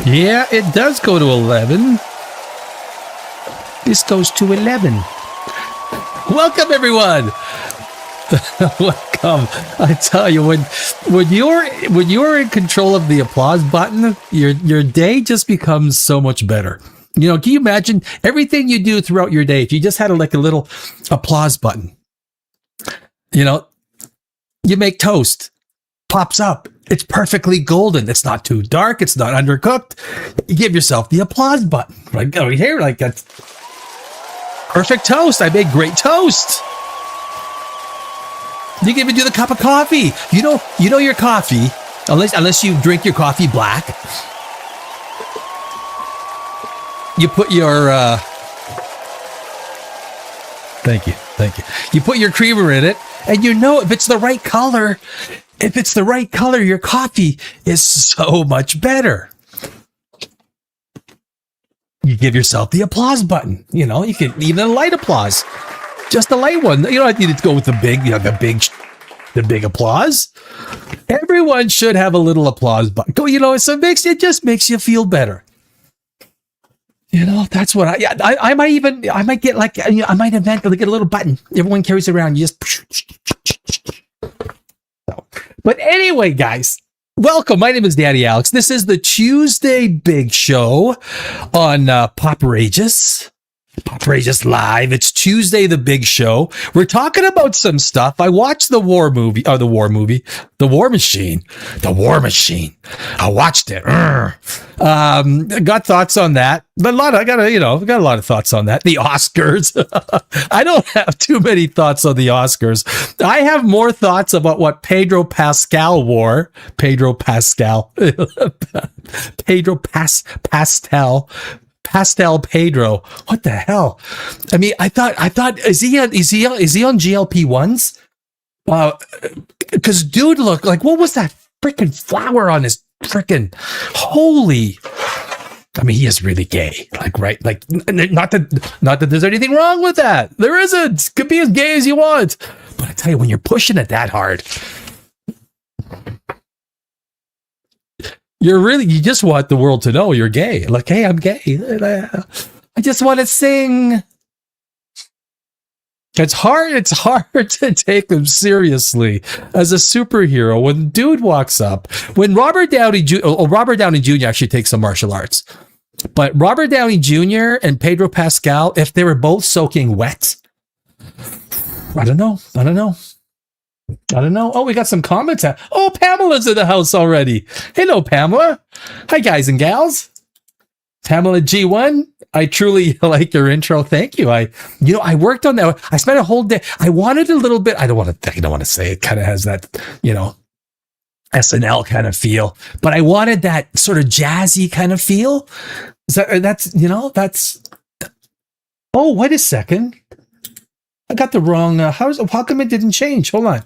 Yeah, it does go to 11. This goes to 11. Welcome, everyone. Welcome. I tell you, when you're in control of the applause button, your day just becomes so much better. You know, can you imagine everything you do throughout your day if you just had a little applause button? You know, you make toast, pops up. It's perfectly golden. It's not too dark. It's not undercooked. You give yourself the applause button. Like over here, like that's perfect toast. I made great toast. You can even do the cup of coffee. You know your coffee, unless you drink your coffee black. You put your thank you. You put your creamer in it, and you know if it's the right color. If it's the right color, your coffee is so much better. You give yourself the applause button. You know, you can even a light applause, just a light one. You don't need to go with the big applause. Everyone should have a little applause button. You know, it just makes you feel better. You know, that's what I might get I might invent a little button. Everyone carries it around. You just. But anyway, guys, welcome. My name is Daddy Alex. This is the Tuesday Big Show on POPRAGEOUS Live. It's Tuesday, the Big Show. We're talking about some stuff. I watched The War Machine. I watched it. Got thoughts on that. But I got a lot of thoughts on that. The Oscars. I don't have too many thoughts on the Oscars. I have more thoughts about what Pedro Pascal wore. Pastel. Pastel Pedro. What the hell? I mean, I thought is he on GLP-1s? Because dude looked like, what was that freaking flower on his freaking holy? I mean, he is really gay. Like, right? Like, not that there's anything wrong with that. There isn't. Could be as gay as you want. But I tell you, when you're pushing it that hard, you just want the world to know you're gay. Like, hey, I'm gay. I just want to sing. It's hard to take him seriously as a superhero when dude walks up. When Robert Downey Jr. actually takes some martial arts. But Robert Downey Jr. and Pedro Pascal, if they were both soaking wet, I don't know. Oh, we got some comments. Oh, Pamela's in the house already. Hello, Pamela. Hi, guys and gals. Pamela G1, I truly like your intro. Thank you. I worked on that. I spent a whole day. I wanted a little bit. I don't want to say it kind of has that, SNL kind of feel, but I wanted that sort of jazzy kind of feel. Oh, wait a second. I got the wrong. How come it didn't change? Hold on.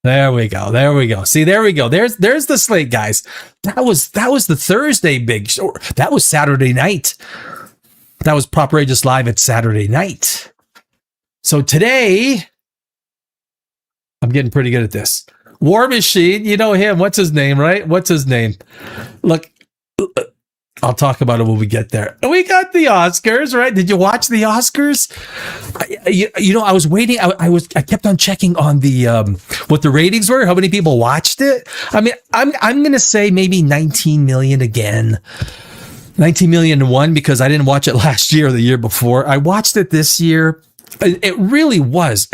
There we go. See, there we go. There's the slate, guys. That was the Thursday big show. That was Saturday night. That was POPRAGEOUS Live at Saturday night. So today, I'm getting pretty good at this. War Machine, you know him. What's his name, right? What's his name? Look, I'll talk about it when we get there. We got the Oscars, right? Did you watch the Oscars? I was waiting. I kept on checking on the what the ratings were, how many people watched it. I mean, I'm going to say maybe 19 million again. 19,000,001 because I didn't watch it last year or the year before. I watched it this year. It really was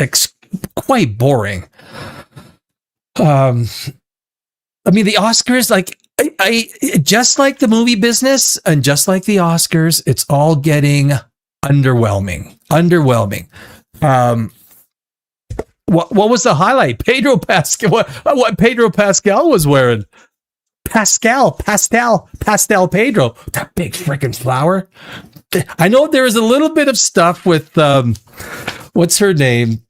quite boring. I mean, the Oscars, like, I just like the movie business and just like the Oscars, it's all getting underwhelming. What was the highlight? Pedro Pascal. What Pedro Pascal was wearing? Pastel Pedro. That big freaking flower. I know there is a little bit of stuff with what's her name?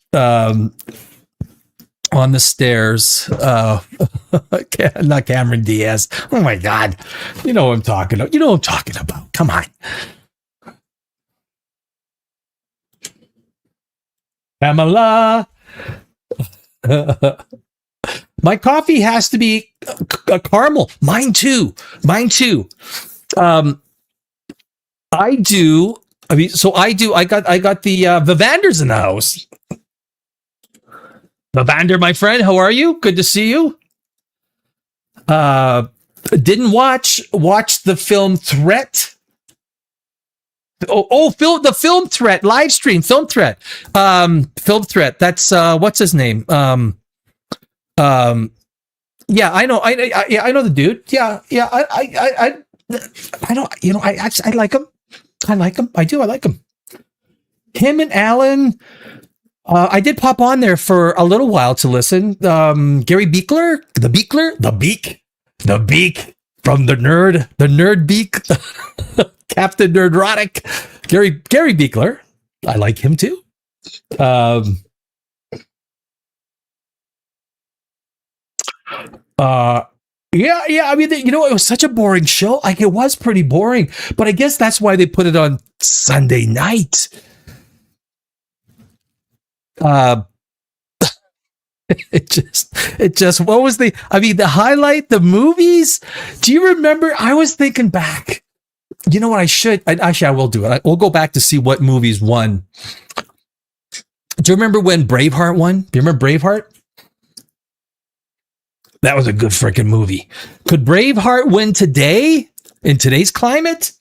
On the stairs, not Cameron Diaz. Oh my God, you know what I'm talking about. Come on, Pamela. My coffee has to be caramel. Mine too. I do. I mean, so I do. I got the Vanders in the house. Vander, my friend, how are you? Good to see you. Didn't watch the film Threat. The film Threat live stream. Film Threat. That's what's his name? Yeah, I know. I know the dude. Yeah. I don't. You know, I like him. I like him. I do. I like him. Him and Alan. I did pop on there for a little while to listen. Gary Beekler, the Beak from the nerd Beak, Captain Nerdrotic, Gary Beekler. I like him too. Yeah. I mean, you know, it was such a boring show. Like, it was pretty boring, but I guess that's why they put it on Sunday night. It just what was the highlight, the movies? Do you remember? I was thinking back. You know what? I will do it. We'll go back to see what movies won. Do you remember when Braveheart won? Do you remember Braveheart? That was a good freaking movie. Could Braveheart win today in today's climate?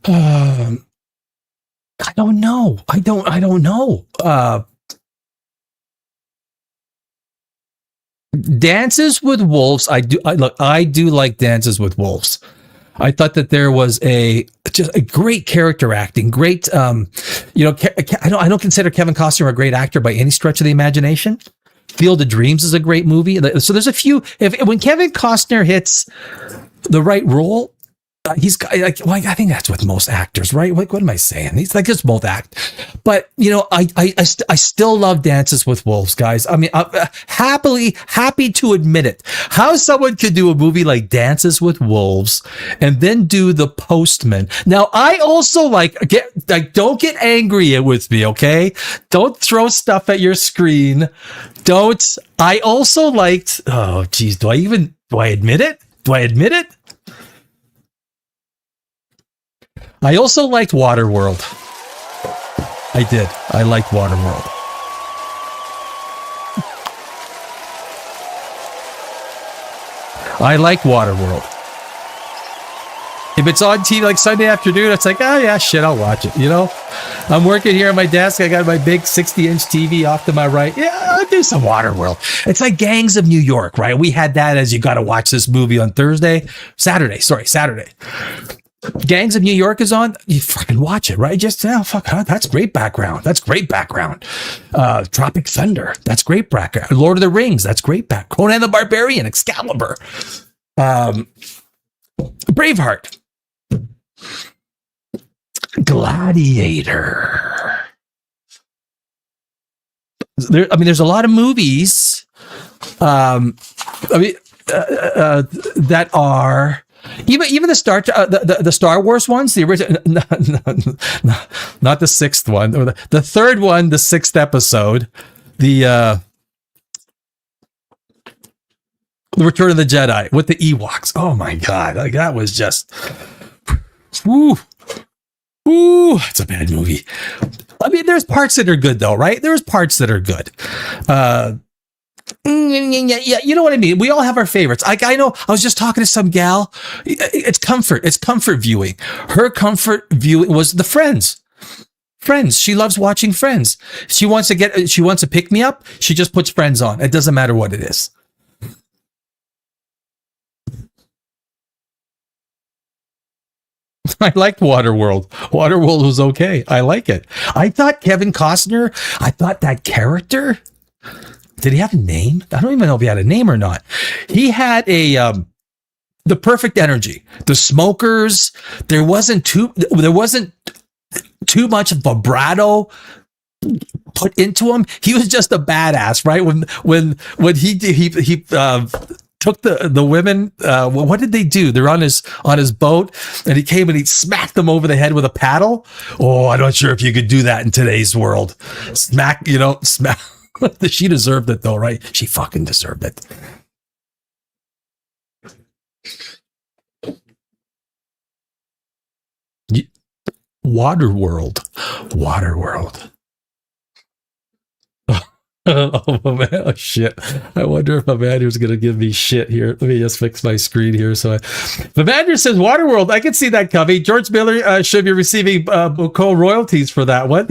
I don't know. I don't know. Dances with Wolves. I do like Dances with Wolves. I thought that there was just a great character acting. Great. I don't consider Kevin Costner a great actor by any stretch of the imagination. Field of Dreams is a great movie. So there's a few. When Kevin Costner hits the right role, he's like, well, I think that's with most actors, right? What am I saying? He's like, just both act. But, you know, I still love Dances with Wolves, guys. I mean, happy to admit it. How someone could do a movie like Dances with Wolves and then do The Postman. Now, I also don't get angry with me, okay? Don't throw stuff at your screen. I also liked, oh, geez, do I admit it? I also liked Waterworld. I did. I liked Waterworld. I like Waterworld. If it's on TV like Sunday afternoon, it's like, oh yeah, shit, I'll watch it. You know, I'm working here at my desk. I got my big 60-inch TV off to my right. Yeah, I'll do some Waterworld. It's like Gangs of New York, right? We had that as you got to watch this movie on Saturday. Gangs of New York is on. You fucking watch it, right? Just that's great background. Tropic Thunder. That's great background. Lord of the Rings. That's great background. Conan the Barbarian. Excalibur. Braveheart. Gladiator. There's a lot of movies. That are. Even the Star Wars ones, the original, not the sixth one, or the third one, the sixth episode, the Return of the Jedi with the Ewoks. Oh my God, like that was just, ooh, it's a bad movie. I mean, there's parts that are good though, right? There's parts that are good. Yeah, you know what I mean? We all have our favorites. I know I was just talking to some gal. It's comfort viewing. Her comfort viewing was the Friends. She loves watching Friends. She wants to pick me up. She just puts Friends on. It doesn't matter what it is. I liked Waterworld. Waterworld was okay. I like it. I thought Kevin Costner, that character, did he have a name? I don't even know if he had a name or not. He had the perfect energy. The smokers, there wasn't too much vibrato put into him. He was just a badass, right? When he took the women, what did they do? They're on his boat, and he came and he smacked them over the head with a paddle. Oh, I'm not sure if you could do that in today's world. Smack. She deserved it though, right? She fucking deserved it. Waterworld. Oh man, oh shit. I wonder if Amander's gonna give me shit here. Let me just fix my screen here. So Amander says Waterworld. I can see that coming. George Miller should be receiving co-royalties for that one.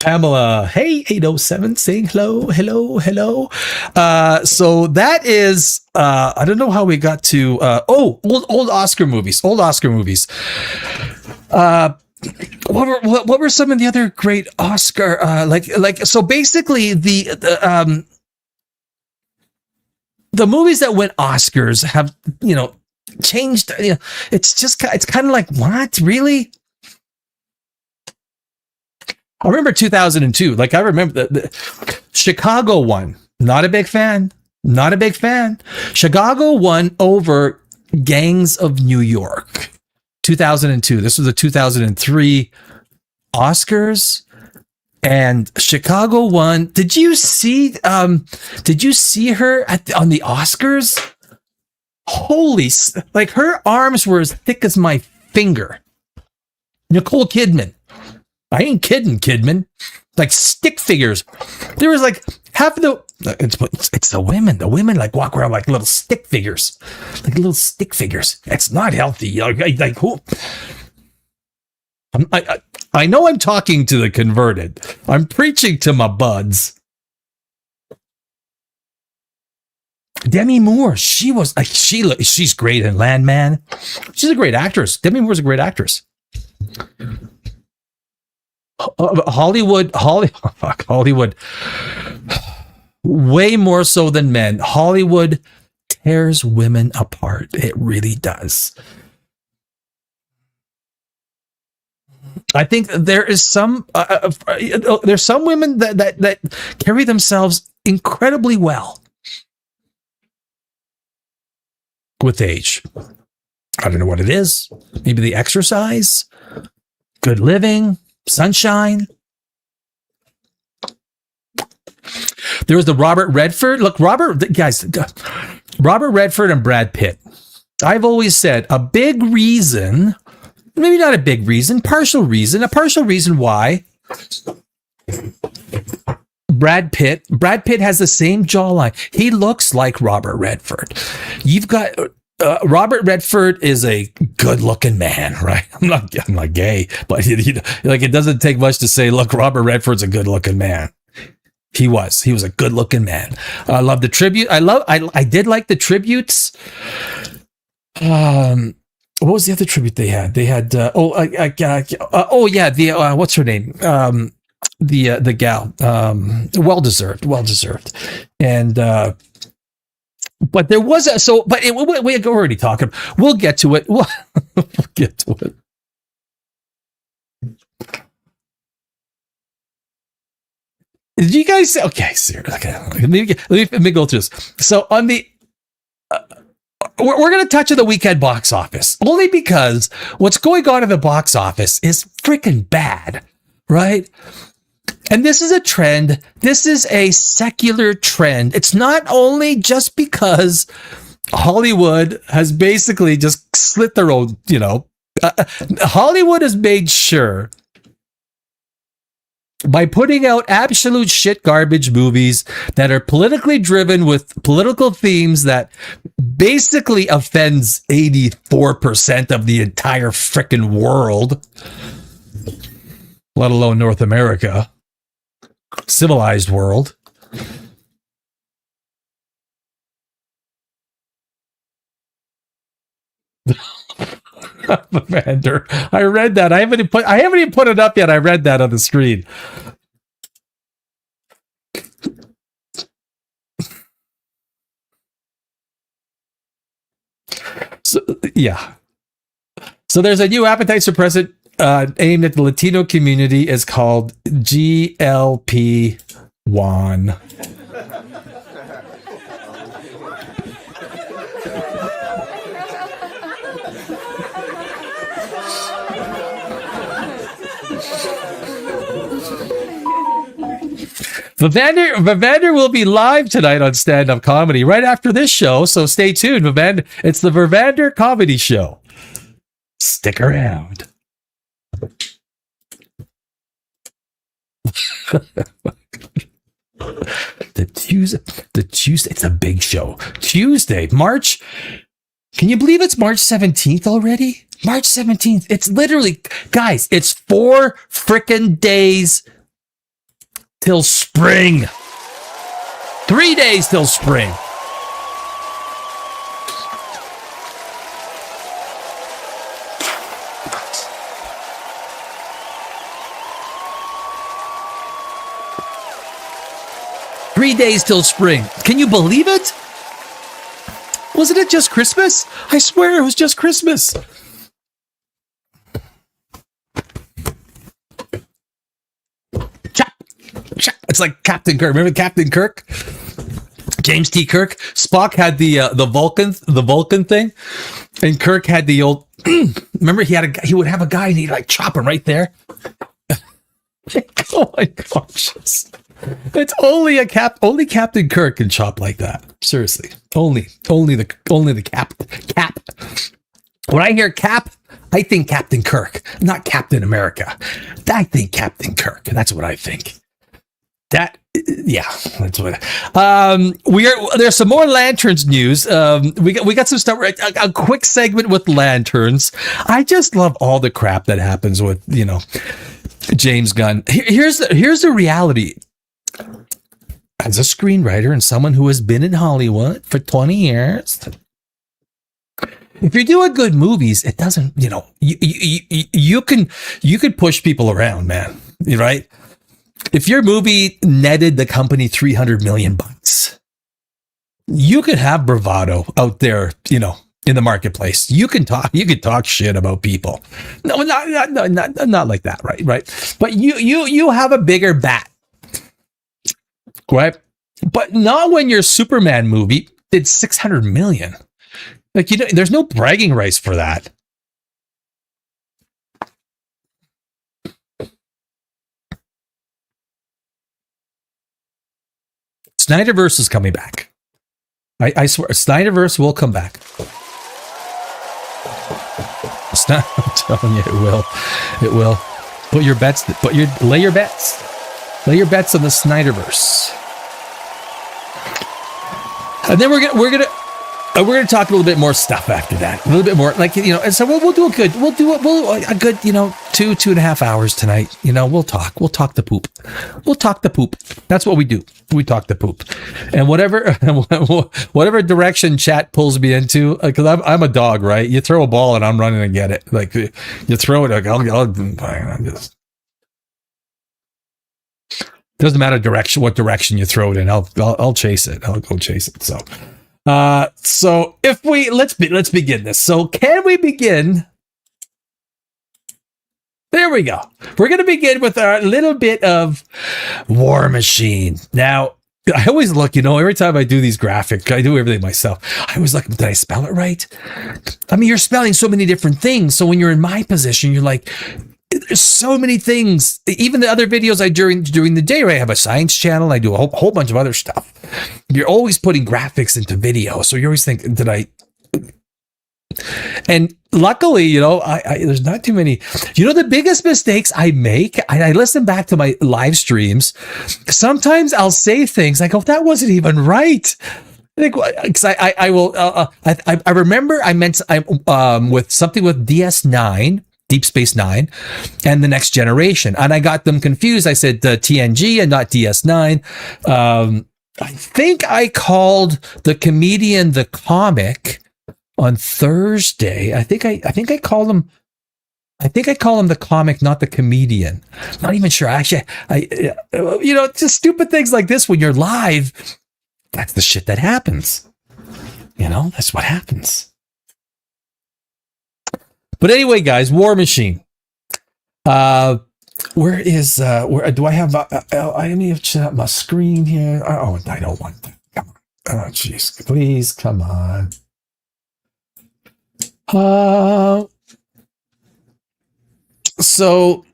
Pamela, hey, 807 saying hello. So that is I don't know how we got to old Oscar movies. What were some of the other great Oscar so basically the movies that win Oscars have changed. It's kind of like, what, really? I remember 2002. I remember the Chicago won. Not a big fan. Chicago won over Gangs of New York. 2002. This was the 2003 Oscars, and Chicago won. Did you see her on the Oscars? Holy, her arms were as thick as my finger. Nicole Kidman. I ain't kidding, Kidman. Stick figures. There was half of the. It's the women. The women walk around like little stick figures. It's not healthy. Who? I know I'm talking to the converted. I'm preaching to my buds. Demi Moore. She's great in Landman. She's a great actress. Demi Moore's a great actress. Hollywood. Way more so than men. Hollywood tears women apart. It really does. I think there is there's some women that carry themselves incredibly well with age. I don't know what it is. Maybe the exercise, good living, sunshine. There was the Robert Redford. Look, Robert Redford and Brad Pitt. I've always said a big reason, maybe not a big reason, a partial reason why Brad Pitt has the same jawline. He looks like Robert Redford. You've got Robert Redford is a good-looking man, right? I'm not gay, but it doesn't take much to say, look, Robert Redford's a good-looking man. He was a good-looking man. I love the tribute. I did like the tributes. What was the other tribute they had? They had what's her name? The gal. Well deserved. And but there was we're already talking. We'll get to it. We'll get to it. Did you guys say, okay, seriously, okay, let me go through this. So on the we're going to touch on the weekend box office, only because what's going on in the box office is freaking bad, right? And this is a trend. This is a secular trend. It's not only just because Hollywood has basically just slit their own, Hollywood has made sure by putting out absolute shit garbage movies that are politically driven with political themes that basically offends 84% of the entire frickin' world, let alone North America, civilized world. Vander, I read that. I haven't even put it up yet. I read that on the screen. So yeah. So there's a new appetite suppressant aimed at the Latino community. Is called GLP-1. Vivander will be live tonight on stand-up comedy right after this show, so stay tuned. It's the Vivander Comedy Show. Stick around. The Tuesday, it's a big show. Tuesday, March. Can you believe it's March 17th already? March 17th. It's literally, guys, it's 4 frickin' days till spring. 3 days till spring. Three days till spring. Can you believe it? Wasn't it just Christmas? I swear it was just Christmas. It's like Captain Kirk. Remember Captain Kirk? James T. Kirk. Spock had the Vulcan thing, and Kirk had the old. Remember, he would have a guy and he'd like chop him right there. Oh my gosh! It's only Captain Kirk can chop like that. Seriously, only the cap. When I hear Cap, I think Captain Kirk, not Captain America. I think Captain Kirk. That's what I think. That's what. There's some more Lanterns news. We got some stuff. A quick segment with Lanterns. I just love all the crap that happens with James Gunn. Here's the reality. As a screenwriter and someone who has been in Hollywood for 20 years, if you're doing good movies, it doesn't, you can push people around, man. Right? If your movie netted the company $300 million, you could have bravado out there, in the marketplace. You can talk shit about people. No, not like that, right? But you have a bigger bat, right? But not when your Superman movie did $600 million. Like, there's no bragging rights for that. Snyderverse is coming back. I swear, Snyderverse will come back. I'm telling you, it will. It will. Lay your bets. Lay your bets on the Snyderverse. And then we're gonna talk a little bit more stuff after that. A little bit more, and so we'll do a good 2.5 hours tonight. We'll talk the poop. We'll talk the poop. That's what we do. We talk the poop, and whatever direction chat pulls me into, because I'm a dog, right? You throw a ball and I'm running to get it. Like, you throw it, I'll just. Doesn't matter what direction you throw it in. I'll chase it. I'll go chase it. So if let's begin this. So can we begin? There we go. We're going to begin with our little bit of War Machine. Now, I always look, every time I do these graphics, I do everything myself. I always look, did I spell it right? I mean, you're spelling so many different things. So when you're in my position, you're like, there's so many things. Even the other videos I during the day, right? I have a science channel. I do a whole bunch of other stuff. You're always putting graphics into video, so you always think, did I? And luckily, there's not too many. The biggest mistakes I make. I listen back to my live streams. Sometimes I'll say things. I go, that wasn't even right. Because I will. I remember I meant with something with DS9. Deep Space Nine and The Next Generation. And I got them confused. I said TNG and not DS9. I think I called the comedian the comic on Thursday. I think I call him the comic, not the comedian. Not even sure. Actually, just stupid things like this when you're live. That's the shit that happens. That's what happens. But anyway, guys, War Machine. Where do I have? I need to check my screen here. Oh, I don't want that. Come on. Oh, jeez. Please, come on. So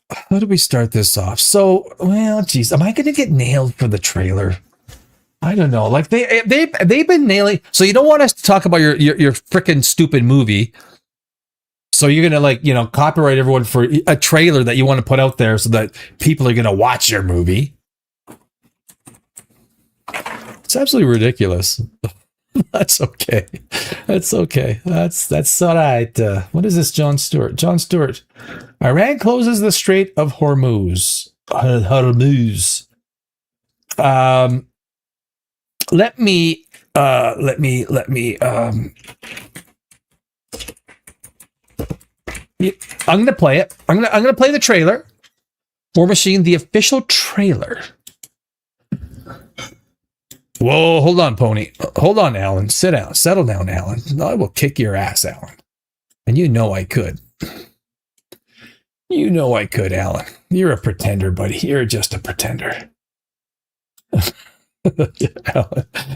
how do we start this off? So, well, geez, am I going to get nailed for the trailer? I don't know. Like they've been nailing. So you don't want us to talk about your freaking stupid movie. So you're going to, like, you know, copyright everyone for a trailer that you want to put out there so that people are going to watch your movie. It's absolutely ridiculous. That's okay. That's okay. That's all right. What is this, Jon Stewart? Jon Stewart. Iran closes the Strait of Hormuz. Let me. I'm gonna play it. I'm gonna play the trailer. War Machine, the official trailer. Whoa, hold on, Pony. Hold on, Alan. Sit down. Settle down, Alan. I will kick your ass, Alan. And you know I could. You know I could, Alan. You're a pretender, buddy. You're just a pretender.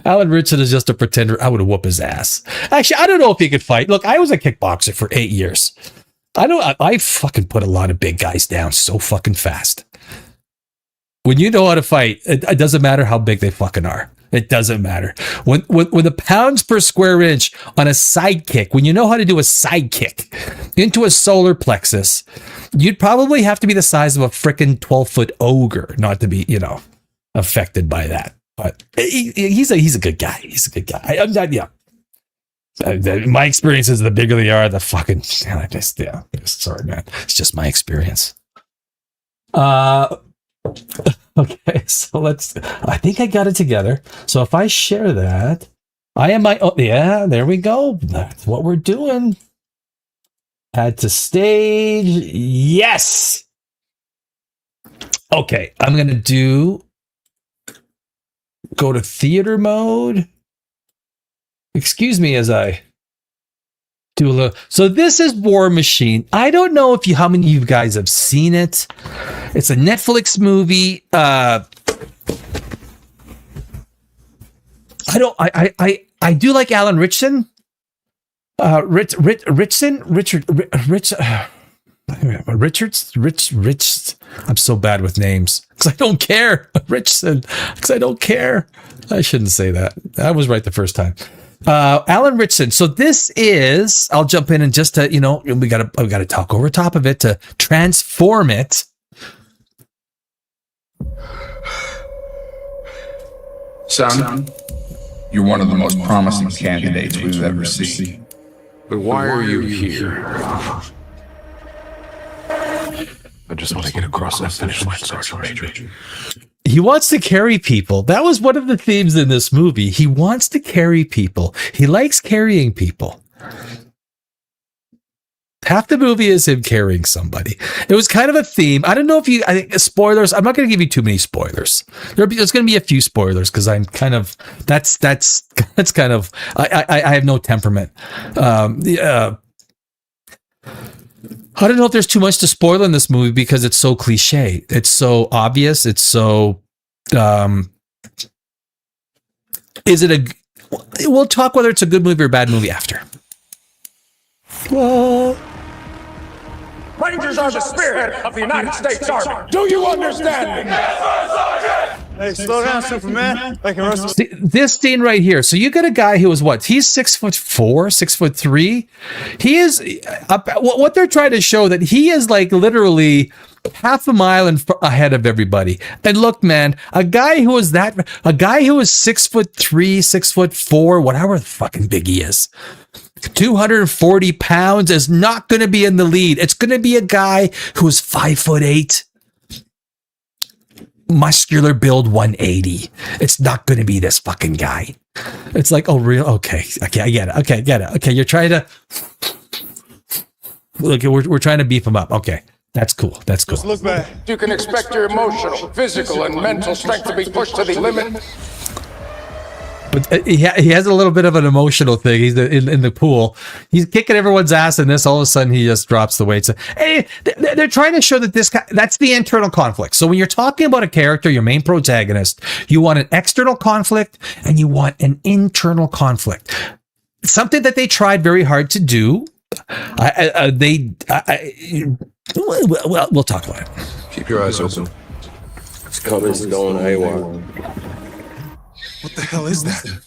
Alan Richard is just a pretender. I would whoop his ass. Actually, I don't know if he could fight. Look, I was a kickboxer for 8 years. I fucking put a lot of big guys down so fucking fast. When you know how to fight, it doesn't matter how big they fucking are. It doesn't matter. When the pounds per square inch on a side kick, when you know how to do a side kick into a solar plexus, you'd probably have to be the size of a frickin' 12-foot ogre not to be, you know, affected by that. But he's a good guy. He's a good guy. I'm not, yeah. My experience is the bigger they are, the fucking, sorry, man. It's just my experience. Okay, so I think I got it together. So if I share that, yeah, there we go. That's what we're doing. Add to stage. Yes. Okay, I'm going to go to theater mode. Excuse me as I do a little. So this is War Machine. I don't know how many of you guys have seen it. It's a Netflix movie. I do like Alan Richardson. Rich. I'm so bad with names because I don't care. Richardson, because I don't care. I shouldn't say that. I was right the first time. Alan Richardson. So this is, I'll jump in and just to, you know, we gotta talk over top of it to transform it. Son, you're one of the most promising candidates we've ever seen. But why are you here? I just want to get across that finish line, Sergeant Major. He wants to carry people. That was one of the themes in this movie. He wants to carry people. He likes carrying people. Half the movie is him carrying somebody. It was kind of a theme. I don't know if I think spoilers. I'm not going to give you too many spoilers. There's going to be a few spoilers because I'm kind of, that's kind of, I have no temperament. I don't know if there's too much to spoil in this movie because it's so cliche. It's so obvious. It's so, we'll talk whether it's a good movie or a bad movie after. Whoa. Rangers are the spearhead of the United States Army. Do you understand me? Yes, sir, Sergeant! Hey, slow down, Superman. I can wrestle. See, this scene right here. So you got a guy who is what? He's 6'4", 6'3". He is what they're trying to show that he is like literally half a mile ahead of everybody. And look, man, a guy who is 6'3", 6'4", whatever fucking big he is, 240 pounds is not going to be in the lead. It's going to be a guy who is 5'8". Muscular build 180. It's not going to be this fucking guy. It's like, oh, real? Okay, I get it. Okay, get it. Okay, you're trying to look. We're trying to beef him up. Okay, that's cool. That's cool. Just look back. You can expect your emotional, physical, and mental strength to be pushed to the limit. But he has a little bit of an emotional thing. He's in the pool. He's kicking everyone's ass, and all of a sudden he just drops the weight. So, hey, they're trying to show that this guy, that's the internal conflict. So when you're talking about a character, your main protagonist, you want an external conflict and you want an internal conflict. Something that they tried very hard to do. Well, we'll talk about it. Keep your eyes open. It's coming, going haywire. What the hell is that?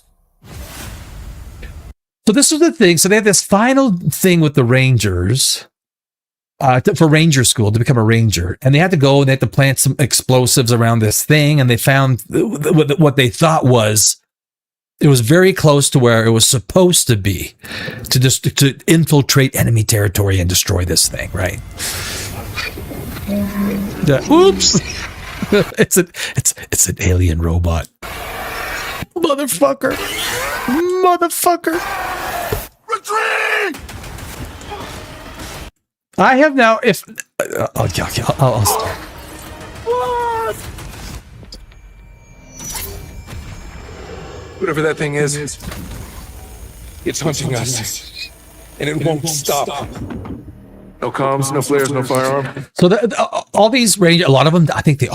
So this was the thing. So they have this final thing with the Rangers for Ranger School to become a Ranger. And they had to go and they had to plant some explosives around this thing. And they found what they thought was, it was very close to where it was supposed to be to infiltrate enemy territory and destroy this thing, right? Oops. It's an alien robot. Motherfucker. Retreat! I have now, if... I'll Whatever that thing is, it's hunting us. And it won't stop. No comms, no flares, no firearm. So all these Rangers, a lot of them, I think they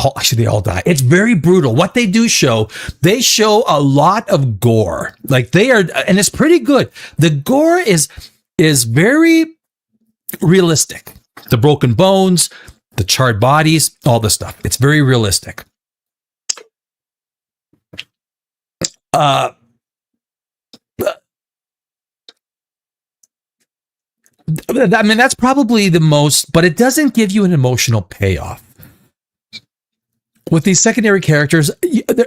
all die. It's very brutal. What they do show, they show a lot of gore. Like they are, and it's pretty good. The gore is very realistic. The broken bones, the charred bodies, all the stuff. It's very realistic. I mean, that's probably the most, but it doesn't give you an emotional payoff. With these secondary characters,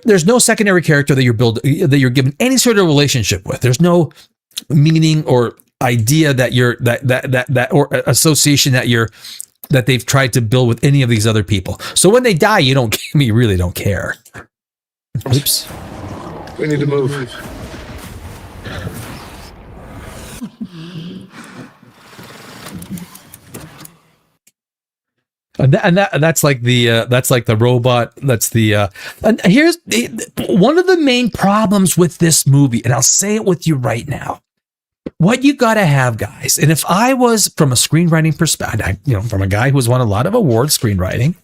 there's no secondary character that you're given any sort of relationship with. There's no meaning or idea that or association that they've tried to build with any of these other people. So when they die, you really don't care. Oops. We need to move. And that's like the robot. That's the and here's one of the main problems with this movie, and I'll say it with you right now. What you got to have, guys, and if I was from a screenwriting perspective, from a guy who's won a lot of awards screenwriting,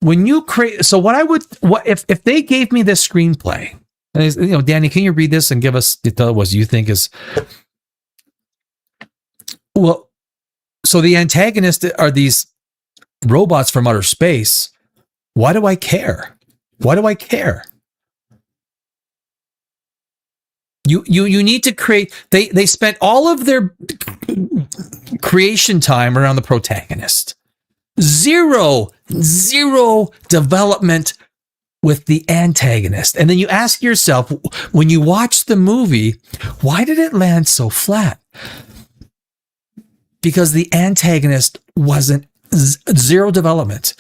when you create, so what if they gave me this screenplay, and Danny, can you read this and give us what you think is, well, so the antagonist are these robots from outer space. Why do I care? You need to create, they spent all of their creation time around the protagonist. Zero development with the antagonist. And then you ask yourself, when you watch the movie, why did it land so flat? Because the antagonist wasn't zero development.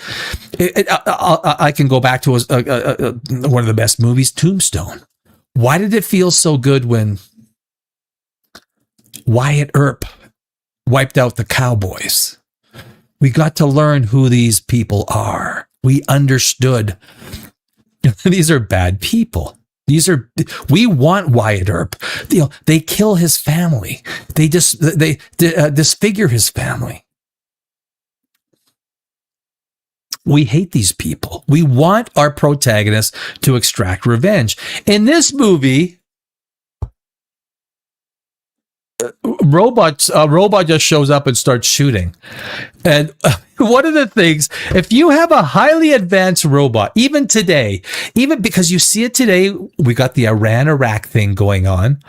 I can go back to one of the best movies, Tombstone. Why did it feel so good when Wyatt Earp wiped out the cowboys? We got to learn who these people are. We understood these are bad people. We want Wyatt Earp. They kill his family. They disfigure his family. We hate these people. We want our protagonist to extract revenge. In this movie, a robot just shows up and starts shooting. And one of the things, if you have a highly advanced robot, even today, even because you see it today, we got the Iran-Iraq thing going on.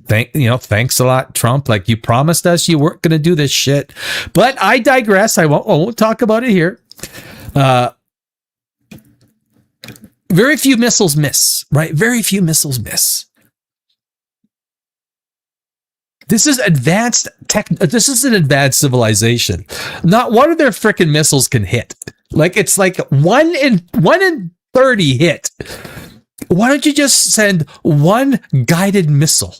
Thanks a lot, Trump. Like, you promised us you weren't going to do this shit. But I digress. I won't talk about it here. Very few missiles miss, right? Very few missiles miss. This is advanced tech. This is an advanced civilization. Not one of their frickin' missiles can hit. Like, it's like one in 30 hit. Why don't you just send one guided missile,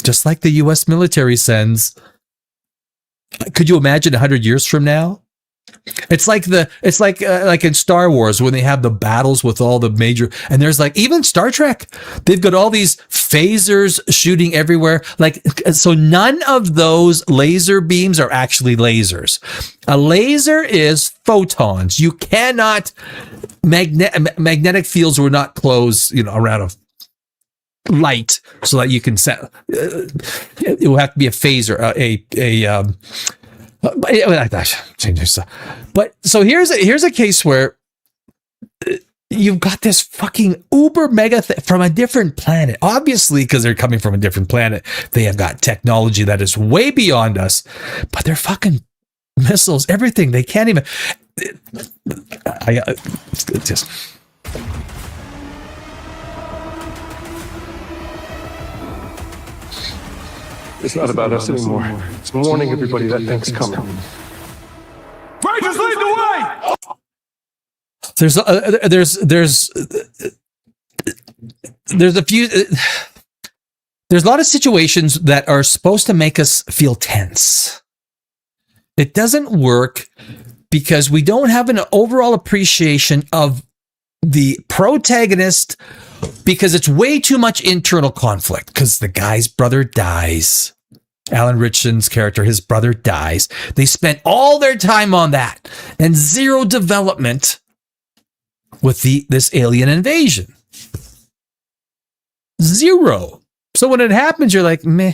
just like the U.S. military sends? Could you imagine 100 years from now? It's like in Star Wars when they have the battles with all the major, and there's like, even Star Trek, they've got all these phasers shooting everywhere. Like, so none of those laser beams are actually lasers. A laser is photons. You cannot, magnetic fields will not close, around a light so that you can set, it will have to be a phaser, But so here's a case where you've got this fucking uber mega from a different planet. Obviously, because they're coming from a different planet, they have got technology that is way beyond us. But they're fucking missiles, everything. They can't even. It's just. It's not about us anymore. It's warning everybody that thing's coming. Rangers, lead the way! There's a few. There's a lot of situations that are supposed to make us feel tense. It doesn't work because we don't have an overall appreciation of the protagonist, because it's way too much internal conflict, because the guy's brother dies. Alan Ritchson's character, his brother dies. They spent all their time on that and zero development with this alien invasion. Zero. So when it happens, you're like, meh.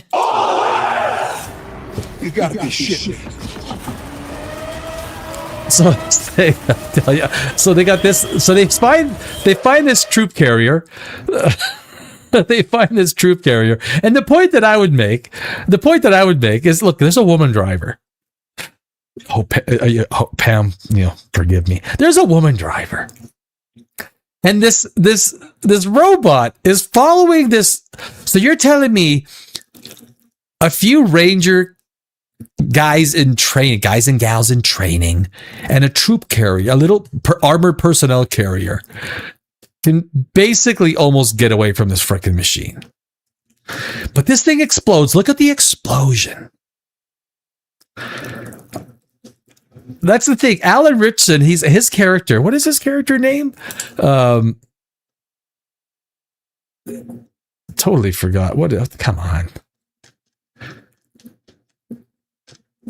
You gotta be shitting. So they got this. So they find this troop carrier. They find this troop carrier, and the point that I would make is, look, there's a woman driver. Oh, Pam, forgive me. There's a woman driver, and this robot is following this. So you're telling me a few Ranger guys and gals in training, and a troop carrier, a little armored personnel carrier, can basically almost get away from this freaking machine. But this thing explodes. Look at the explosion. That's the thing. Alan Ritchson, his character. What is his character name? Totally forgot. What? Come on.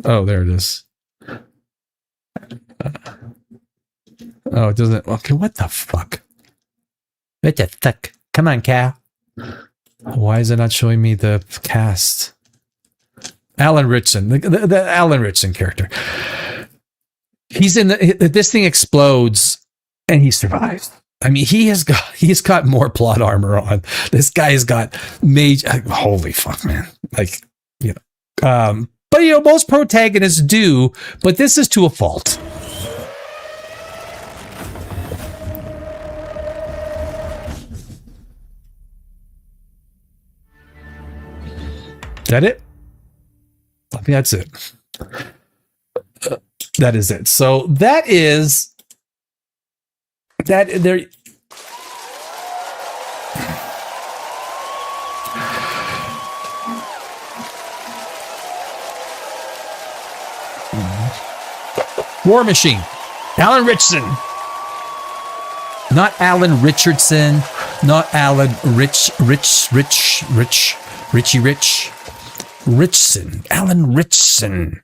Oh, there it is. Oh, it doesn't. Okay, what the fuck? What the fuck? Come on, Cal. Why is it not showing me the cast? Alan Ritchson, the Alan Ritchson character. He's in this thing explodes and he survives. I mean, he's got more plot armor on. This guy has got major. Holy fuck, man! Like, but most protagonists do, but this is to a fault. Is that it? I think that's it. That is it. So that is that there. War Machine. Alan Ritchson. Not Alan Richardson. Not Alan Richie Rich. Ritchson. Alan Ritchson.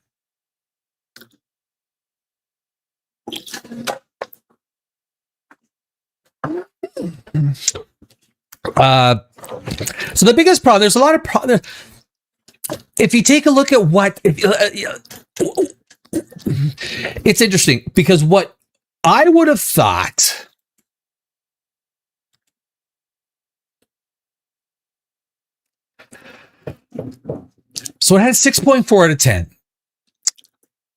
So the biggest problem, there's a lot of problems. If you take a look at what, it's interesting because what I would have thought, so it had 6.4 out of 10.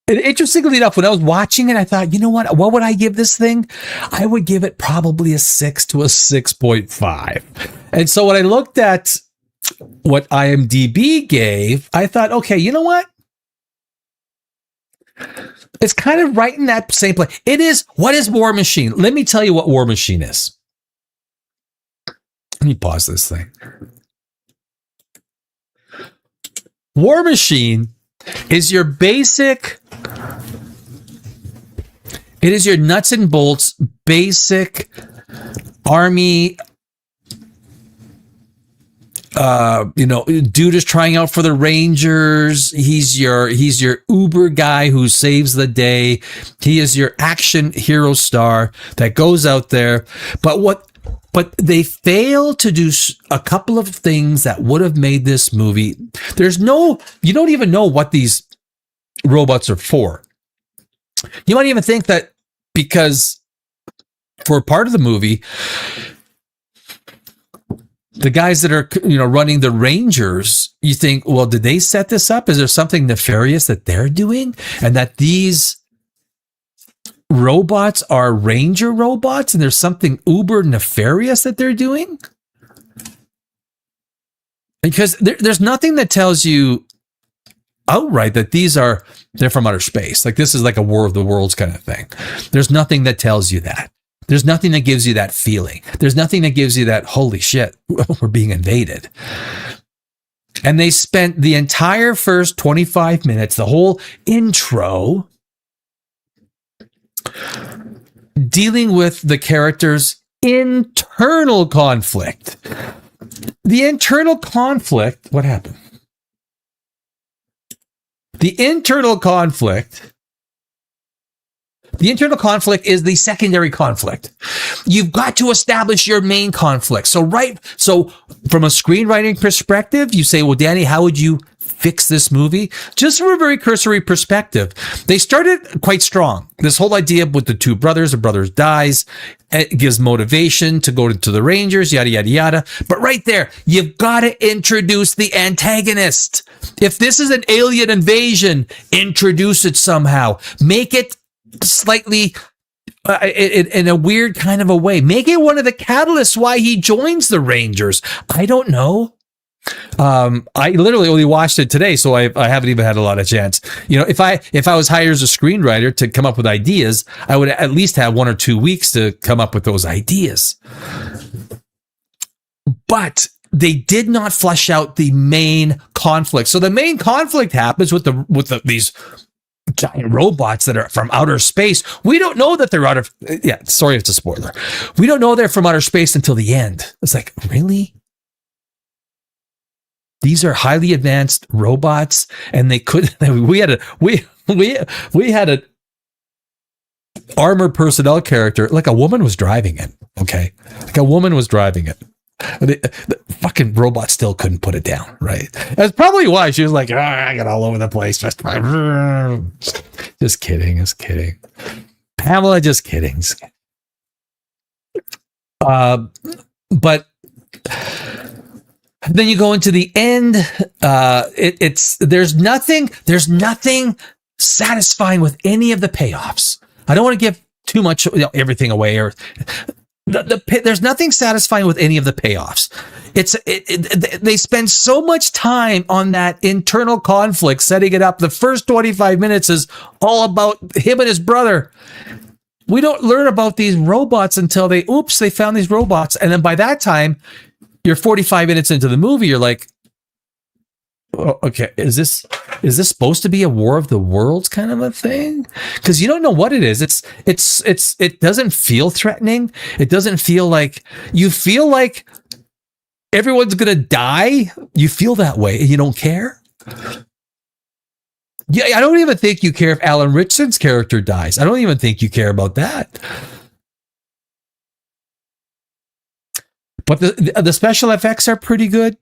And interestingly enough, when I was watching it, I thought, you know what would I give this thing? I would give it probably a 6 to a 6.5. And so when I looked at what IMDb gave, I thought, okay, you know what? It's kind of right in that same place. It is, what is War Machine? Let me tell you what War Machine is. Let me pause this thing. War Machine is your basic, it is your nuts and bolts, basic army, dude is trying out for the Rangers. He's your Uber guy who saves the day. He is your action hero star that goes out there. But they fail to do a couple of things that would have made this movie. You don't even know what these robots are for. You might even think that because for part of the movie, the guys that are, running the Rangers, you think, well, did they set this up? Is there something nefarious that they're doing? And that these robots are Ranger robots and there's something uber nefarious that they're doing? Because there's nothing that tells you outright that they're from outer space. Like this is like a War of the Worlds kind of thing. There's nothing that tells you that. There's nothing that gives you that feeling. There's nothing that gives you that, holy shit, we're being invaded. And they spent the entire first 25 minutes, the whole intro, dealing with the characters' internal conflict. The internal conflict, what happened? The internal conflict is the secondary conflict. You've got to establish your main conflict. So from a screenwriting perspective, you say, well, Danny, how would you fix this movie? Just from a very cursory perspective, they started quite strong. This whole idea with the two brothers, the brother dies, it gives motivation to go to the Rangers, yada, yada, yada. But right there, you've got to introduce the antagonist. If this is an alien invasion, introduce it somehow. Make it slightly in a weird kind of a way. Make it one of the catalysts why he joins the Rangers. I don't know. I literally only watched it today, so I haven't even had a lot of chance. If I was hired as a screenwriter to come up with ideas, I would at least have 1 or 2 weeks to come up with those ideas. But they did not flesh out the main conflict. So the main conflict happens with these giant robots that are from outer space. We don't know that they're sorry if it's a spoiler. We don't know they're from outer space until the end. It's like, really? These are highly advanced robots, and we had an armored personnel character, like a woman was driving it. Okay. Like a woman was driving it. The fucking robot still couldn't put it down, right? That's probably why she was like, I got all over the place. Just kidding. Pamela, just kidding. But then you go into the end. There's nothing satisfying with any of the payoffs. I don't want to give too much, everything away, or there's nothing satisfying with any of the payoffs. They spend so much time on that internal conflict, setting it up. The first 25 minutes is all about him and his brother. We don't learn about these robots until they found these robots. And then by that time, you're 45 minutes into the movie. You're like, oh, okay, is this supposed to be a War of the Worlds kind of a thing? Because you don't know what it is. It doesn't feel threatening. It doesn't feel like, you feel like everyone's gonna die. You feel that way, and you don't care. Yeah, I don't even think you care if Alan Richardson's character dies. I don't even think you care about that. But the special effects are pretty good.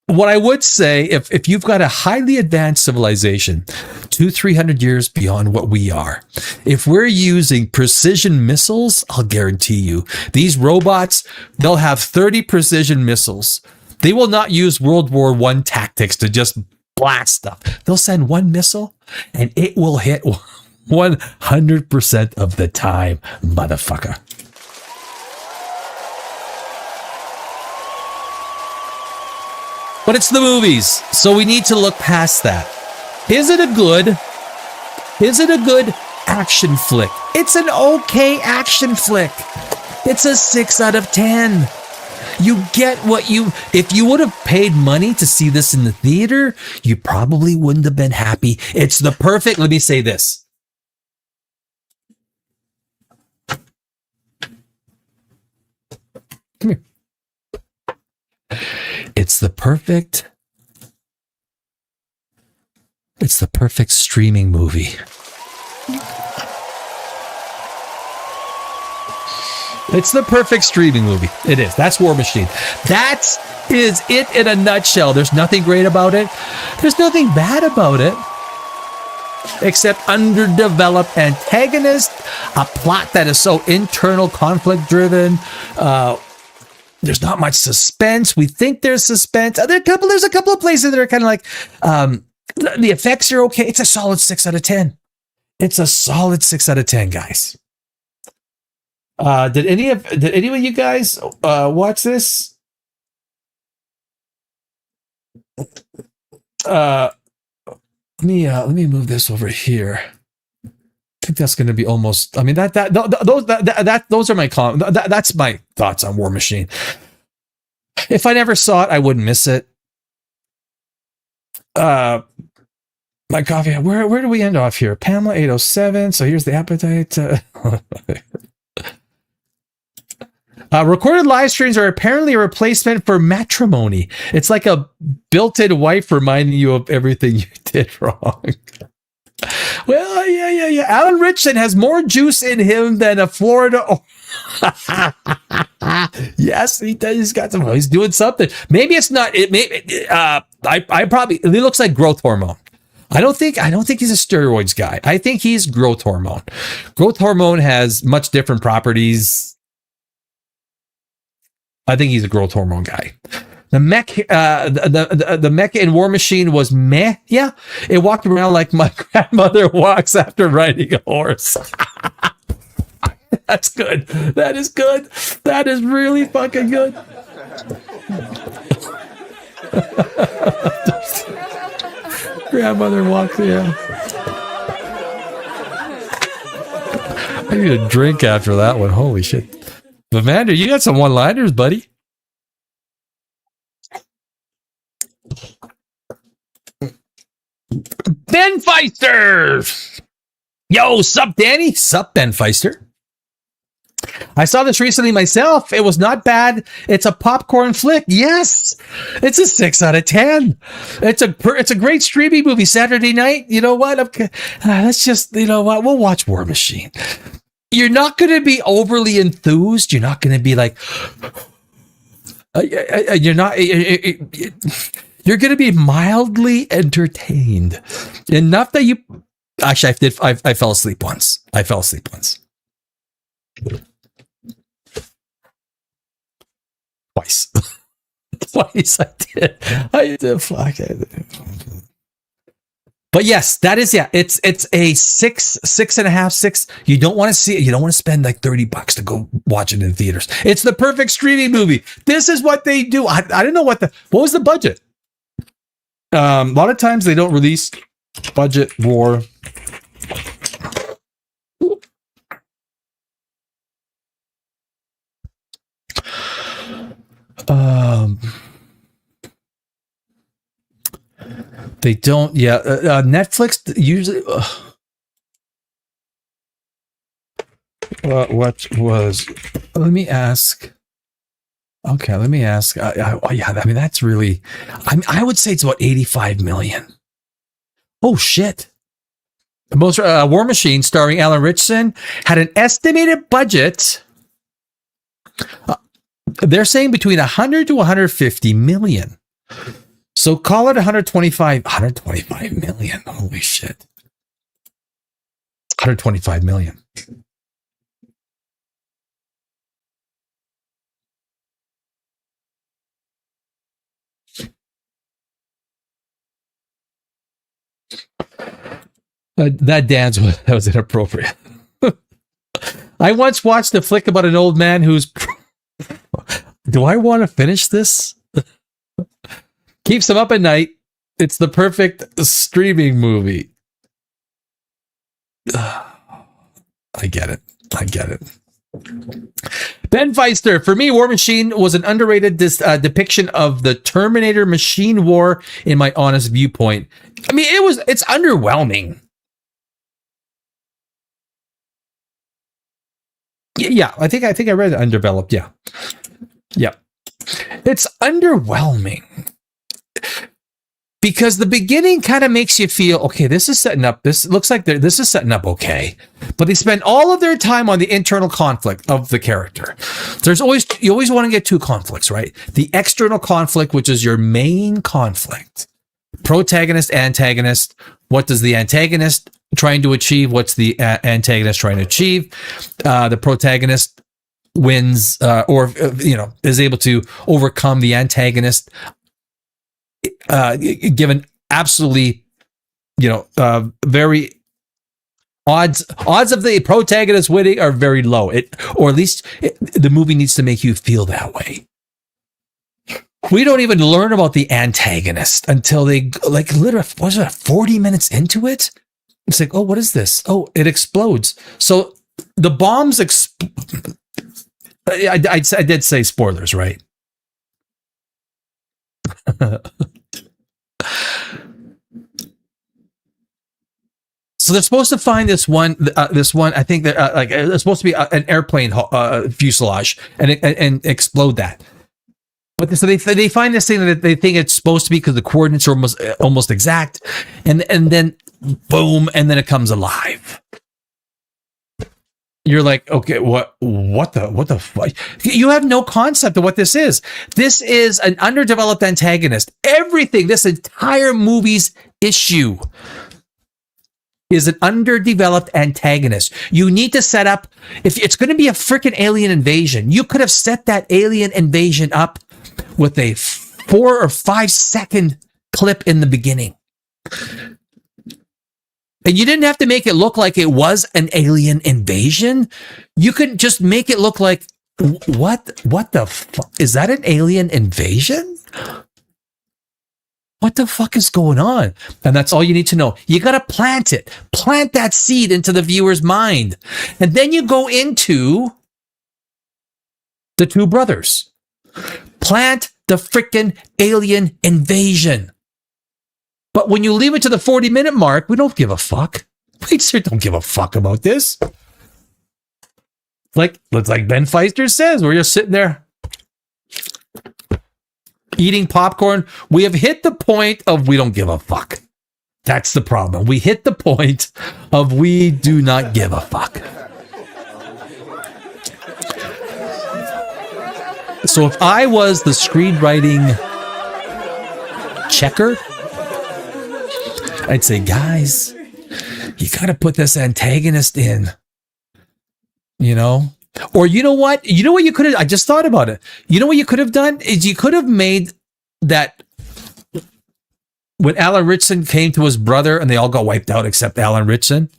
What I would say, if you've got a highly advanced civilization, 200-300 years beyond what we are, if we're using precision missiles, I'll guarantee you, these robots, they'll have 30 precision missiles. They will not use World War I tactics to just blast stuff. They'll send one missile, and it will hit 100% of the time, motherfucker. But it's the movies, so we need to look past that. Is it a good action flick? It's an okay action flick. It's a 6 out of 10. You get if you would have paid money to see this in the theater, you probably wouldn't have been happy. It's the perfect, let me say this. Come here. It's the perfect streaming movie. It's the perfect streaming movie. It is. That's War Machine. That is it in a nutshell. There's nothing great about it. There's nothing bad about it. except underdeveloped antagonist, a plot that is so internal conflict driven. There's not much suspense. We think there's suspense. There's a couple of places that are kind of like, the effects are okay. It's a solid 6 out of 10. It's a solid 6 out of 10, guys. Did any of you guys watch this? Let me move this over here. I think that's going to be almost. I mean those are my that's my thoughts on War Machine. If I never saw it, I wouldn't miss it. My coffee. Where do we end off here? Pamela 807. So here's the appetite. Recorded live streams are apparently a replacement for matrimony. It's like a built-in wife reminding you of everything you did wrong. Well, yeah. Alan Richardson has more juice in him than a Florida. Yes, he does. He's got some. He's doing something. Maybe it's not. It looks like growth hormone. I don't think he's a steroids guy. I think he's growth hormone. Growth hormone has much different properties. I think he's a growth hormone guy. The mech, the mech in War Machine was meh. Yeah, it walked around like my grandmother walks after riding a horse. That's good. That is good. That is really fucking good. Grandmother walks. Yeah. I need a drink after that one. Holy shit. But Vander, you got some one-liners, buddy. Ben Feister! Yo, sup, Danny? Sup, Ben Feister? I saw this recently myself. It was not bad. It's a popcorn flick. Yes, it's a 6 out of 10. It's a great streaming movie. Saturday night. You know what? Let's just, you know what? We'll watch War Machine. You're not going to be overly enthused. You're not going to be like, you're not. You're going to be mildly entertained enough that you. Actually, I fell asleep once. Twice. Twice I did. Fuck it. But yes, that is, yeah, it's a 6.5, 6. You don't want to see it. You don't want to spend like $30 to go watch it in theaters. It's the perfect streaming movie. This is what they do. I don't know what was the budget? A lot of times they don't release budget war. They don't. Yeah, Netflix usually. What was? Let me ask. Okay, let me ask. Yeah, I mean that's really. I would say it's about 85 million. Oh shit! The most War Machine, starring Alan Richardson, had an estimated budget. They're saying between 100 to 150 million. So call it 125 million. Holy shit. 125 million. That dance was inappropriate. I once watched a flick about an old man who's... Do I want to finish this? Keeps him up at night. It's the perfect streaming movie. I get it. Ben Feister, for me, War Machine was an underrated depiction of the Terminator machine war in my honest viewpoint. I mean, it's underwhelming. Yeah, I think I read undeveloped. Yeah. It's underwhelming. Because the beginning kind of makes you feel, okay, this is setting up, this looks like this is setting up okay. But they spend all of their time on the internal conflict of the character. You always want to get two conflicts, right? The external conflict, which is your main conflict. protagonist, antagonist. What does the antagonist trying to achieve? What's the antagonist trying to achieve? The protagonist wins, is able to overcome the antagonist, given absolutely, very odds of the protagonist winning are very low. Or at least the movie needs to make you feel that way. We don't even learn about the antagonist until they literally, was it 40 minutes into it? It's like, oh, what is this? Oh, it explodes. So the bombs I did say spoilers, right? So they're supposed to find this one. I think that it's supposed to be an airplane fuselage and explode that. But so they find this thing that they think it's supposed to be because the coordinates are almost exact, and then boom, and then it comes alive. You're like, okay, what the fuck? You have no concept of what this is. This is an underdeveloped antagonist. Everything, this entire movie's issue is an underdeveloped antagonist. You need to set up, if it's going to be a freaking alien invasion, you could have set that alien invasion up with a 4 or 5 second clip in the beginning. And you didn't have to make it look like it was an alien invasion. You could just make it look like, what the fuck? Is that an alien invasion? What the fuck is going on? And that's all you need to know. You got to plant it. Plant that seed into the viewer's mind. And then you go into the two brothers. Plant the freaking alien invasion. But when you leave it to the 40-minute mark, we don't give a fuck. We sure don't give a fuck about this. Like Ben Feister says, we're just sitting there eating popcorn. We have hit the point of we don't give a fuck. That's the problem. We hit the point of we do not give a fuck. So if I was the screenwriting checker, I'd say, guys, you got to put this antagonist in, Or you know what? You know what you could have, I just thought about it. You know what you could have done is you could have made that when Alan Ritchson came to his brother and they all got wiped out except Alan Ritchson,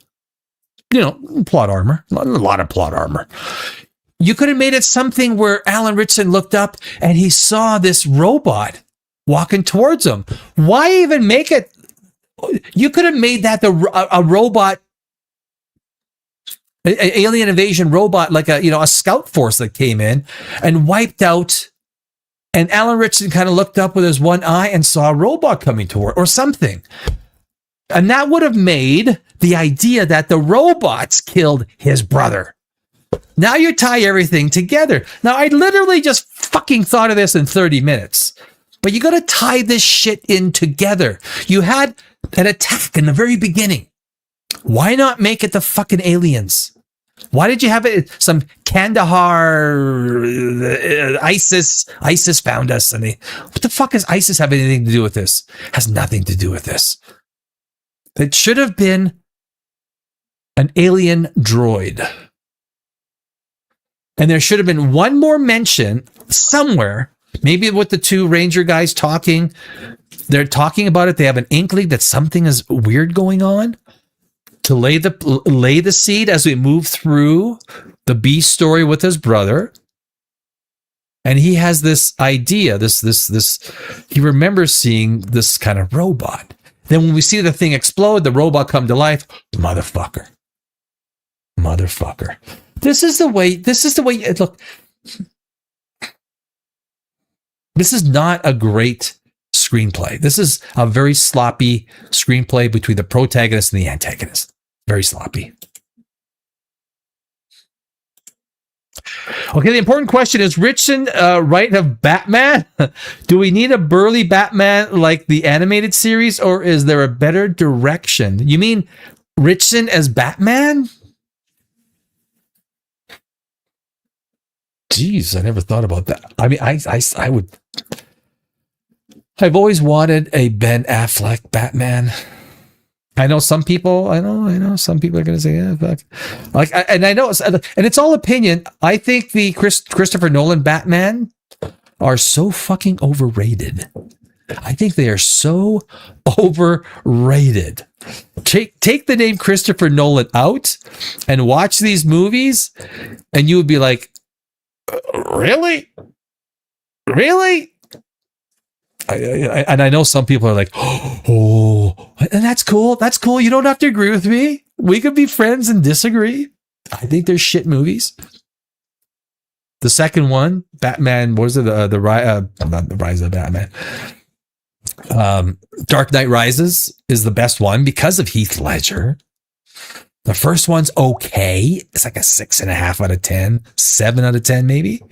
plot armor, a lot of plot armor. You could have made it something where Alan Ritchson looked up and he saw this robot walking towards him. Why even make it? You could have made that a robot, an alien invasion robot, like a scout force that came in and wiped out. And Alan Ritchson kind of looked up with his one eye and saw a robot coming toward or something. And that would have made the idea that the robots killed his brother. Now you tie everything together. Now I literally just fucking thought of this in 30 minutes. But you got to tie this shit in together. You had an attack in the very beginning. Why not make it the fucking aliens? Why did you have it some Kandahar ISIS found us and what the fuck does ISIS have anything to do with this? Has nothing to do with this. It should have been an alien droid. And there should have been one more mention somewhere, maybe with the two Ranger guys talking. They're talking about it. They have an inkling that something is weird going on. To lay the seed as we move through the B story with his brother. And he has this idea, he remembers seeing this kind of robot. Then when we see the thing explode, the robot come to life, motherfucker. This is the way, look, this is not a great screenplay. This is a very sloppy screenplay between the protagonist and the antagonist. Very sloppy. Okay, the important question is Ritchson right of Batman? Do we need a burly Batman like the animated series, or is there a better direction? You mean Ritchson as Batman? Jeez, I never thought about that. I mean, I would. I've always wanted a Ben Affleck Batman. I know some people. I know some people are going to say, "Yeah, fuck." And I know, and it's all opinion. I think the Christopher Nolan Batman are so fucking overrated. I think they are so overrated. Take the name Christopher Nolan out and watch these movies, and you would be like, really? And I know some people are like, oh, and that's cool. That's cool. You don't have to agree with me. We could be friends and disagree. I think they're shit movies. The second one, Batman, what is it? Not the Rise of Batman. Dark Knight Rises is the best one because of Heath Ledger. The first one's okay. It's like a 6.5 out of 10, 7 out of 10, maybe.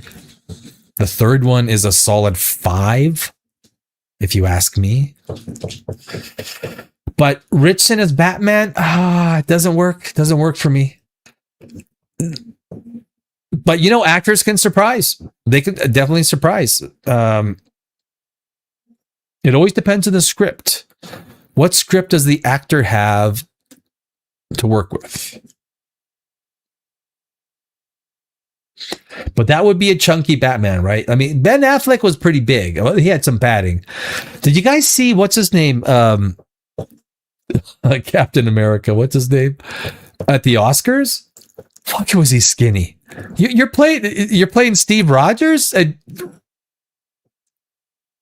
The third one is a solid 5, if you ask me. But Richardson as Batman, it doesn't work. Doesn't work for me. But actors can surprise. They can definitely surprise. It always depends on the script. What script does the actor have to work with? But that would be a chunky Batman, right? I mean, Ben Affleck was pretty big. He had some padding. Did you guys see, what's his name? Captain America. What's his name? At the Oscars? Fuck, was he skinny? You're playing Steve Rogers? And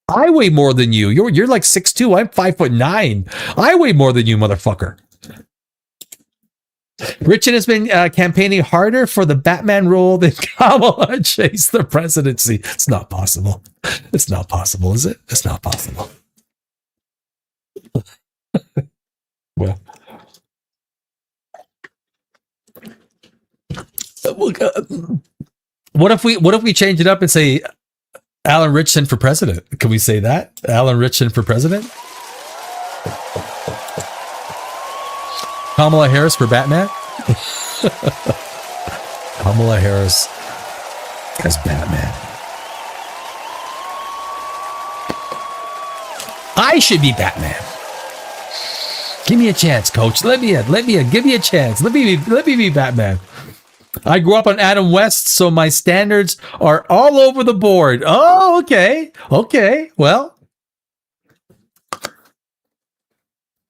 I weigh more than you. You're like 6'2". I'm 5'9". I weigh more than you, motherfucker. Richard has been campaigning harder for the Batman role than Kamala chased the presidency. It's not possible. It's not possible, is it? It's not possible. Well, what if we change it up and say Alan Richardson for president? Can we say that? Alan Richardson for president? Kamala Harris for Batman? Kamala Harris as Batman. I should be Batman. Give me a chance, coach. Let me in. Give me a chance. Let me be Batman. I grew up on Adam West, so my standards are all over the board. Oh, okay. Okay. Well,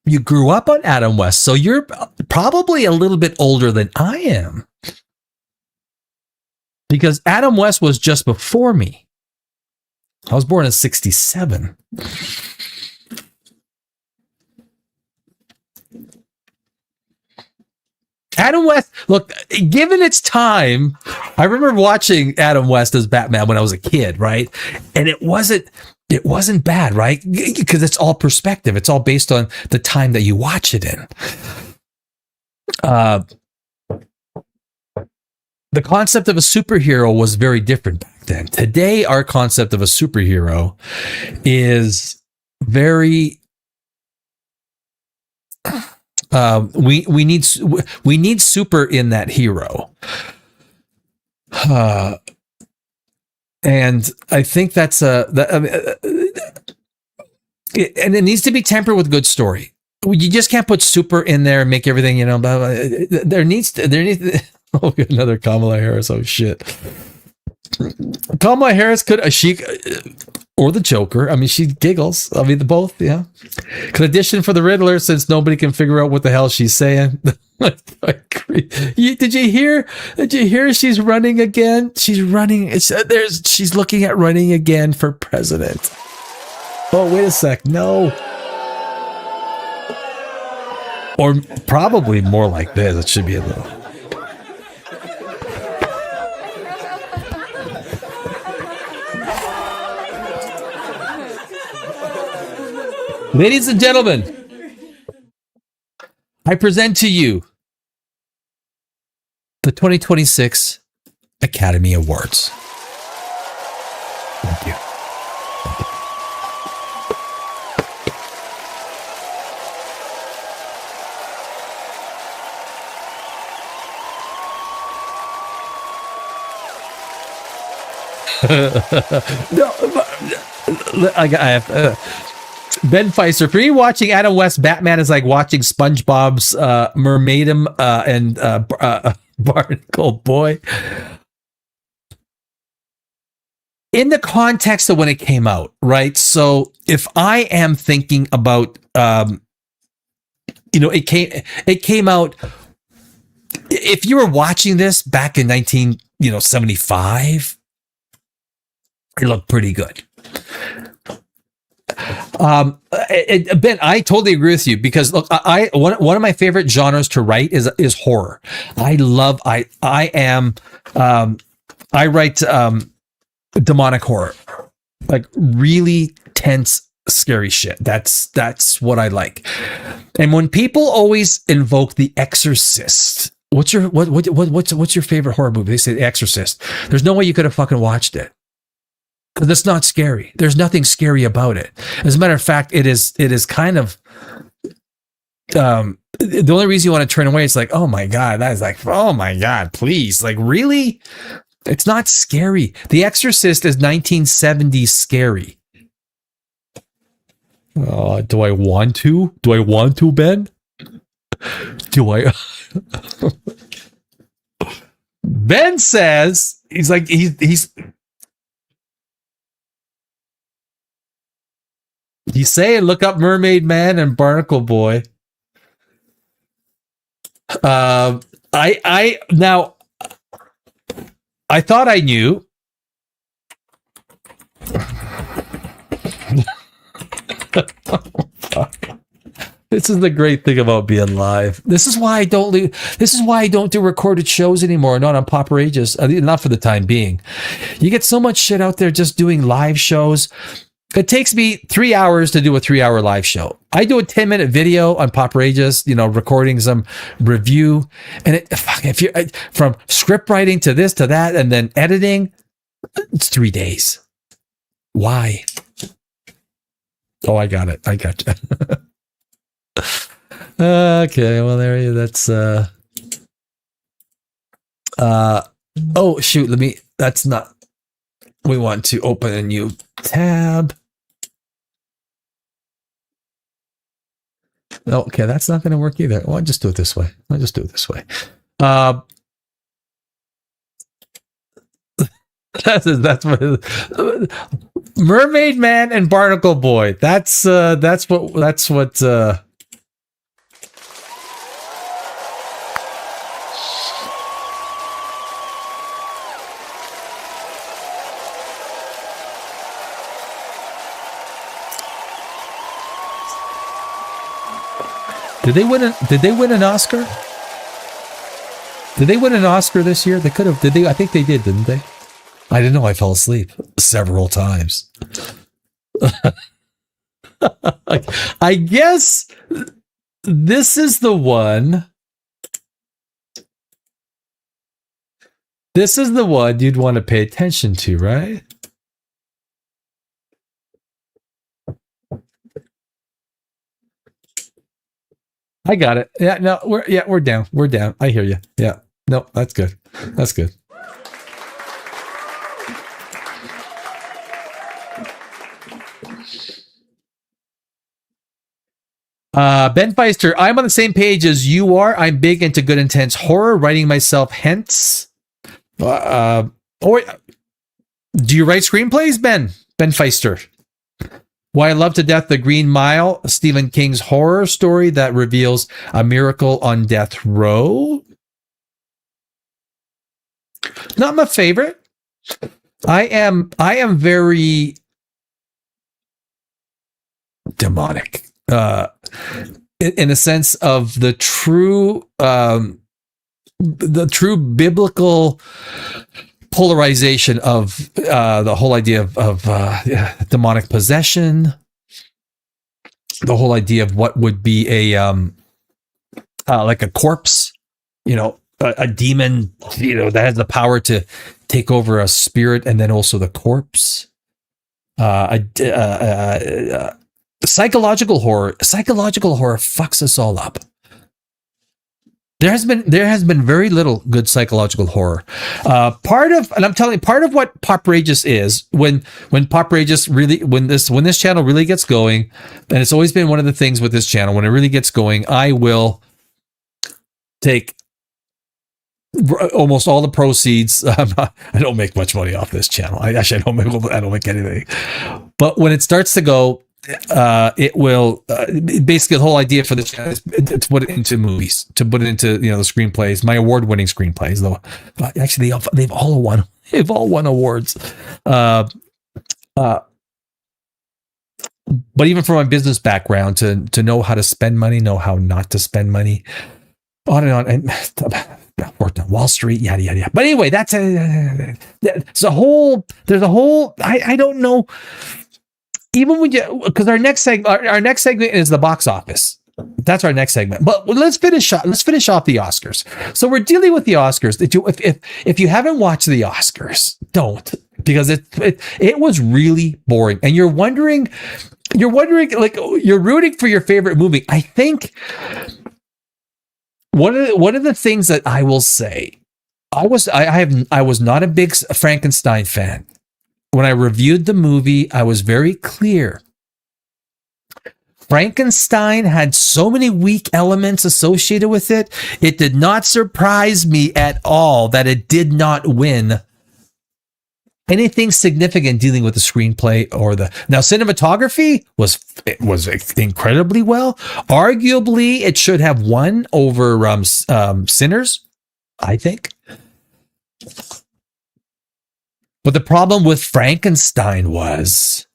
you grew up on Adam West, so you're probably a little bit older than I am. Because Adam West was just before me. I was born in 1967. Adam West, look, given its time, I remember watching Adam West as Batman when I was a kid, right? And it wasn't bad, right? Because it's all perspective. It's all based on the time that you watch it in. The concept of a superhero was very different back then. Today, our concept of a superhero is very... we need super in that hero. And I think that's and it needs to be tempered with good story. You just can't put super in there and make everything, there needs oh, another Kamala Harris. Oh shit. Kamala Harris could, or the Joker. I mean, she giggles. I mean, the both, yeah. Could audition for the Riddler since nobody can figure out what the hell she's saying. I agree. Did you hear? She's running again. She's running. She's looking at running again for president. Oh, wait a sec. No. Or probably more like this. It should be a little. Ladies and gentlemen, I present to you the 2026 Academy Awards. Thank you. No, I have Ben Feister. For me, watching Adam West Batman is like watching SpongeBob's Mermaidum and Barnacle Boy. In the context of when it came out, right? So if I am thinking about, it came out. If you were watching this back in 1975, it looked pretty good. Ben, I totally agree with you because look, one of my favorite genres to write is horror. I write demonic horror, like really tense, scary shit. That's what I like. And when people always invoke The Exorcist, what's your favorite horror movie? They say The Exorcist. There's no way you could have fucking watched it. Because it's not scary. There's nothing scary about it. As a matter of fact, it is kind of the only reason you want to turn away is like, oh my God, that is like, oh my God, please. Like, really? It's not scary. The Exorcist is 1970s scary. Do I want to? Do I want to, Ben? Do I? Ben says he's like he's saying look up Mermaid Man and Barnacle Boy. I thought I knew. This is the great thing about being live. This is why I don't do recorded shows anymore, not on POPRAGEOUS, not for the time being. You get so much shit out there just doing live shows. It takes me 3 hours to do a 3-hour live show. I do a 10-minute video on POPRAGEOUS, recording some review, and if you from script writing to this to that, and then editing, it's 3 days. Why? Oh, I got it. I got you. Okay, well there you. That's oh shoot. That's not. We want to open a new tab. Okay, that's not going to work either. Well, I'll just do it this way. That's what Mermaid Man and Barnacle Boy. That's what. Did they win an Oscar? Did they win an Oscar this year? They could have. Did they? I think they did, didn't they? I didn't know. I fell asleep several times. I guess this is the one. This is the one you'd want to pay attention to, right? I got it. Yeah, no, we're down. We're down. I hear you. Yeah. No, that's good. That's good. Ben Feister, I'm on the same page as you are. I'm big into good, intense horror, writing myself hence. Or do you write screenplays, Ben? Ben Feister. Why I love to death The Green Mile, Stephen King's horror story that reveals a miracle on death row. Not my favorite. I am very demonic. In a sense of the true biblical polarization of the whole idea of demonic possession, the whole idea of what would be a like a corpse, a demon, that has the power to take over a spirit, and then also the corpse. Psychological horror fucks us all up. There has been very little good psychological horror. Part of what POPRAGEOUS is when this channel really gets going, and it's always been one of the things with this channel, when it really gets going, I will take almost all the proceeds. I don't make much money off this channel. I don't make anything. But when it starts to go, it will basically, the whole idea for the channel is to put it into movies, to put it into the screenplays, my award-winning screenplays. Though actually they've all won awards. But even from my business background, to know how to spend money, know how not to spend money, on and on, and worked on Wall Street, yada yada yada. But anyway, there's a whole. I don't know. Even when because our next segment is the box office. That's our next segment. But let's finish off the Oscars. So we're dealing with the Oscars. If you haven't watched the Oscars, don't, because it was really boring. And you're wondering, like, you're rooting for your favorite movie. I think one of the things that I will say, I was not a big Frankenstein fan. When I reviewed the movie, I was very clear. Frankenstein had so many weak elements associated with it. It did not surprise me at all that it did not win anything significant dealing with the screenplay or now cinematography was incredibly well. Arguably, it should have won over Sinners, I think. But the problem with Frankenstein was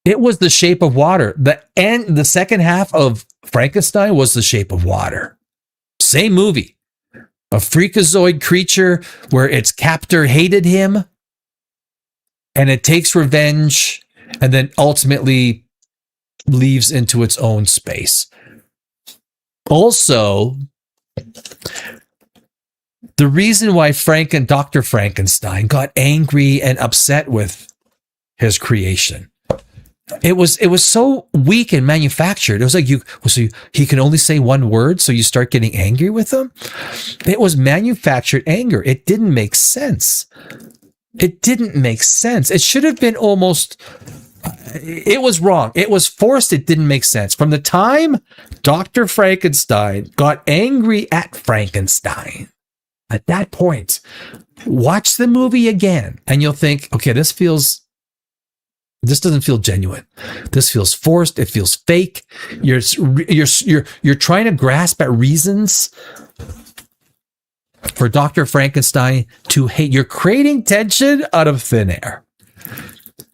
it was The Shape of Water. The second half of Frankenstein was The Shape of Water. Same movie. A freakazoid creature where its captor hated him and it takes revenge and then ultimately leaves into its own space. Also, the reason why Dr. Frankenstein got angry and upset with his creation, it was so weak and manufactured. It was like he can only say one word, so you start getting angry with him. It was manufactured anger. It didn't make sense. It should have been almost. It was wrong. It was forced. It didn't make sense. From the time Dr. Frankenstein got angry at Frankenstein, at that point, watch the movie again and you'll think, okay, this doesn't feel genuine. This feels forced. It feels fake. You're trying to grasp at reasons for Dr. Frankenstein to hate. You're creating tension out of thin air.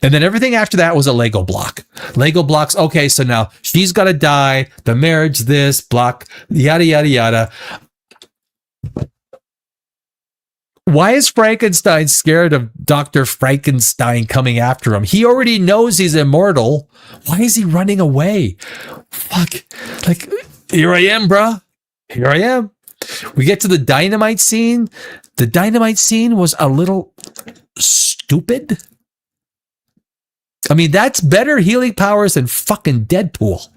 And then everything after that was a Lego block. Lego blocks. Okay, so now she's got to die. The marriage, this block, yada, yada, yada. Why is Frankenstein scared of Dr. Frankenstein coming after him? He already knows he's immortal. Why is he running away? Fuck. Like, here I am, bruh. Here I am. We get to the dynamite scene. The dynamite scene was a little stupid. I mean, that's better healing powers than fucking Deadpool.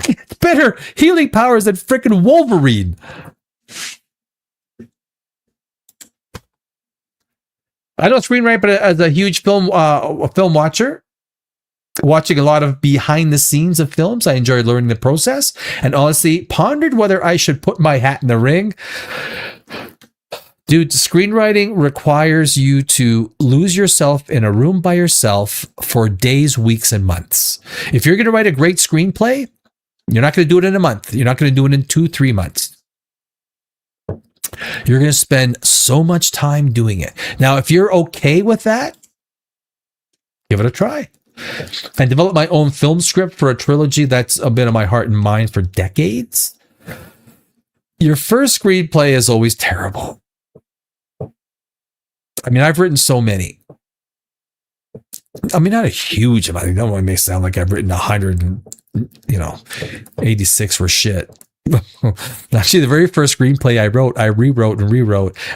It's better healing powers than freaking Wolverine. I don't screenwrite, but as a huge film watcher, watching a lot of behind the scenes of films, I enjoy learning the process and honestly pondered whether I should put my hat in the ring. Dude, screenwriting requires you to lose yourself in a room by yourself for days, weeks, and months. If you're going to write a great screenplay, you're not going to do it in a month. You're not going to do it in 2-3 months. You're going to spend so much time doing it. Now, if you're okay with that, give it a try. I developed my own film script for a trilogy that's been on my heart and mind for decades. Your first screenplay is always terrible. I mean, I've written so many. I mean, not a huge amount. I don't want to make it sound like I've written 86 were shit. Actually, the very first screenplay I wrote, I rewrote,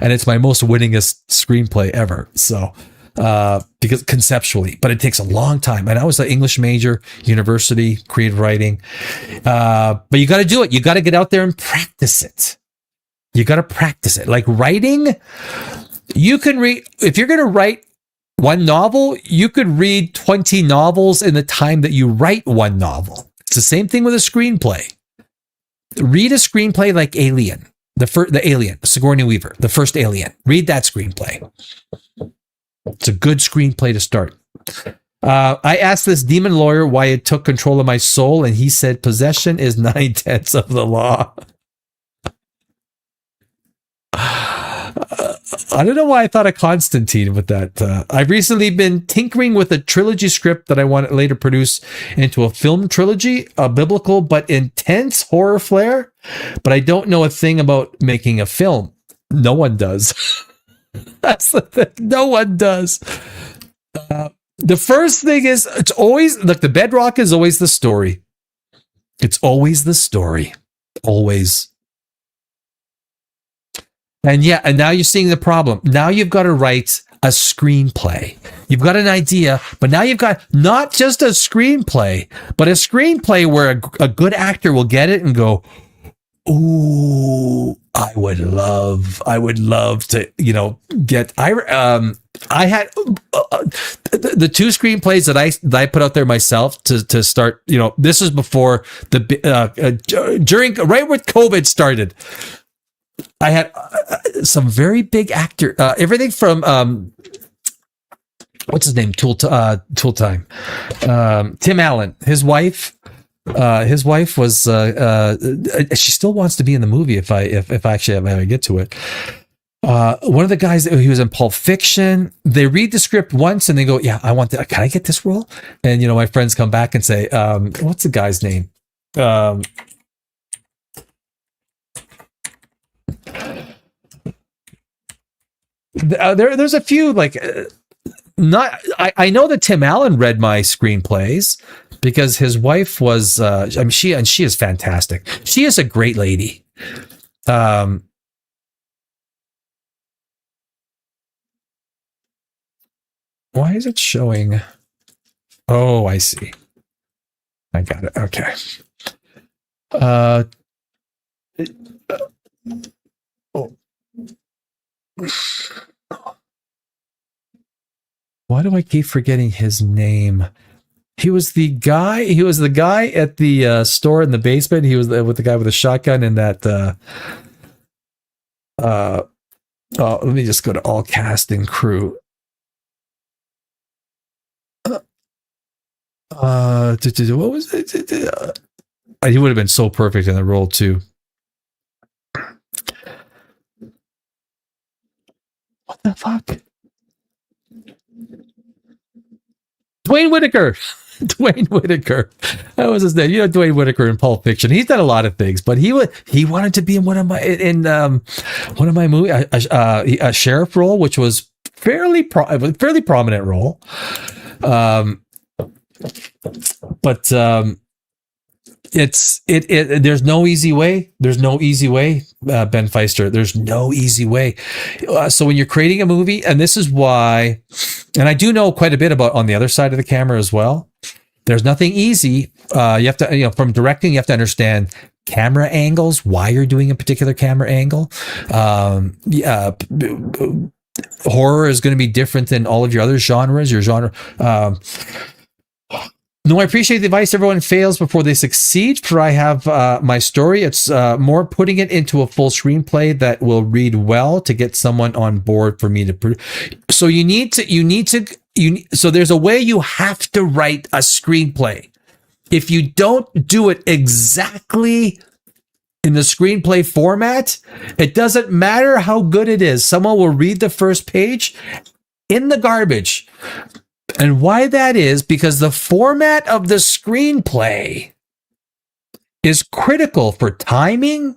and it's my most winningest screenplay ever. So because conceptually, but it takes a long time. And I was an English major, university, creative writing. But you got to do it. You got to get out there and practice it. You got to practice it. Like writing, you can read, if you're going to write one novel, you could read 20 novels in the time that you write one novel. It's the same thing with a screenplay. Read a screenplay like Alien, the Alien, Sigourney Weaver, the first Alien. Read that screenplay. It's a good screenplay to start. I asked this demon lawyer why it took control of my soul, and he said possession is 9/10 of the law. I don't know why I thought of Constantine with that. I've recently been tinkering with a trilogy script that I want to later produce into a film trilogy, a biblical but intense horror flair, but I don't know a thing about making a film. No one does. That's the thing. No one does. The first thing is, it's always, look, the bedrock is always the story. It's always the story. Always. And yeah, and now you're seeing the problem. Now you've got to write a screenplay. You've got an idea, but now you've got not just a screenplay, but a screenplay where a good actor will get it and go, ooh, I would love to, get, I had the two screenplays that I put out there myself to start, this was before during, right when COVID started. I had some very big actor, everything from, what's his name? Tool Time. Tim Allen, his wife was, she still wants to be in the movie if I actually ever get to it. One of the guys, he was in Pulp Fiction. They read the script once and they go, yeah, I want that. Can I get this role? And, my friends come back and say, what's the guy's name? There's a few, like, I know that Tim Allen read my screenplays because his wife was, she is fantastic. She is a great lady. Why is it showing? Oh, I see. I got it. Okay. Why do I keep forgetting his name? He was the guy at the store in the basement. He was with the guy with a shotgun in that let me just go to all cast and crew. What was it? He would have been so perfect in the role too. What the fuck? Dwayne Whitaker. Dwayne Whitaker. That was his name. Dwayne Whitaker in Pulp Fiction. He's done a lot of things, but he wanted to be in one of my movies, a sheriff role, which was fairly prominent role. But there's no easy way. There's no easy way, Ben Feister. There's no easy way. So when you're creating a movie, and this is why, and I do know quite a bit about on the other side of the camera as well. There's nothing easy. You have to, from directing, you have to understand camera angles, why you're doing a particular camera angle. Horror is going to be different than all of your other genres. Your genre. No, I appreciate the advice. Everyone fails before they succeed. For I have my story. It's more putting it into a full screenplay that will read well to get someone on board for me to produce. So so there's a way you have to write a screenplay. If you don't do it exactly in the screenplay format, it doesn't matter how good it is. Someone will read the first page in the garbage. And why that is because the format of the screenplay is critical for timing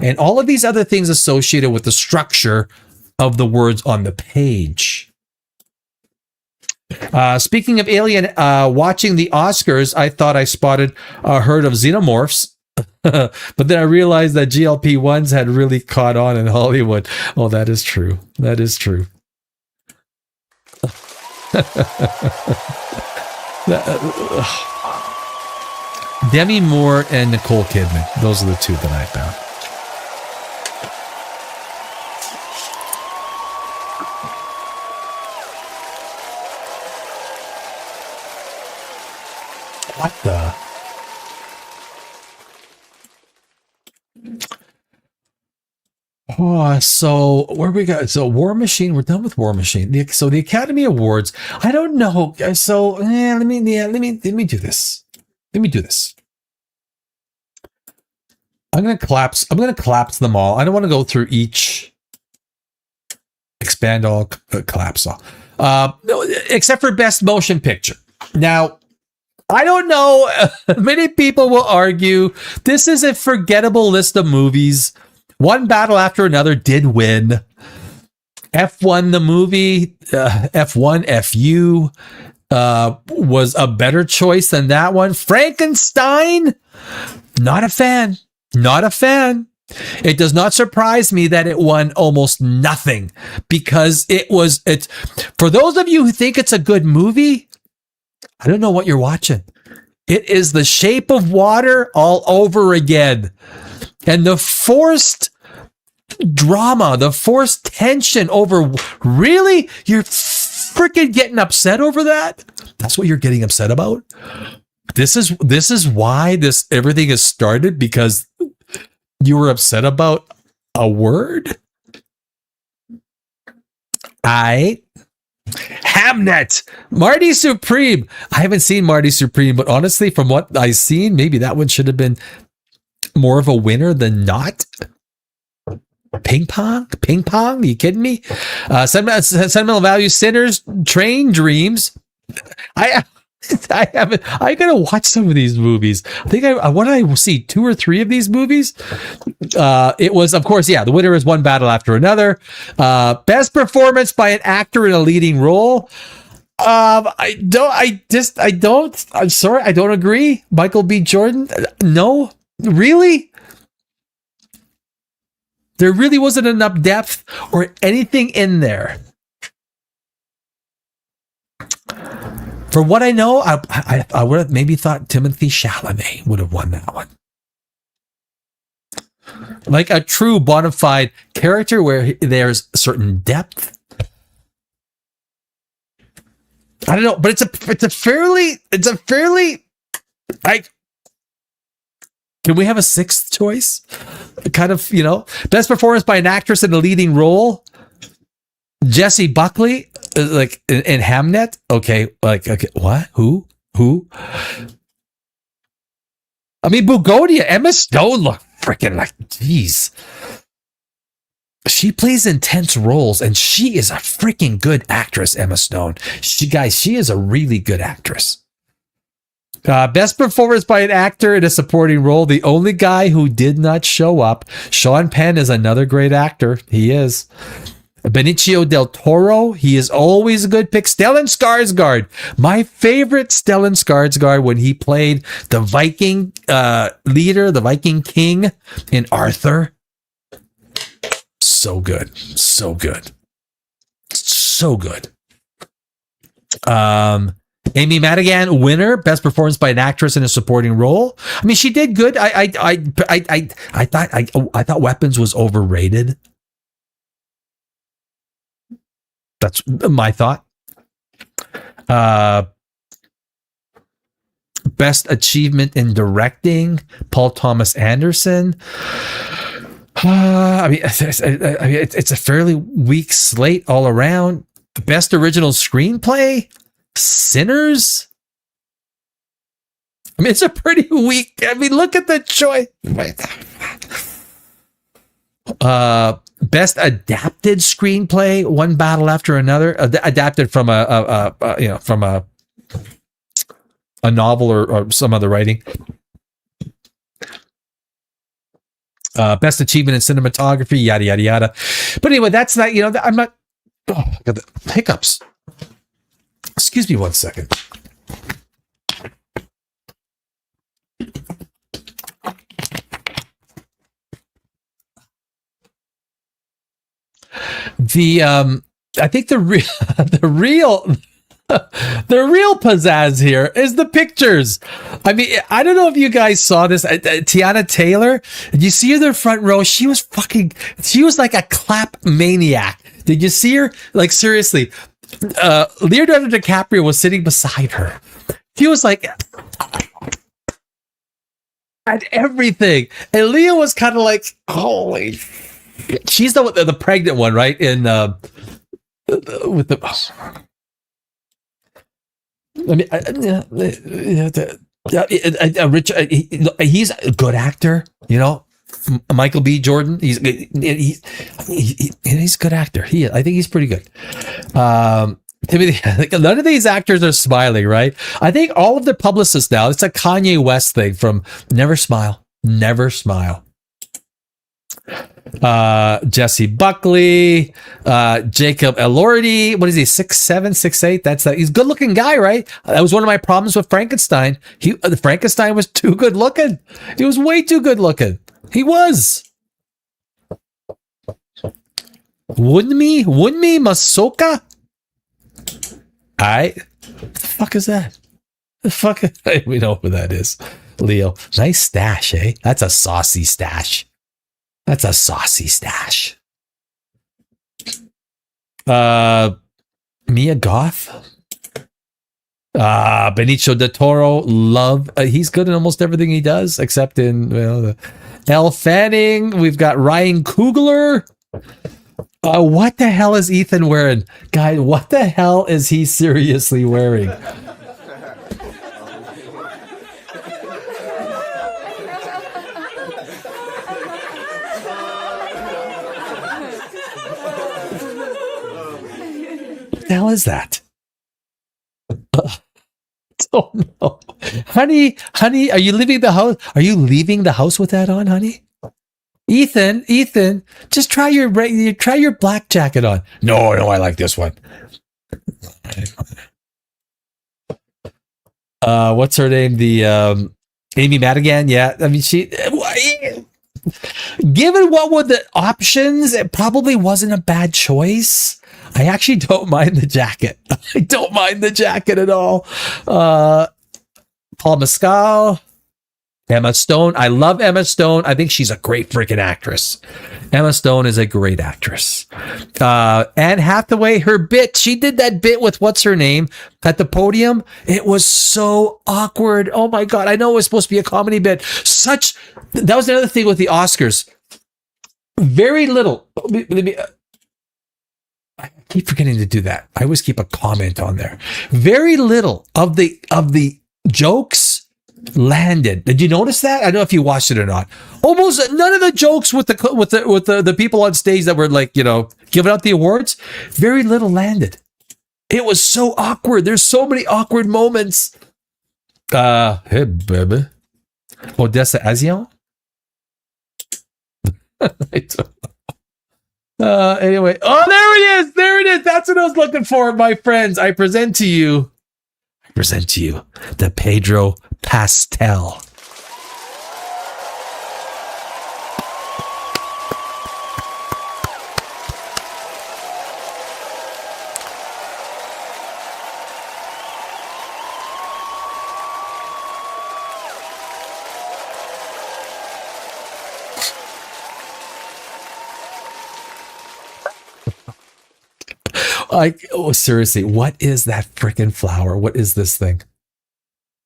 and all of these other things associated with the structure of the words on the page. Speaking of Alien, watching the Oscars, I thought I spotted a herd of xenomorphs. But then I realized that GLP-1s had really caught on in Hollywood. Oh, that is true. That is true. Demi Moore and Nicole Kidman. Those are the two that I found. What the? Oh, so where we got? So War Machine. We're done with War Machine. So the Academy Awards. I don't know. So let me do this. Let me do this. I'm gonna collapse them all. I don't want to go through each. Expand all, collapse all. Except for Best Motion Picture. Now, I don't know. Many people will argue this is a forgettable list of movies. One Battle After Another did win. F1 the movie, F1 FU was a better choice than that one. Frankenstein, not a fan. Not a fan. It does not surprise me that it won almost nothing because it's for those of you who think it's a good movie, I don't know what you're watching. It is The Shape of Water all over again. And the forced drama, the forced tension over, really? You're freaking getting upset over that? That's what you're getting upset about? This is why everything has started, because you were upset about a word? Hamnet, Marty Supreme. I haven't seen Marty Supreme, but honestly, from what I've seen, maybe that one should have been more of a winner than not. Ping pong? Are you kidding me? Sentimental Value, Sinners, Train Dreams. I gotta watch some of these movies. I think I want to see 2 or 3 of these movies. It was, of course, the winner is One Battle After Another. Best performance by an actor in a leading role. I'm sorry, I don't agree. Michael B. Jordan. No, really? There really wasn't enough depth or anything in there. For what I know, I would have maybe thought Timothée Chalamet would have won that one. Like a true bona fide character where there's certain depth. I don't know, but it's a fairly like. Can we have a 6th choice? Kind of, best performance by an actress in a leading role. Jessie Buckley, like in Hamnet. Okay, okay, what? Who? I mean, Bugonia, Emma Stone look freaking like, geez. She plays intense roles, and she is a freaking good actress, Emma Stone. She is a really good actress. Best performance by an actor in a supporting role. The only guy who did not show up. Sean Penn is another great actor. He is. Benicio del Toro. He is always a good pick. Stellan Skarsgård. My favorite Stellan Skarsgård when he played the Viking leader, the Viking king in Arthur. So good. So good. So good. Amy Madigan, winner, best performance by an actress in a supporting role. I mean, she did good. I thought Weapons was overrated. That's my thought. Best achievement in directing, Paul Thomas Anderson. It's a fairly weak slate all around. Best original screenplay, Sinners. I mean, it's a pretty weak. I mean, look at the choice. Best adapted screenplay, One Battle After Another, adapted from a novel or some other writing. Best achievement in cinematography, yada yada yada. But anyway, that's not. I'm not. Oh, I got the hiccups. Excuse me 1 second. I think the real The real pizzazz here is the pictures. I mean, I don't know if you guys saw this. Tiana Taylor, did you see her in the front row? She was like a clap maniac. Did you see her? Like, seriously, Leonardo DiCaprio was sitting beside her. He was like at everything. And Leah was kind of like, holy. She's the pregnant one, right? In with the. I mean, Rich. He's a good actor, you know. Michael B. Jordan. He's a good actor. I think he's pretty good. Timothy, none of these actors are smiling, right? I think all of the publicists now. It's a Kanye West thing from Never Smile, Never Smile. Jesse Buckley, Jacob Elordi. What is he? 6'7", 6'8"? That's that. He's a good looking guy, right? That was one of my problems with Frankenstein. Frankenstein was too good looking. He was way too good looking. He was. Wunmi Masoka. The fuck is that? The fuck? We know who that is. Leo. Nice stash, eh? That's a saucy stash. That's a saucy stash. Mia Goth. Benicio del Toro. Love. He's good in almost everything he does, except in Elle Fanning. We've got Ryan Coogler. What the hell is Ethan wearing? Guy, what the hell is he seriously wearing? What the hell is that? Oh no, honey, are you leaving the house? Are you leaving the house with that on, honey? Ethan, just try your black jacket on. No, I like this one. What's her name? The Amy Madigan. Yeah, I mean given what were the options, it probably wasn't a bad choice. I actually don't mind the jacket. I don't mind the jacket at all. Paul Mescal, Emma Stone. I love Emma Stone. I think she's a great freaking actress. Emma Stone is a great actress. Anne Hathaway, her bit, she did that bit with what's her name at the podium. It was so awkward. Oh my God. I know it was supposed to be a comedy bit. That was another thing with the Oscars. Very little. I keep forgetting to do that. I always keep a comment on there. Very little of the jokes landed. Did you notice that? I don't know if you watched it or not. Almost none of the jokes with the people on stage that were like, giving out the awards. Very little landed. It was so awkward. There's so many awkward moments. Hey baby, Odessa Azion. Anyway, there it is. That's what I was looking for, my friends. I present to you the Pedro Pastel. Seriously, what is that freaking flower? What is this thing?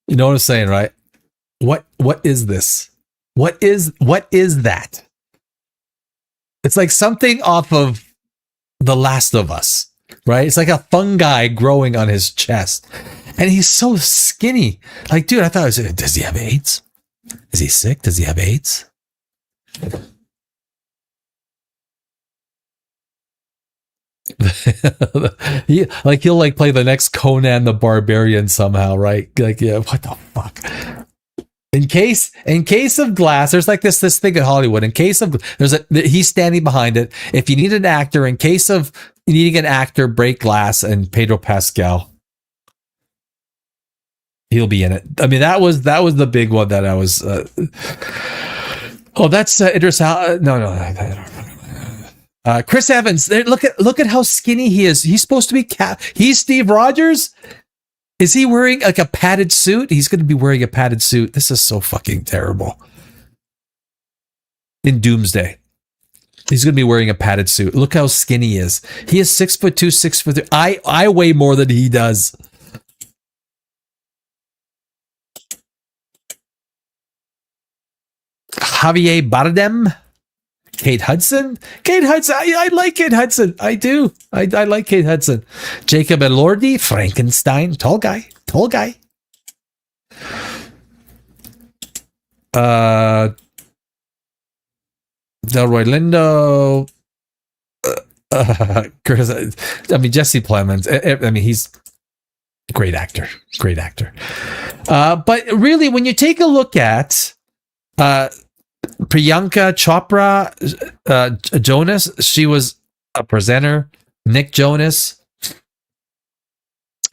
You know what I'm saying, right? What is this? What is that? It's like something off of The Last of Us, right? It's like a fungi growing on his chest. And he's so skinny. Like, dude, I thought does he have AIDS? Is he sick? Does he have AIDS? He'll play the next Conan the Barbarian somehow, right? Like, yeah, what the fuck? In case of glass, there's like this thing in Hollywood. In case of he's standing behind it. If you need an actor, in case of needing an actor, break glass, and Pedro Pascal, he'll be in it. I mean, that was the big one that I was. That's Idris. No. Chris Evans. Look at how skinny he is. He's supposed to be he's Steve Rogers. Is he wearing like a padded suit? He's going to be wearing a padded suit. This is so fucking terrible. In Doomsday, he's going to be wearing a padded suit. Look how skinny he is. He is 6'2", 6'3". I weigh more than he does. Javier Bardem. Kate Hudson. I like Kate Hudson. I do. I like Kate Hudson. Jacob Elordi. Frankenstein. Tall guy. Delroy Lindo. Jesse Plemons. He's a great actor. But really, when you take a look at Priyanka Chopra Jonas, she was a presenter. Nick Jonas,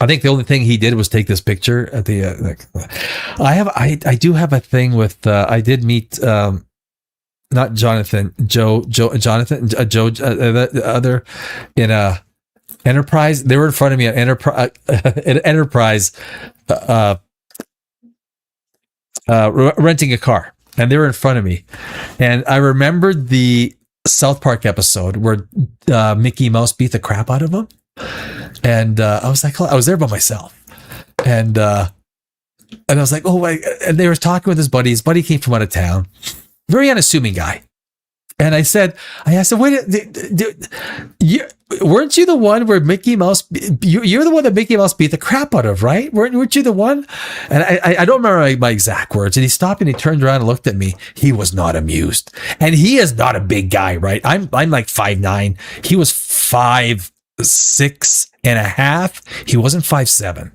I think the only thing he did was take this picture at the I do have a thing with I did meet not Jonathan, the other in a Enterprise. They were in front of me at Enterprise renting a car, and they were in front of me, and I remembered the South Park episode where Mickey Mouse beat the crap out of him, and I was like, I was there by myself, and I was like, oh my, and they were talking with his buddy. His buddy came from out of town. Very unassuming guy. And I said, wait, weren't you the one where Mickey Mouse, you're the one that Mickey Mouse beat the crap out of, right? Weren't you the one? And I don't remember my exact words. And he stopped and he turned around and looked at me. He was not amused. And he is not a big guy, right? I'm like 5'9". He was 5'6.5". He wasn't 5'7".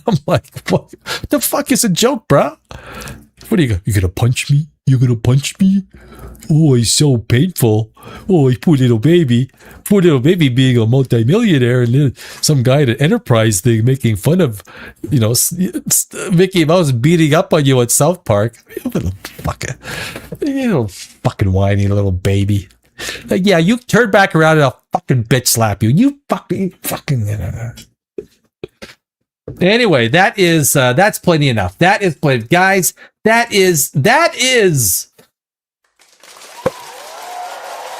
I'm like, what the fuck is a joke, bro? What are you gonna punch me? You gonna punch me? Oh, it's so painful. Oh, poor little baby being a multimillionaire, and then some guy at an Enterprise thing making fun of, Mickey Mouse beating up on you at South Park. You little fucking whiny little baby. Like, yeah, you turn back around and I'll fucking bitch slap you. You fucking. Anyway, that's plenty enough. That is plenty, guys. That is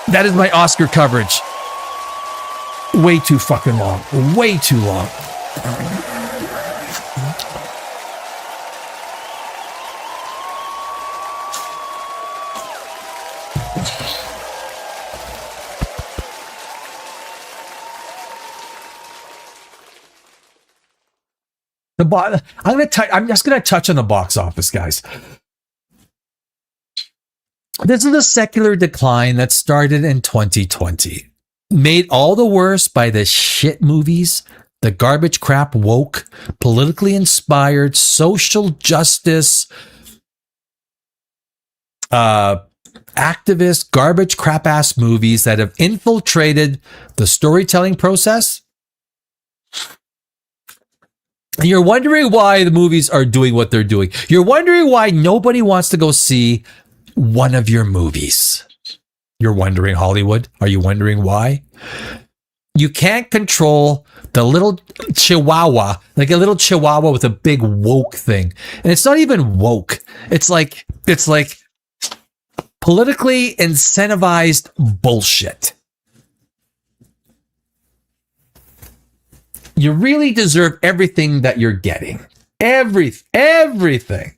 my Oscar coverage. Way too fucking long. Way too long. I'm just gonna touch on the box office, guys. This is a secular decline that started in 2020, made all the worse by the shit movies, the garbage crap woke, politically inspired, social justice, activist, garbage crap ass movies that have infiltrated the storytelling process. And you're wondering why the movies are doing what they're doing. You're wondering why nobody wants to go see one of your movies. You're wondering, Hollywood? Are you wondering why? You can't control the little chihuahua, like a little chihuahua with a big woke thing. And it's not even woke. It's like politically incentivized bullshit. You really deserve everything that you're getting. Everything.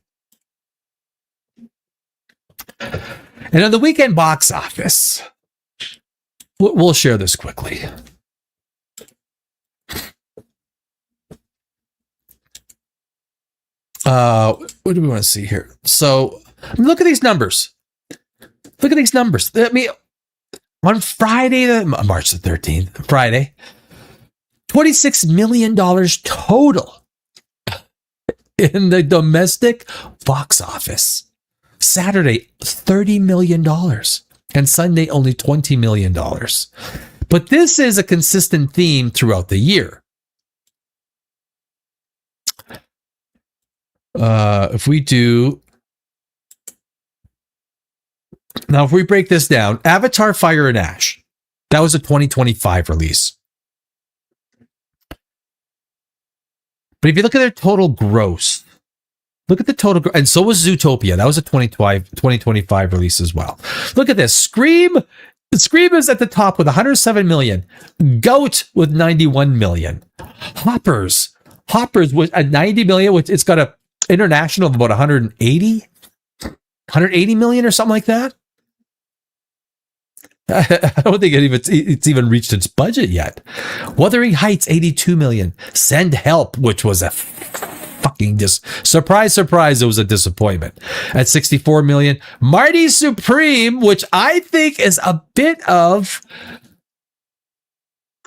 And on the weekend box office, we'll share this quickly. What do we want to see here? So look at these numbers. I mean, on Friday, March the 13th, Friday, $26 million total in the domestic box office. Saturday, $30 million. And Sunday, only $20 million. But this is a consistent theme throughout the year. If we do Now, if we break this down, Avatar Fire and Ash, that was a 2025 release. But if you look at their total gross, look at the total, and so was Zootopia. That was a 2025 release as well. Look at this. Scream is at the top with 107 million. Goat with 91 million. Hoppers with at 90 million, which it's got a international of about 180 million or something like that. I don't think it's even reached its budget yet. Wuthering Heights, 82 million. Send Help, which was a fucking surprise, it was a disappointment at 64 million. Marty Supreme, which I think is a bit of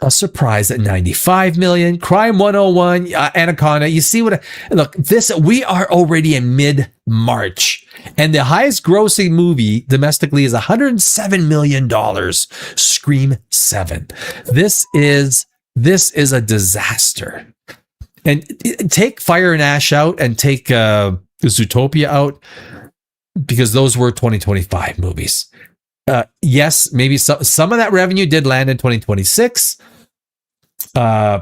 a surprise at 95 million. Crime 101, Anaconda. You see look, we are already in mid-March, and the highest grossing movie domestically is $107 million. Scream 7. This is a disaster. And take Fire and Ash out and take Zootopia out, because those were 2025 movies. Yes, maybe some of that revenue did land in 2026. I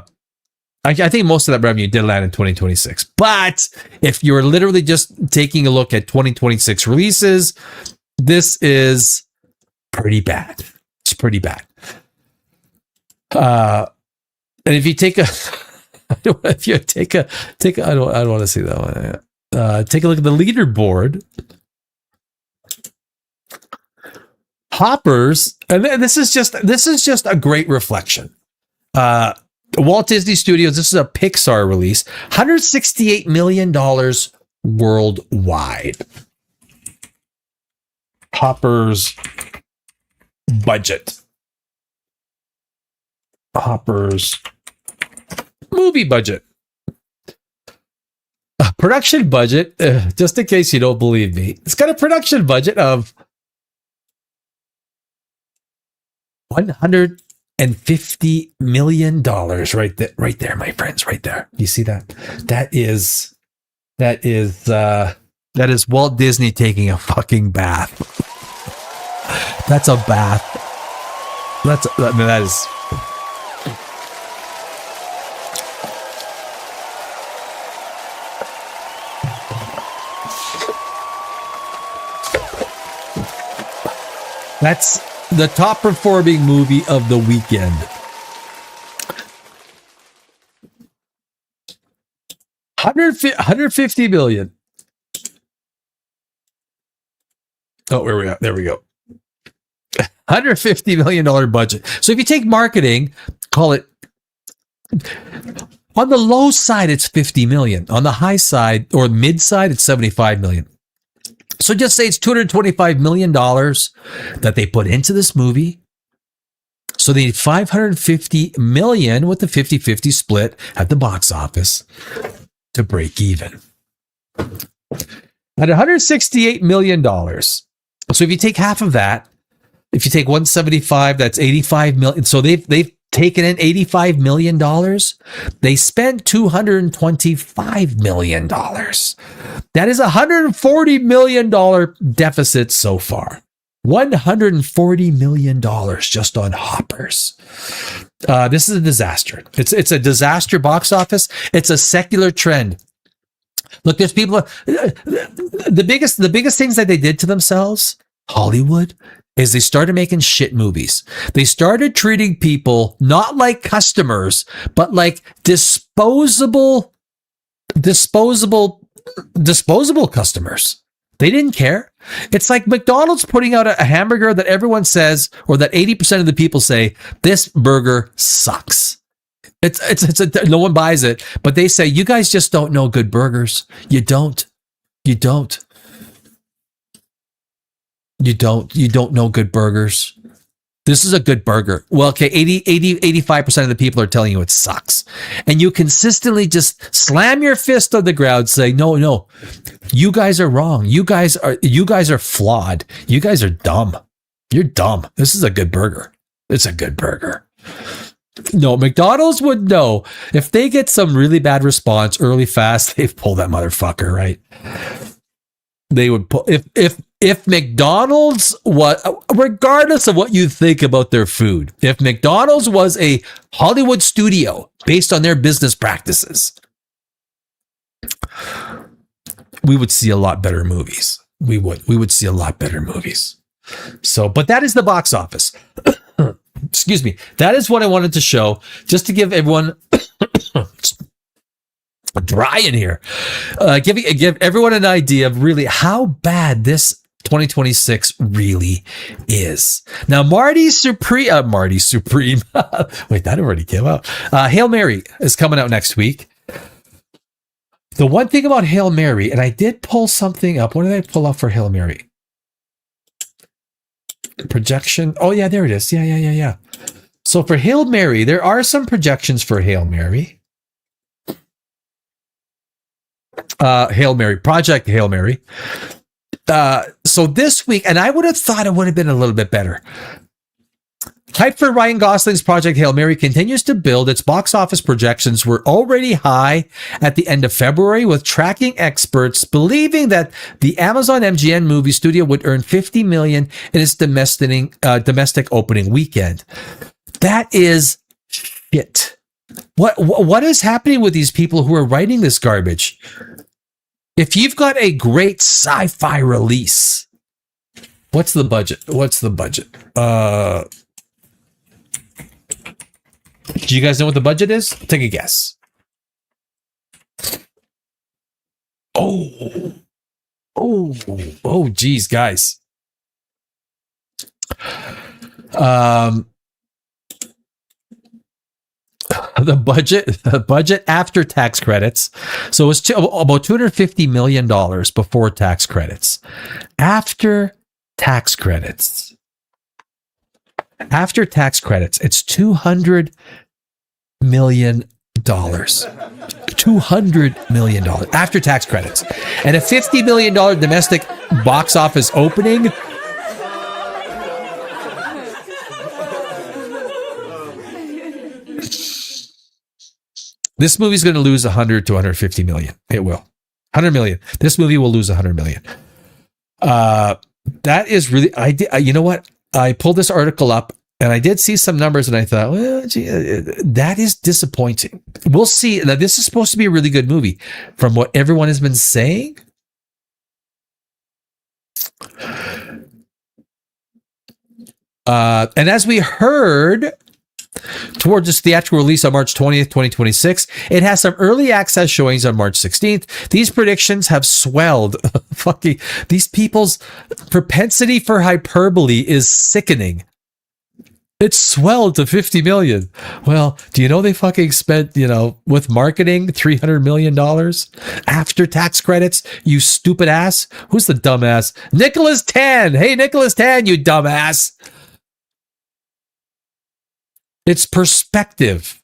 think most of that revenue did land in 2026. But if you're literally just taking a look at 2026 releases, this is pretty bad. It's pretty bad. And if you take a I don't want to say that one. Take a look at the leaderboard. Hoppers, and this is just a great reflection. Walt Disney Studios, this is a Pixar release, $168 million worldwide. Hoppers budget. Hoppers movie budget. Production budget, just in case you don't believe me, it's got a production budget of $150 million right there, my friends, right there. You see that? That is Walt Disney taking a fucking bath. That's a bath. That is. That's the top performing movie of the weekend. $150 million. Oh, where we at? There we go. $150 million budget. So if you take marketing, call it, on the low side, it's 50 million. On the high side or mid side, it's 75 million. So just say it's $225 million that they put into this movie. So they need $550 million with the 50-50 split at the box office to break even. At $168 million. So if you take half of that, if you take 175, that's 85 million. So they've taken in $85 million. They spent $225 million. That is $140 million deficit so far. $140 million just on Hoppers. This is a disaster. It's a disaster box office. It's a secular trend. Look, there's people. The biggest things that they did to themselves, Hollywood, is they started making shit movies. They started treating people not like customers, but like disposable customers. They didn't care. It's like McDonald's putting out a hamburger that everyone says, or that 80% of the people say, this burger sucks. No one buys it, but they say, you guys just don't know good burgers. You don't know good burgers. This is a good burger. Well, okay, 85% of the people are telling you it sucks. And you consistently just slam your fist on the ground saying, no, you guys are wrong. You guys are flawed. You guys are dumb. You're dumb. This is a good burger. It's a good burger. No, McDonald's would know. If they get some really bad response early fast, they've pulled that motherfucker, right? They would pull, if if McDonald's was, regardless of what you think about their food, if McDonald's was a Hollywood studio based on their business practices, we would see a lot better movies. We would see a lot better movies. So, but that is the box office. Excuse me. That is what I wanted to show, just to give everyone dry in here. Give everyone an idea of really how bad this 2026 really is. Now, Marty Supreme. Wait, that already came out. Hail Mary is coming out next week. The one thing about Hail Mary, and I did pull something up. What did I pull up for Hail Mary? Projection. Oh, yeah, there it is. Yeah. So for Hail Mary, there are some projections for Hail Mary. Project Hail Mary. So this week, and I would have thought it would have been a little bit better. Hype for Ryan Gosling's Project Hail Mary continues to build. Its box office projections were already high at the end of February, with tracking experts believing that the Amazon MGM movie studio would earn $50 million in its domestic opening weekend. That is shit. What is happening with these people who are writing this garbage? If you've got a great sci-fi release, what's the budget? Do you guys know what the budget is? Take a guess. Oh, geez, guys. The budget after tax credits. So it's about $250 million before tax credits. After tax credits, it's $200 million. $200 million after tax credits. And a $50 million domestic box office opening. This movie's going to lose 100 to 150 million. It will. 100 million. This movie will lose 100 million. That is really, you know what? I pulled this article up and I did see some numbers and I thought, well, gee, that is disappointing. We'll see. Now, this is supposed to be a really good movie from what everyone has been saying. And as we heard, towards its theatrical release on March 20th, 2026, it has some early access showings on March 16th. These predictions have swelled. Fucking, these people's propensity for hyperbole is sickening. It's swelled to 50 million. Well, do you know they fucking spent, with marketing, $300 million after tax credits? You stupid ass. Who's the dumbass? Nicholas Tan. Hey, Nicholas Tan, you dumbass. It's perspective.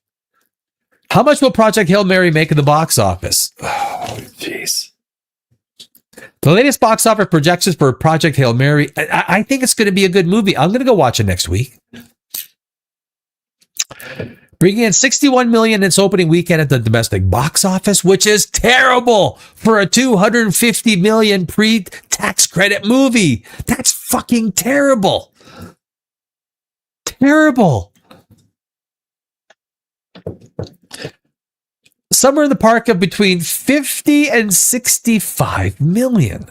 How much will Project Hail Mary make in the box office? Oh, jeez. The latest box office projections for Project Hail Mary, I think it's going to be a good movie. I'm going to go watch it next week. Bringing in $61 million in its opening weekend at the domestic box office, which is terrible for a $250 million pre-tax credit movie. That's fucking terrible. Terrible. Somewhere in the park of between 50 and 65 million.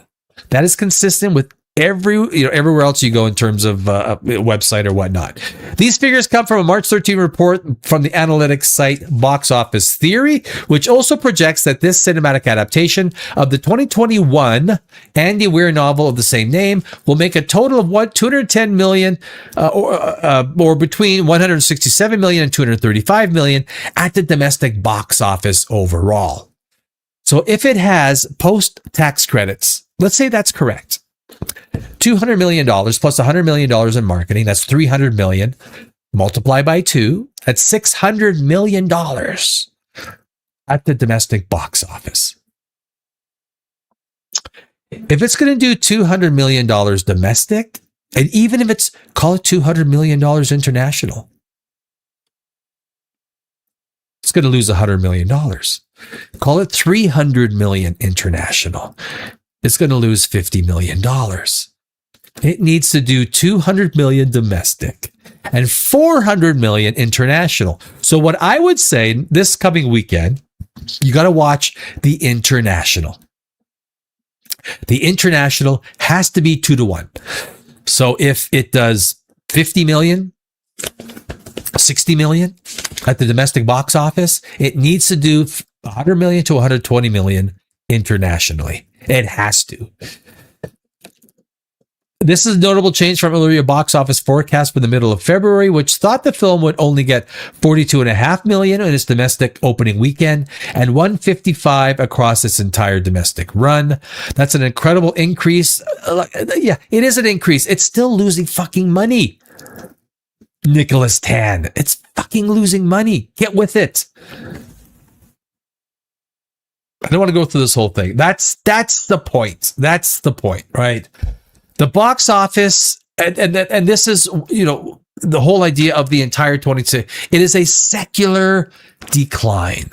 That is consistent with everywhere else you go in terms of a website or whatnot. These figures come from a March 13 report from the analytics site Box Office Theory, which also projects that this cinematic adaptation of the 2021 Andy Weir novel of the same name will make a total of $210 million or between $167 million and $235 million at the domestic box office overall. So if it has post-tax credits, let's say that's correct. $200 million plus $100 million in marketing. That's $300 million. Multiply by 2. That's $600 million at the domestic box office. If it's going to do $200 million domestic, and even if it's, call it $200 million international, it's going to lose $100 million. Call it $300 million international. It's going to lose $50 million. It needs to do 200 million domestic and 400 million international. So what I would say this coming weekend, you got to watch the international. The international has to be 2-1. So if it does 50 million, 60 million at the domestic box office, it needs to do 100 million to 120 million internationally. It has to. This is a notable change from earlier box office forecast for the middle of February, which thought the film would only get 42.5 million in its domestic opening weekend and 155 across its entire domestic run. That's an incredible increase. Yeah, it is an increase. It's still losing fucking money. Nicholas Tan, it's fucking losing money. Get with it. I don't want to go through this whole thing. That's the point. That's the point, right? The box office, and this is, you know, the whole idea of the entire 22. It is a secular decline.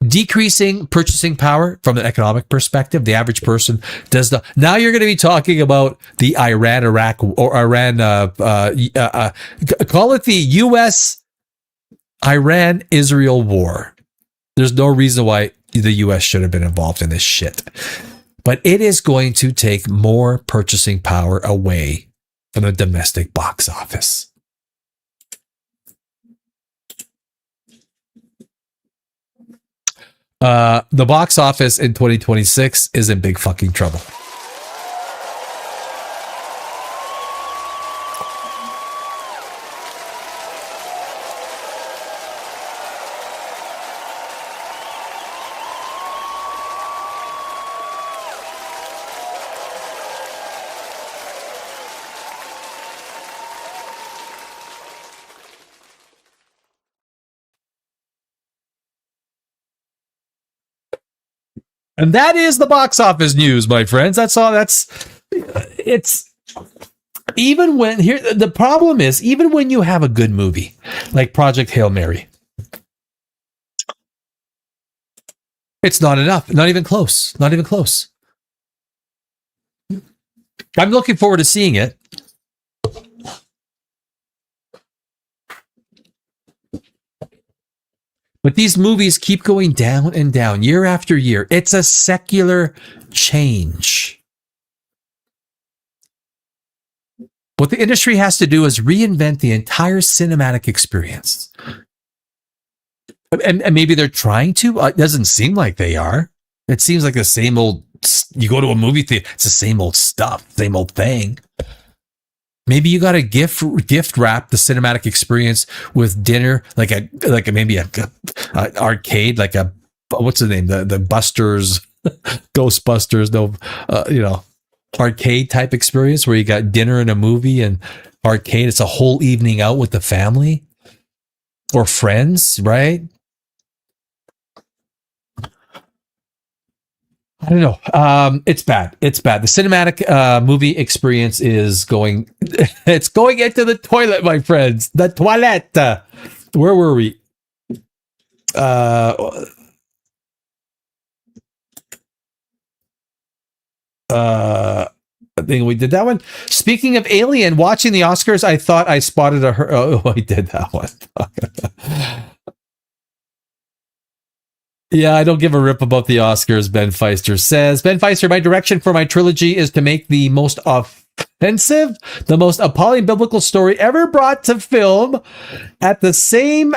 Decreasing purchasing power from an economic perspective. The average person does not. Now you're going to be talking about the Iran-Iraq or Iran, call it the U.S. Iran-Israel war. There's no reason why the U.S. should have been involved in this shit. But it is going to take more purchasing power away from the domestic box office. The box office in 2026 is in big fucking trouble. And that is the box office news, my friends. That's all. It's even when here, the problem is, even when you have a good movie like Project Hail Mary, it's not enough. Not even close. Not even close. I'm looking forward to seeing it. But these movies keep going down and down year after year. It's a secular change. What the industry has to do is reinvent the entire cinematic experience. And maybe they're trying to. It doesn't seem like they are. It seems like the same old, you go to a movie theater, it's the same old stuff, same old thing. Maybe you got to gift wrap the cinematic experience with dinner, like maybe a arcade, like a, what's the name, the Busters, Ghostbusters, arcade type experience where you got dinner and a movie and arcade. It's a whole evening out with the family or friends, right? I don't know. It's bad. It's bad. The cinematic movie experience is going, it's going into the toilet, my friends. The toilet. Where were we? I think we did that one. Speaking of Alien, watching the Oscars, I thought I spotted a her. Oh, I did that one. Yeah, I don't give a rip about the Oscars, Ben Feister says. Ben Feister, my direction for my trilogy is to make the most offensive, the most appalling biblical story ever brought to film. At the same,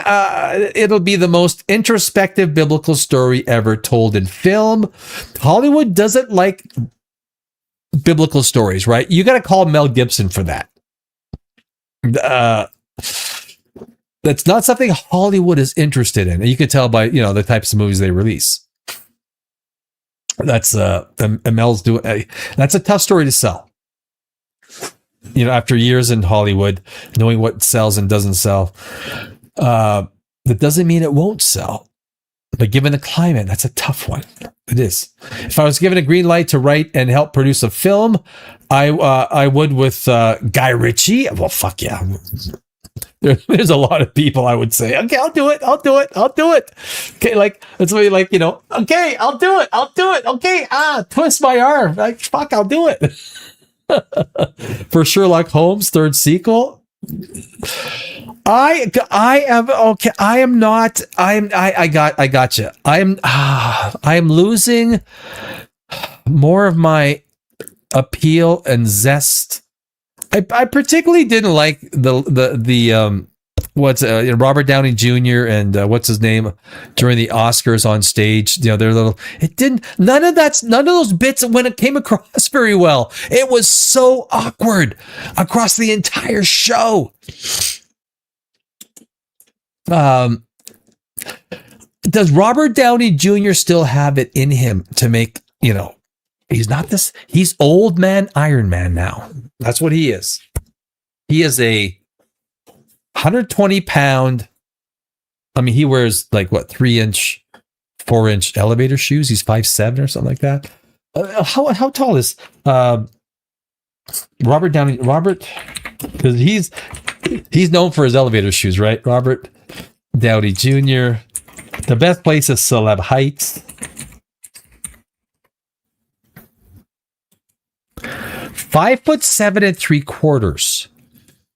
it'll be the most introspective biblical story ever told in film. Hollywood doesn't like biblical stories, right? You got to call Mel Gibson for that. That's not something Hollywood is interested in. And you can tell by, the types of movies they release. That's Mel's doing. That's a tough story to sell. After years in Hollywood, knowing what sells and doesn't sell, that doesn't mean it won't sell. But given the climate, that's a tough one. It is. If I was given a green light to write and help produce a film, I would with Guy Ritchie. Well, fuck yeah. There's a lot of people I would say, okay, I'll do it. Okay, that's what okay, I'll do it. Okay, twist my arm. Fuck, I'll do it. For Sherlock Holmes third sequel. I am okay. I am not. I got you. I am losing more of my appeal and zest. I particularly didn't like the Robert Downey Jr. and what's his name during the Oscars on stage. You know, their little. It didn't. None of those bits when it came across very well. It was so awkward across the entire show. Does Robert Downey Jr. still have it in him to make, you know, he's old man Iron Man now. That's what he is. He is a 120-pound. I mean, he wears like what, 3-inch, 4-inch elevator shoes. He's 5'7" or something like that. How tall is Robert Downey? Because he's known for his elevator shoes, right? Robert Downey Jr. The best place is Celeb Heights. 5'7"3/4.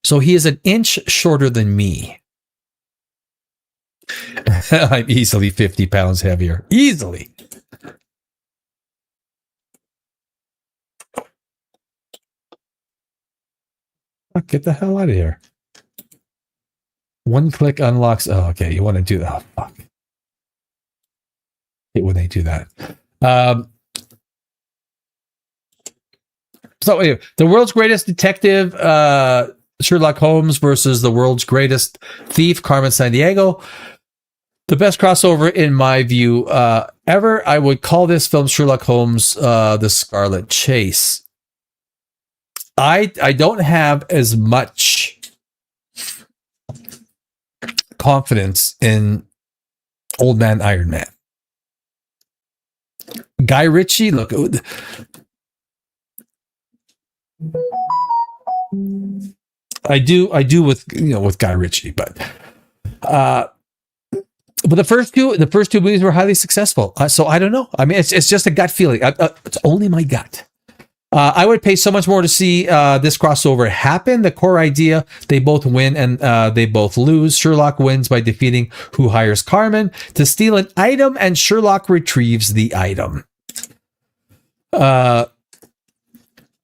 So he is an inch shorter than me. I'm easily 50 pounds heavier. Easily. Get the hell out of here. One click unlocks. Oh, okay. You want to do that? Oh, fuck. Hate when they do that. So anyway, the world's greatest detective, Sherlock Holmes versus the world's greatest thief, Carmen Sandiego. The best crossover in my view ever. I would call this film Sherlock Holmes, The Scarlet Chase. I don't have as much confidence in Old Man Iron Man. Guy Ritchie, look. I do with with Guy Ritchie, but the first two movies were highly successful. So I don't know. I mean, it's just a gut feeling. It's only my gut. I would pay so much more to see this crossover happen. The core idea: they both win and they both lose. Sherlock wins by defeating who hires Carmen to steal an item, and Sherlock retrieves the item.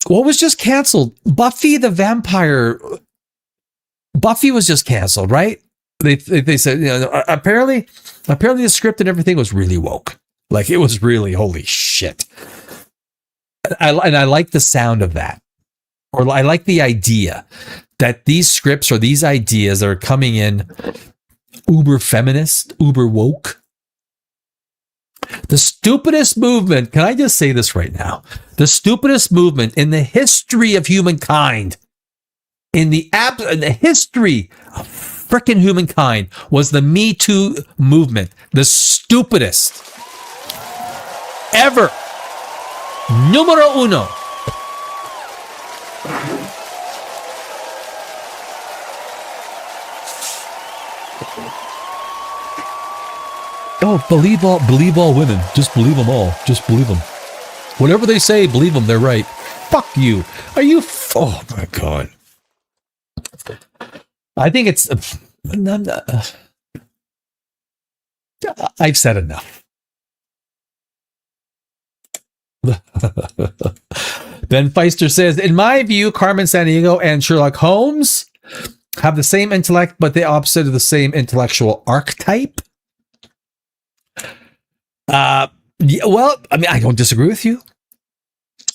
What was just canceled? Buffy the Vampire. Buffy was just canceled, right? They said, apparently the script and everything was really woke. Like, it was really, holy shit. I like the sound of that. Or I like the idea that these scripts or these ideas that are coming in uber feminist, uber woke. The stupidest movement, can I just say this right now? The stupidest movement in the history of humankind, in the history of frickin' humankind, was the Me Too movement. The stupidest ever. Numero uno. Oh, believe all women. Just believe them all. Just believe them. Whatever they say, believe them. They're right. Fuck you. Are you? Oh my God. I think it's. I've said enough. Ben Feister says, in my view, Carmen Sandiego and Sherlock Holmes have the same intellect, but the opposite of the same intellectual archetype. Yeah, well, I mean, I don't disagree with you.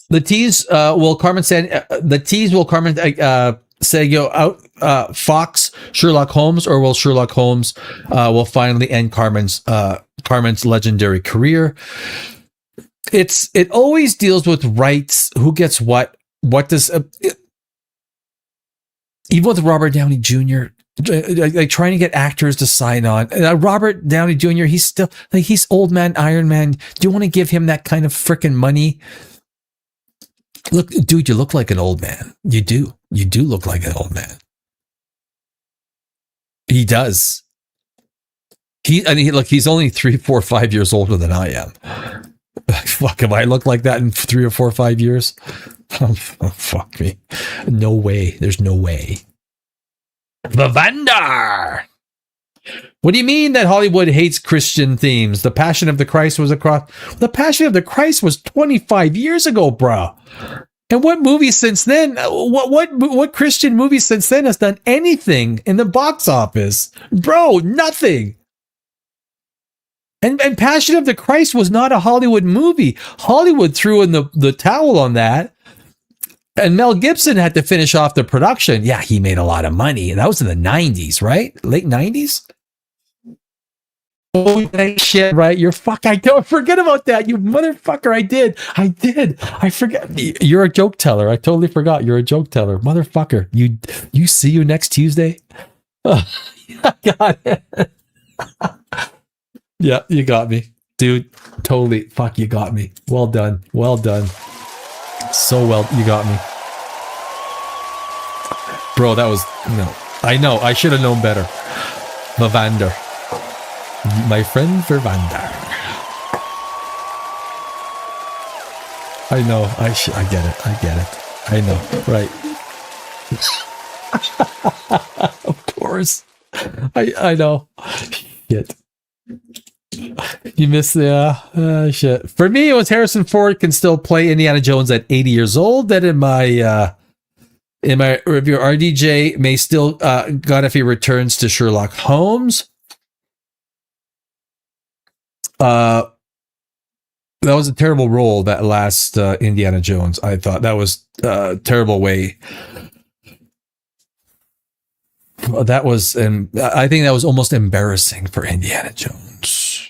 The tease will Carmen Sandiego Fox Sherlock Holmes, or will Sherlock Holmes will finally end Carmen's legendary career? It always deals with rights. Who gets what? What does even with Robert Downey Jr. Like trying to get actors to sign on. Robert Downey Jr. He's still like, he's old man Iron Man. Do you want to give him that kind of freaking money? Look, dude, you look like an old man. You do. You do look like an old man. He does. He's only 3, 4, 5 years older than I am. Fuck, if I look like that in 3 or 4 or 5 years, Oh, fuck me. No way. There's no way. The Vandar. What do you mean that Hollywood hates Christian themes? The Passion of the Christ was across. The Passion of the Christ was 25 years ago, bro. And what movie since then? What Christian movie since then has done anything in the box office, bro? Nothing. And Passion of the Christ was not a Hollywood movie. Hollywood threw in the towel on that. And Mel Gibson had to finish off the production. Yeah, he made a lot of money. And that was in the 90s, right? Late 90s? Oh, shit, right? You're fuck. I don't forget about that. You motherfucker. I did. I forget. You're a joke teller. I totally forgot. You're a joke teller. Motherfucker. You see you next Tuesday? Oh, I got it. Yeah, you got me. Dude, totally. Fuck, you got me. Well done. Well done. So well, you got me. Bro, that was... No. I know. I should have known better. Vavander. My friend Vervander. I know. I get it. I get it. I know. Right. Of course. I know. Shit. You missed the shit. For me, it was Harrison Ford can still play Indiana Jones at 80 years old. That in my review, RDJ may still got if he returns to Sherlock Holmes. That was a terrible role, that last Indiana Jones. I thought that was a terrible way. That was, and I think that was almost embarrassing for Indiana Jones.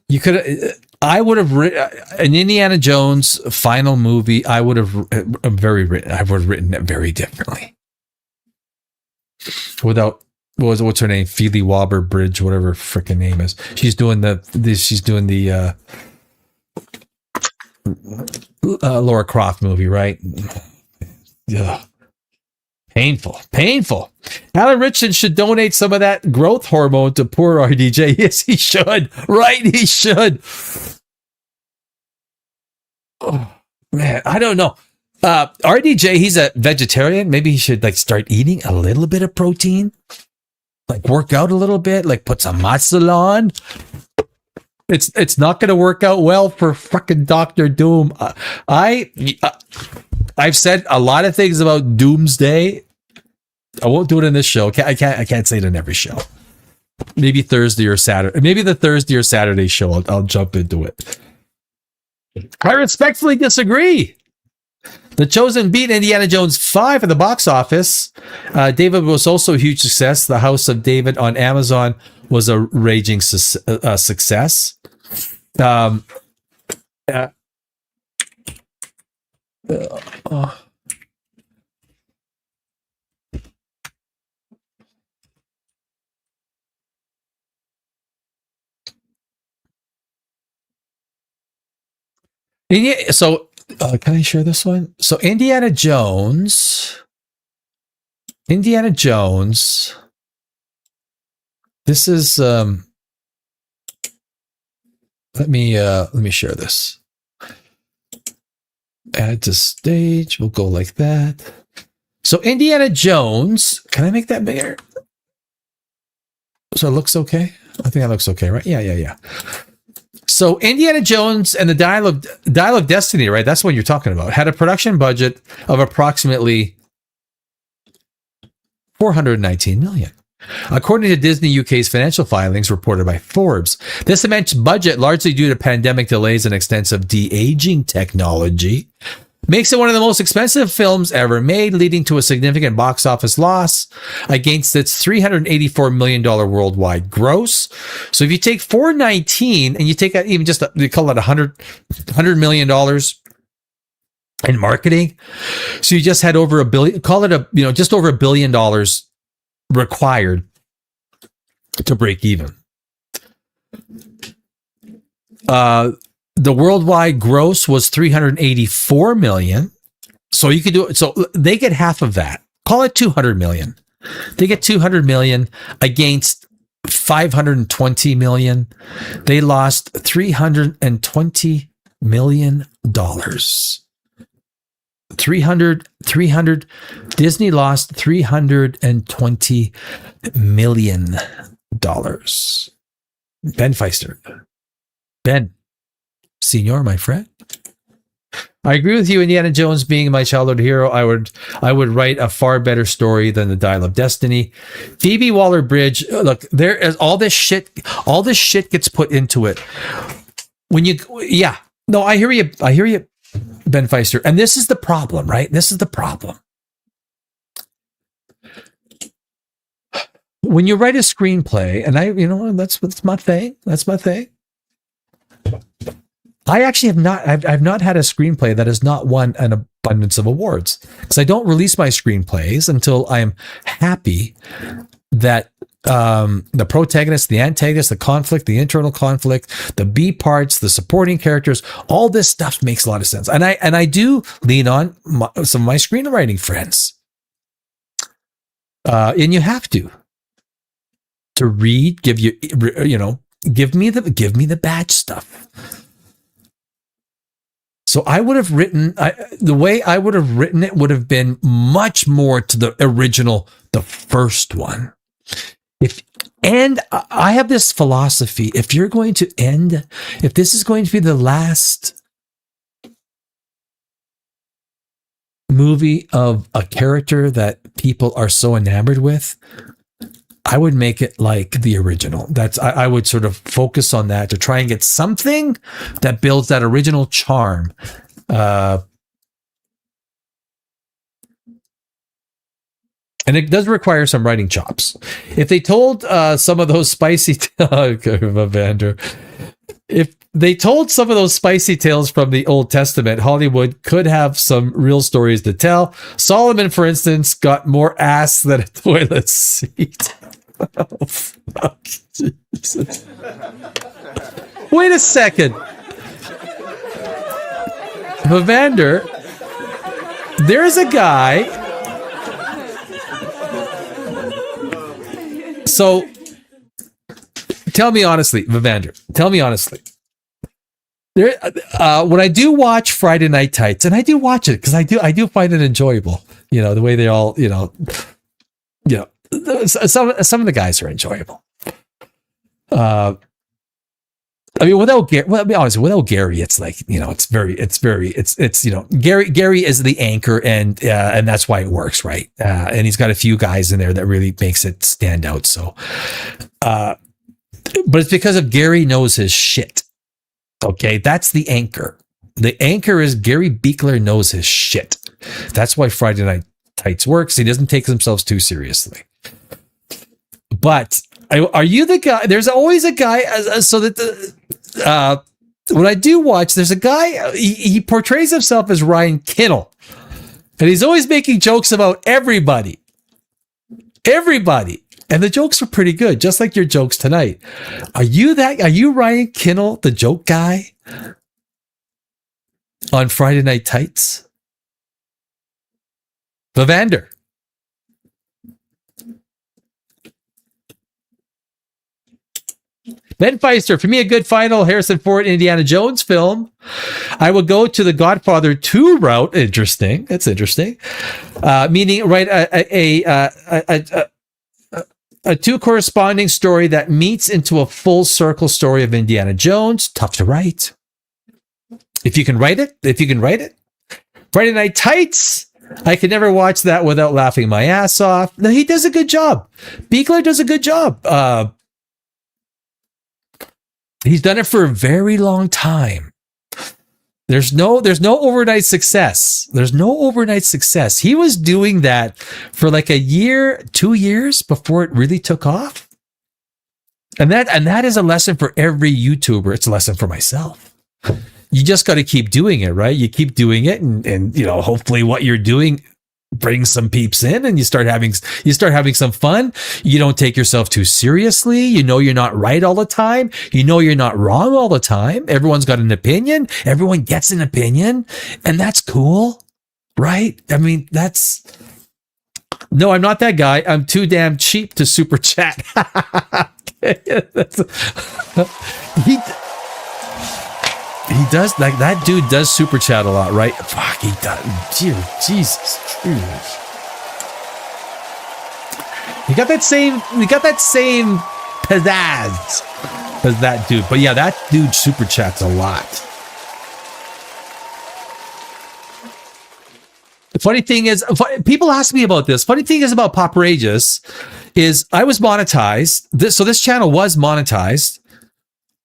You could. I would have written an Indiana Jones final movie. I would have written it very differently. Without what's her name? Phoebe Waller-Bridge, whatever her freaking name is. She's doing the Laura Croft movie, right? Yeah. Painful. Alan Richardson should donate some of that growth hormone to poor RDJ. Yes, he should. Right, he should. Oh, man, I don't know. RDJ, he's a vegetarian. Maybe he should start eating a little bit of protein. Work out a little bit. Put some muscle on. It's not going to work out well for fucking Dr. Doom. I've said a lot of things about Doomsday. I won't do it in this show. I can't say it in every show. Maybe Thursday or Saturday. Maybe the Thursday or Saturday show. I'll jump into it. I respectfully disagree. The Chosen beat Indiana Jones 5 at the box office. David was also a huge success. The House of David on Amazon was a raging success. So, can I share this one? So, Indiana Jones. This is let me share this. Add to stage. We'll go like that. So, Indiana Jones. Can I make that bigger? So it looks okay. I think that looks okay, right? Yeah. So Indiana Jones and the Dial of Destiny, right? That's what you're talking about. Had a production budget of approximately $419 million. According to Disney UK's financial filings reported by Forbes, this immense budget, largely due to pandemic delays and extensive de-aging technology, makes it one of the most expensive films ever made, leading to a significant box office loss against its $384 million worldwide gross. So if you take $419 and you take even just, they call it $100 million in marketing. So you just had over $1 billion, call it just over $1 billion required to break even. The worldwide gross was $384 million. So you could do it. So they get half of that. Call it $200 million. They get $200 million against 520 million. They lost $320 million. 300 Disney lost $320 million. Ben Feister. Ben, Senior, my friend. I agree with you. Indiana Jones being my childhood hero, I would write a far better story than the Dial of Destiny. Phoebe Waller-Bridge. Look, there is all this shit. All this shit gets put into it. When you, yeah, no, I hear you, Ben Feister. And this is the problem, right? This is the problem. When you write a screenplay, and that's my thing. That's my thing. I actually have not. I've not had a screenplay that has not won an abundance of awards, because I don't release my screenplays until I am happy that the protagonist, the antagonist, the conflict, the internal conflict, the B parts, the supporting characters, all this stuff makes a lot of sense. And I do lean on some of my screenwriting friends, and you have to read, give me the bad stuff. So I would have written, the way I would have written it would have been much more to the original, the first one. And I have this philosophy, if this is going to be the last movie of a character that people are so enamored with, I would make it like the original. I would sort of focus on that to try and get something that builds that original charm. And it does require some writing chops. If they told some of those spicy Banter, if they told some of those spicy tales from the Old Testament, Hollywood could have some real stories to tell. Solomon, for instance, got more ass than a toilet seat. Oh, fuck. Jesus. Wait a second. Vavander, there's a guy. So tell me honestly, Vavander, tell me honestly. There, when I do watch Friday Night Tights, and I do watch it because I do find it enjoyable. You know, the way they all, some of the guys are enjoyable. I mean, without Gary, well, I'll be honest, without Gary, it's like, it's Gary is the anchor, and that's why it works, right? And he's got a few guys in there that really makes it stand out. So, but it's because of Gary knows his shit. Okay, that's the anchor. The anchor is Gary Beekler knows his shit. That's why Friday Night Tights works. He doesn't take himself too seriously. But are you the guy? There's always a guy. So that when I do watch, there's a guy. He portrays himself as Ryan Kinnell, and he's always making jokes about everybody. And the jokes are pretty good, just like your jokes tonight. Are you Ryan Kinnell, the joke guy on Friday Night Tights? Vavander. Ben Feister, for me, a good final Harrison Ford Indiana Jones film. I would go to the Godfather 2 route. Interesting. That's interesting. Meaning, right, a two corresponding story that meets into a full circle story of Indiana Jones. Tough to write. If you can write it. Friday Night Tights. I could never watch that without laughing my ass off. No, he does a good job. Beekler does a good job. He's done it for a very long time. There's no overnight success. He was doing that for like a year, 2 years before it really took off. And that is a lesson for every YouTuber. It's a lesson for myself. You just got to keep doing it, right? You keep doing it, and hopefully what you're doing brings some peeps in, and you start having some fun. You don't take yourself too seriously. You're not right all the time. You're not wrong all the time. Everyone's got an opinion. Everyone gets an opinion, and that's cool, right? I mean, no, I'm not that guy. I'm too damn cheap to super chat. He does, like, that dude does super chat a lot, right? Fuck, he does. Dear Jesus. He got that same pizzazz as that dude. But yeah, that dude super chats a lot. The funny thing is, people ask me about this. Funny thing is about POPRAGEOUS is I was monetized. This channel was monetized.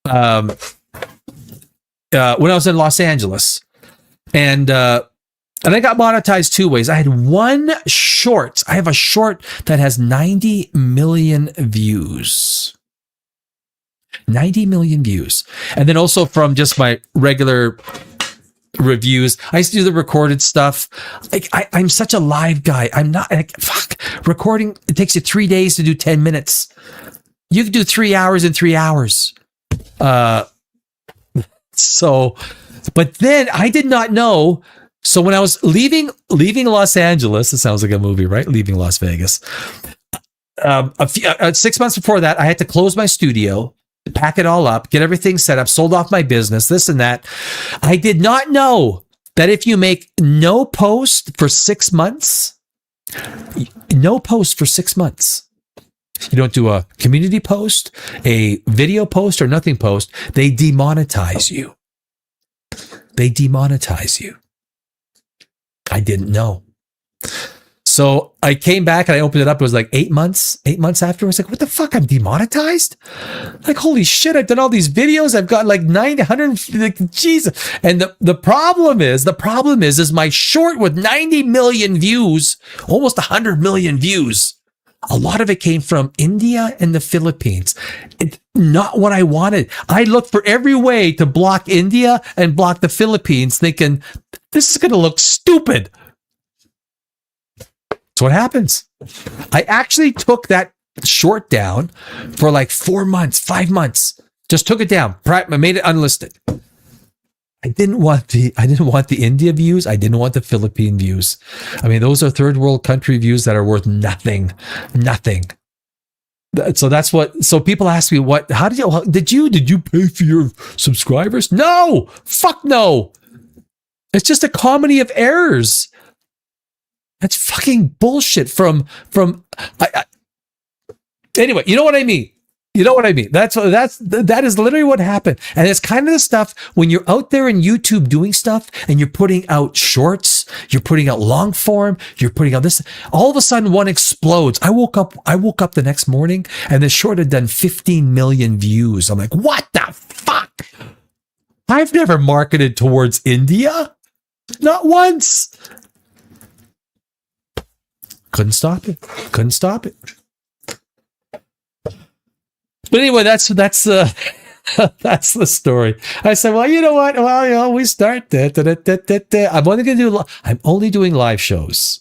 When I was in Los Angeles, and I got monetized two ways. I had one short. I have a short that has 90 million views. 90 million views. And then also from just my regular reviews. I used to do the recorded stuff. Like I'm such a live guy. I'm not like, recording. It takes you 3 days to do 10 minutes. You can do 3 hours in 3 hours. So, but then I did not know. So when I was leaving Los Angeles, it sounds like a movie, right? Leaving Las Vegas. 6 months before that, I had to close my studio, pack it all up, get everything set up, sold off my business, this and that. I did not know that if you make no post for 6 months, you don't do a community post, a video post, or nothing post, they demonetize you. I didn't know. So I came back and I opened it up. It was like 8 months. 8 months after, I was like, what the fuck? I'm demonetized? Like, holy shit, I've done all these videos. I've got like 100, like, Jesus. And the problem is my short with 90 million views, almost 100 million views. A lot of it came from India and the Philippines. It's not what I wanted. I looked for every way to block India and block the Philippines, thinking, this is going to look stupid. That's what happens. I actually took that short down for like 4 months, 5 months. Just took it down. I made it unlisted. I didn't want the India views. I didn't want the Philippine views. I mean, those are third world country views that are worth nothing. So people ask me, did you pay for your subscribers? No, fuck no. It's just a comedy of errors. That's fucking bullshit anyway, you know what I mean? That is literally what happened. And it's kind of the stuff when you're out there in YouTube doing stuff and you're putting out shorts, you're putting out long form, you're putting out this, all of a sudden one explodes. I woke up the next morning and the short had done 15 million views. I'm like, what the fuck? I've never marketed towards India. Not once. Couldn't stop it. But anyway, that's the story. I said, well, you know what? Well, we start. I'm only doing live shows.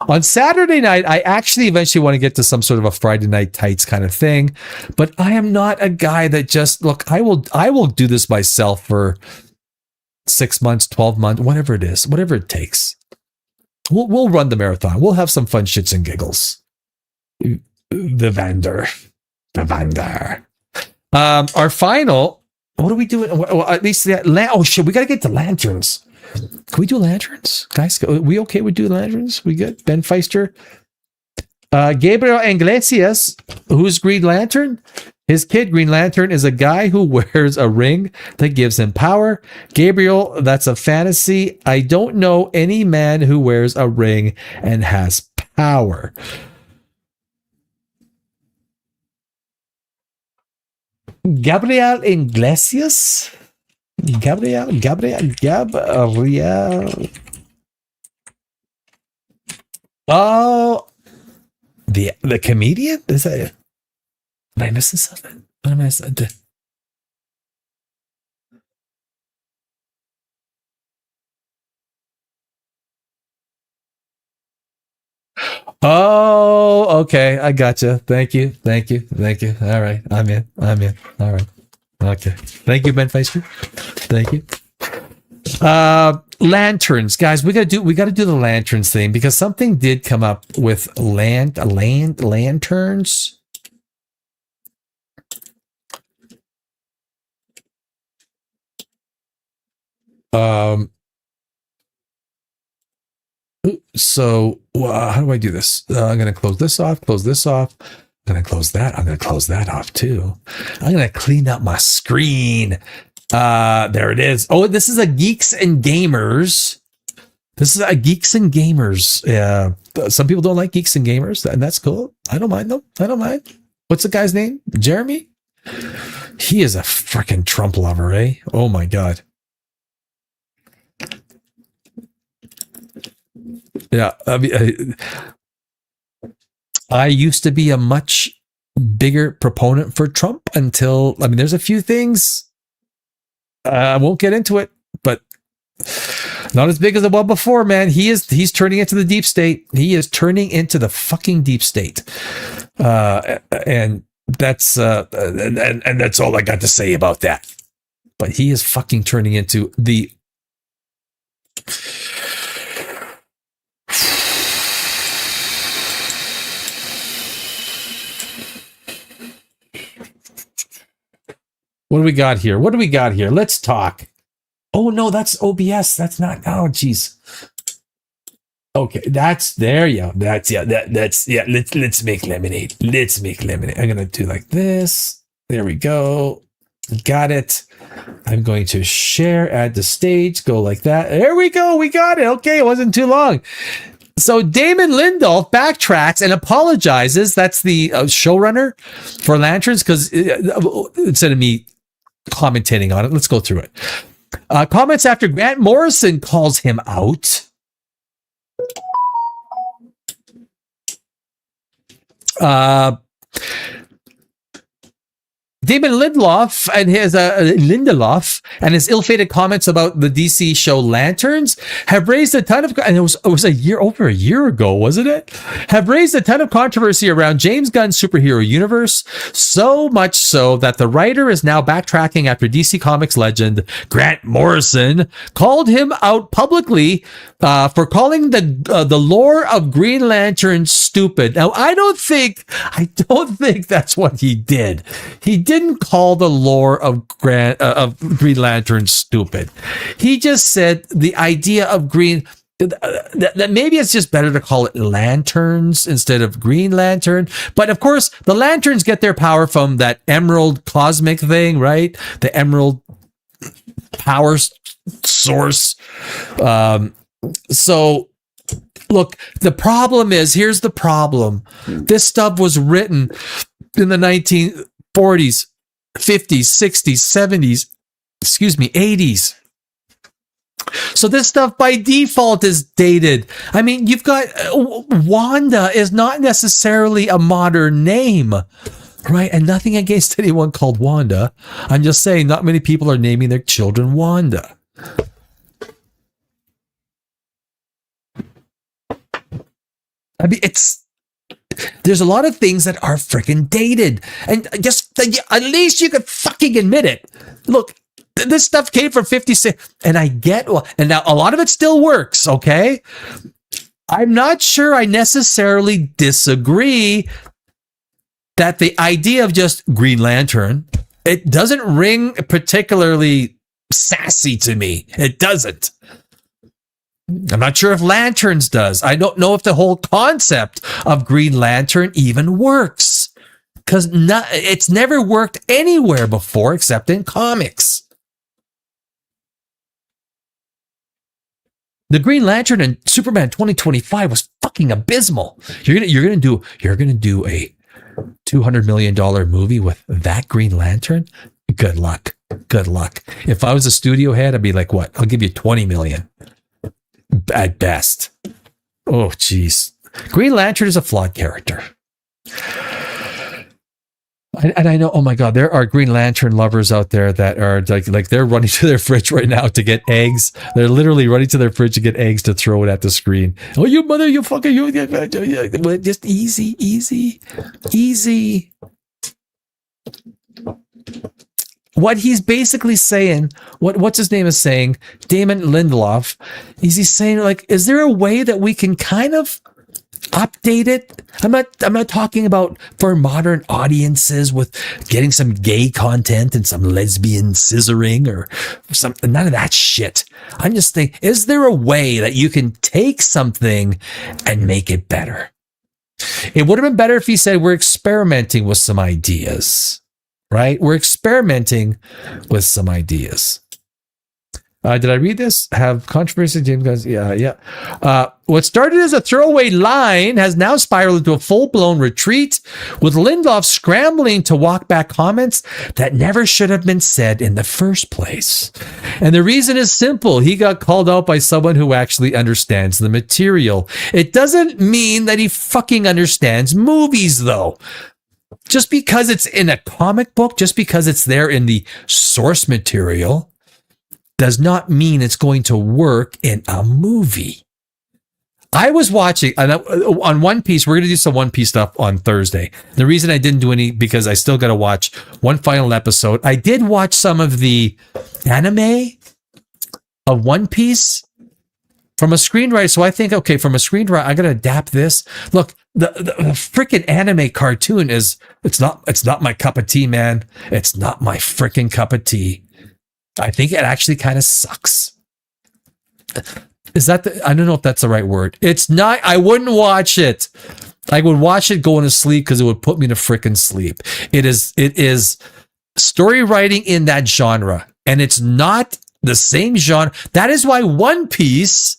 On Saturday night, I actually eventually want to get to some sort of a Friday Night Tights kind of thing. But I am not a guy that just, look, I will do this myself for 6 months, 12 months, whatever it is, whatever it takes. We'll run the marathon. We'll have some fun shits and giggles. The Banter. Our final, what are we doing? Well, at least oh shit, we gotta get to lanterns. Can we do lanterns, guys? Are we okay with doing lanterns? We good? Ben Feister, Gabriel Iglesias, who's Green Lantern? His kid, Green Lantern, is a guy who wears a ring that gives him power. Gabriel, that's a fantasy. I don't know any man who wears a ring and has power. Gabriel Iglesias? Gabriel. Oh, the comedian? Is that it? Am I missing something? What am I missing? Oh, okay. I gotcha. Thank you. All right. I'm in. All right. Okay. Thank you, Ben Feister. Thank you. Lanterns, guys. We got to do the lanterns thing because something did come up with lanterns. So how do I do this? I'm going to close this off, I'm going to close that. I'm going to close that off too. I'm going to clean up my screen. There it is. Oh, this is a Geeks and Gamers. This is a Geeks and Gamers. Yeah. Some people don't like Geeks and Gamers, and that's cool. I don't mind them. I don't mind. What's the guy's name? Jeremy? He is a freaking Trump lover, eh? Oh my God. Yeah. I used to be a much bigger proponent for Trump until, there's a few things. I won't get into it, but not as big as it was before, man. He's turning into the deep state. He is turning into the fucking deep state. And that's and that's all I got to say about that. But he is fucking turning into the What do we got here? Let's talk. Oh no, that's OBS. That's not. Oh geez. Okay, let's make lemonade. I'm gonna do like this. There we go. Got it. I'm going to share, add the stage, go like that. There we go. We got it. Okay, it wasn't too long. So Damon Lindelof backtracks and apologizes. That's the showrunner for Lanterns, because instead of me commentating on it, let's go through it. Comments after Grant Morrison calls him out. Damon Lindelof and his ill-fated comments about the DC show Lanterns have raised a ton of, and it was over a year ago, wasn't it? Have raised a ton of controversy around James Gunn's superhero universe, so much so that the writer is now backtracking after DC Comics legend Grant Morrison called him out publicly for calling the lore of Green Lantern stupid. Now, I don't think that's what he did. He didn't call the lore of Green Lantern stupid. He just said the idea of green, that maybe it's just better to call it lanterns instead of Green Lantern. But of course, the lanterns get their power from that emerald cosmic thing, right? The emerald power source. So look, here's the problem. This stuff was written in the 1940s, 50s, 60s, 70s, 80s. So this stuff by default is dated. I mean, you've got Wanda is not necessarily a modern name, right? And nothing against anyone called Wanda. I'm just saying not many people are naming their children Wanda. I mean, there's a lot of things that are freaking dated, and just at least you could fucking admit it. Look, this stuff came from 56, and I get, and now a lot of it still works. Okay, I'm not sure I necessarily disagree that the idea of just Green Lantern, it doesn't ring particularly sassy to me. It doesn't. I'm not sure if Lanterns does. I don't know if the whole concept of Green Lantern even works, because it's never worked anywhere before except in comics. The Green Lantern in Superman 2025 was fucking abysmal. You're gonna do a $200 million movie with that Green Lantern? Good luck. If I was a studio head, I'd be like, what? I'll give you 20 million. At best. Oh, jeez. Green Lantern is a flawed character. And I know, oh my God, there are Green Lantern lovers out there that are like they're running to their fridge right now to get eggs. They're literally running to their fridge to get eggs to throw it at the screen. Oh, you mother, you fucker, you just easy. What he's basically saying, what's his name is saying, Damon Lindelof, he's saying, like, is there a way that we can kind of update it. I'm not talking about for modern audiences with getting some gay content and some lesbian scissoring or something. None of that shit. I'm just thinking, is there a way that you can take something and make it better? It would have been better if he said, we're experimenting with some ideas, right? We're experimenting with some ideas. Did I read this? Have controversy, James Gunn's? Yeah. What started as a throwaway line has now spiraled into a full-blown retreat, with Lindelof scrambling to walk back comments that never should have been said in the first place. And the reason is simple. He got called out by someone who actually understands the material. It doesn't mean that he fucking understands movies, though. Just because it's in a comic book, just because it's there in the source material, does not mean it's going to work in a movie. I was watching on One Piece. We're going to do some One Piece stuff on Thursday. The reason I didn't do any, because I still got to watch one final episode. I did watch some of the anime of One Piece from a screenwriter. So I think, okay, from a screenwriter, I got to adapt this. Look, the freaking anime cartoon it's not my cup of tea, man. It's not my freaking cup of tea. I think it actually kind of sucks. Is that I don't know if that's the right word. It's not. I wouldn't watch it. I would watch it going to sleep because it would put me to freaking sleep. It is story writing in that genre, and it's not the same genre. That is why One Piece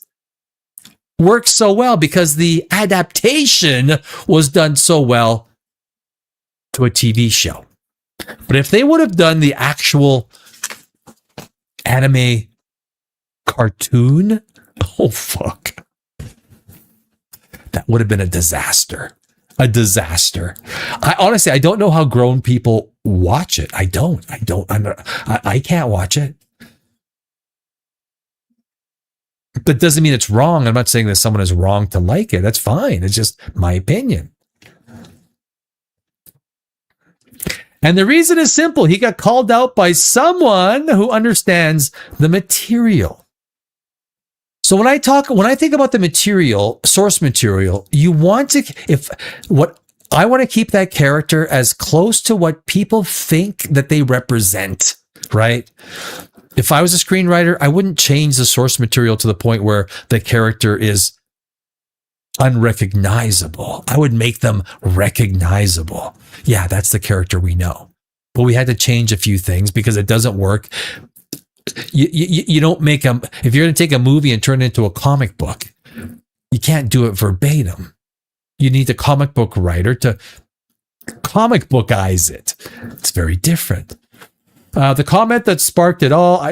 works so well, because the adaptation was done so well to a TV show. But if they would have done the actual anime cartoon, oh fuck, that would have been a disaster. I honestly, I don't know how grown people watch it. I can't watch it. That doesn't mean it's wrong. I'm not saying that someone is wrong to like it. That's fine. It's just my opinion. And the reason is simple. He got called out by someone who understands the material. So when I think about the material, source material, I want to keep that character as close to what people think that they represent, right? If I was a screenwriter, I wouldn't change the source material to the point where the character is unrecognizable. I would make them recognizable. Yeah, that's the character we know. But we had to change a few things because it doesn't work. You don't make them. If you're going to take a movie and turn it into a comic book, you can't do it verbatim. You need a comic book writer to comic bookize it. It's very different. The comment that sparked it all,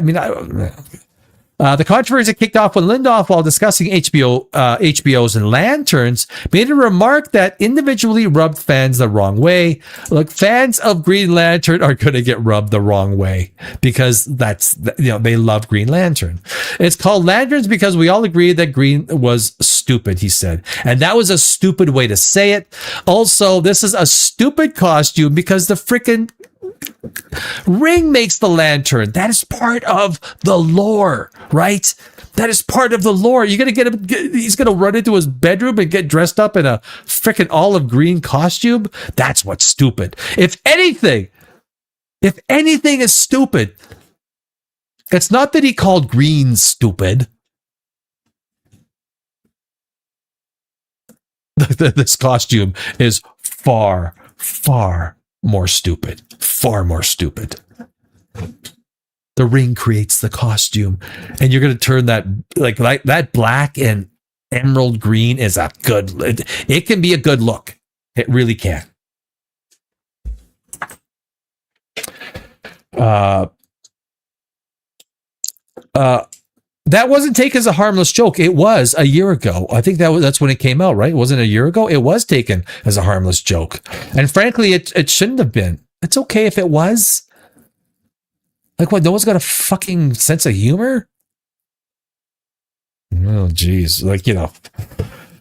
the controversy kicked off when Lindelof, while discussing HBO's and Lanterns, made a remark that individually rubbed fans the wrong way. Look, fans of Green Lantern are going to get rubbed the wrong way because they love Green Lantern. It's called Lanterns because we all agreed that Green was stupid, he said. And that was a stupid way to say it. Also, this is a stupid costume because the freaking ring makes the lantern. That is part of the lore, right? That is part of the lore. You're going to get him, he's going to run into his bedroom and get dressed up in a freaking olive green costume. That's what's stupid. If anything is stupid, it's not that he called green stupid. This costume is far, far more stupid. Far more stupid. The ring creates the costume, and you're going to turn that like that black and emerald green is a good. It can be a good look. It really can. That wasn't taken as a harmless joke. It was a year ago. I think that's when it came out, right? Wasn't it a year ago? It was taken as a harmless joke. And frankly, it shouldn't have been. It's okay if it was. Like what? No one's got a fucking sense of humor? Oh, geez. Like,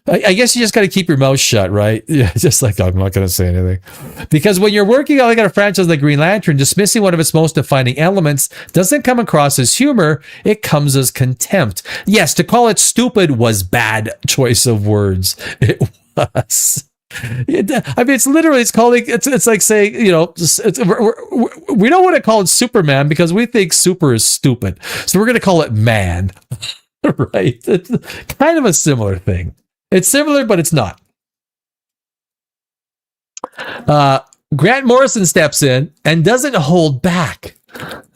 I guess you just got to keep your mouth shut, right? Yeah, just like, I'm not going to say anything. Because when you're working on a franchise like Green Lantern, dismissing one of its most defining elements doesn't come across as humor, it comes as contempt. Yes, to call it stupid was bad choice of words. It us. I mean, it's literally, it's like saying, we don't want to call it Superman because we think super is stupid. So we're going to call it man, right? It's kind of a similar thing. It's similar, but it's not. Grant Morrison steps in and doesn't hold back.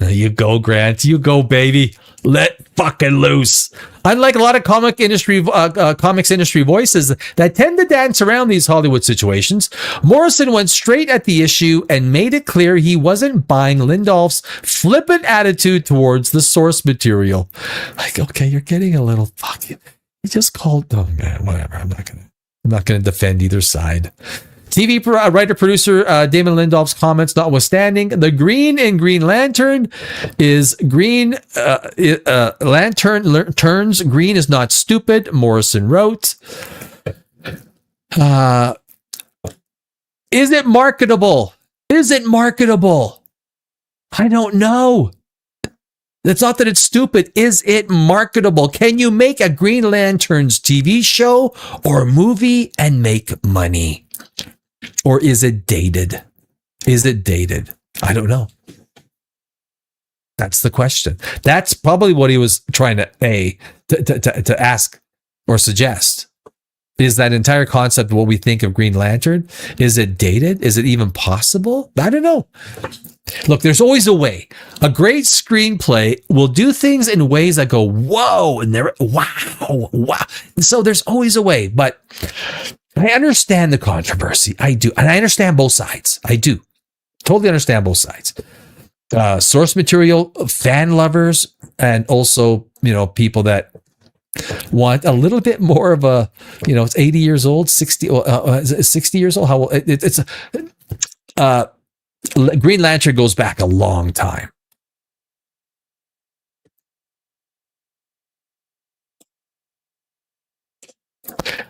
You go, Grant. You go, baby. Let fucking loose. Unlike a lot of comics industry voices that tend to dance around these Hollywood situations, Morrison went straight at the issue and made it clear he wasn't buying Lindelof's flippant attitude towards the source material. Like, okay, you're getting a little fucking. He just called. Oh man, whatever. I'm not gonna defend either side. TV writer-producer Damon Lindelof's comments notwithstanding, the green in Green Lantern is green. Lantern turns green is not stupid, Morrison wrote. Is it marketable? Is it marketable? I don't know. It's not that it's stupid. Is it marketable? Can you make a Green Lantern's TV show or movie and make money? Or is it dated? Is it dated? I don't know. That's the question. That's probably what he was trying to ask or suggest. Is that entire concept of what we think of Green Lantern? Is it dated? Is it even possible? I don't know. Look, there's always a way. A great screenplay will do things in ways that go, whoa, and they're wow. So there's always a way, but I understand the controversy. I do. And I understand both sides. I do. Totally understand both sides. Source material, fan lovers, and also, people that want a little bit more of a, it's 80 years old, 60, 60 years old. How old? It's Green Lantern goes back a long time.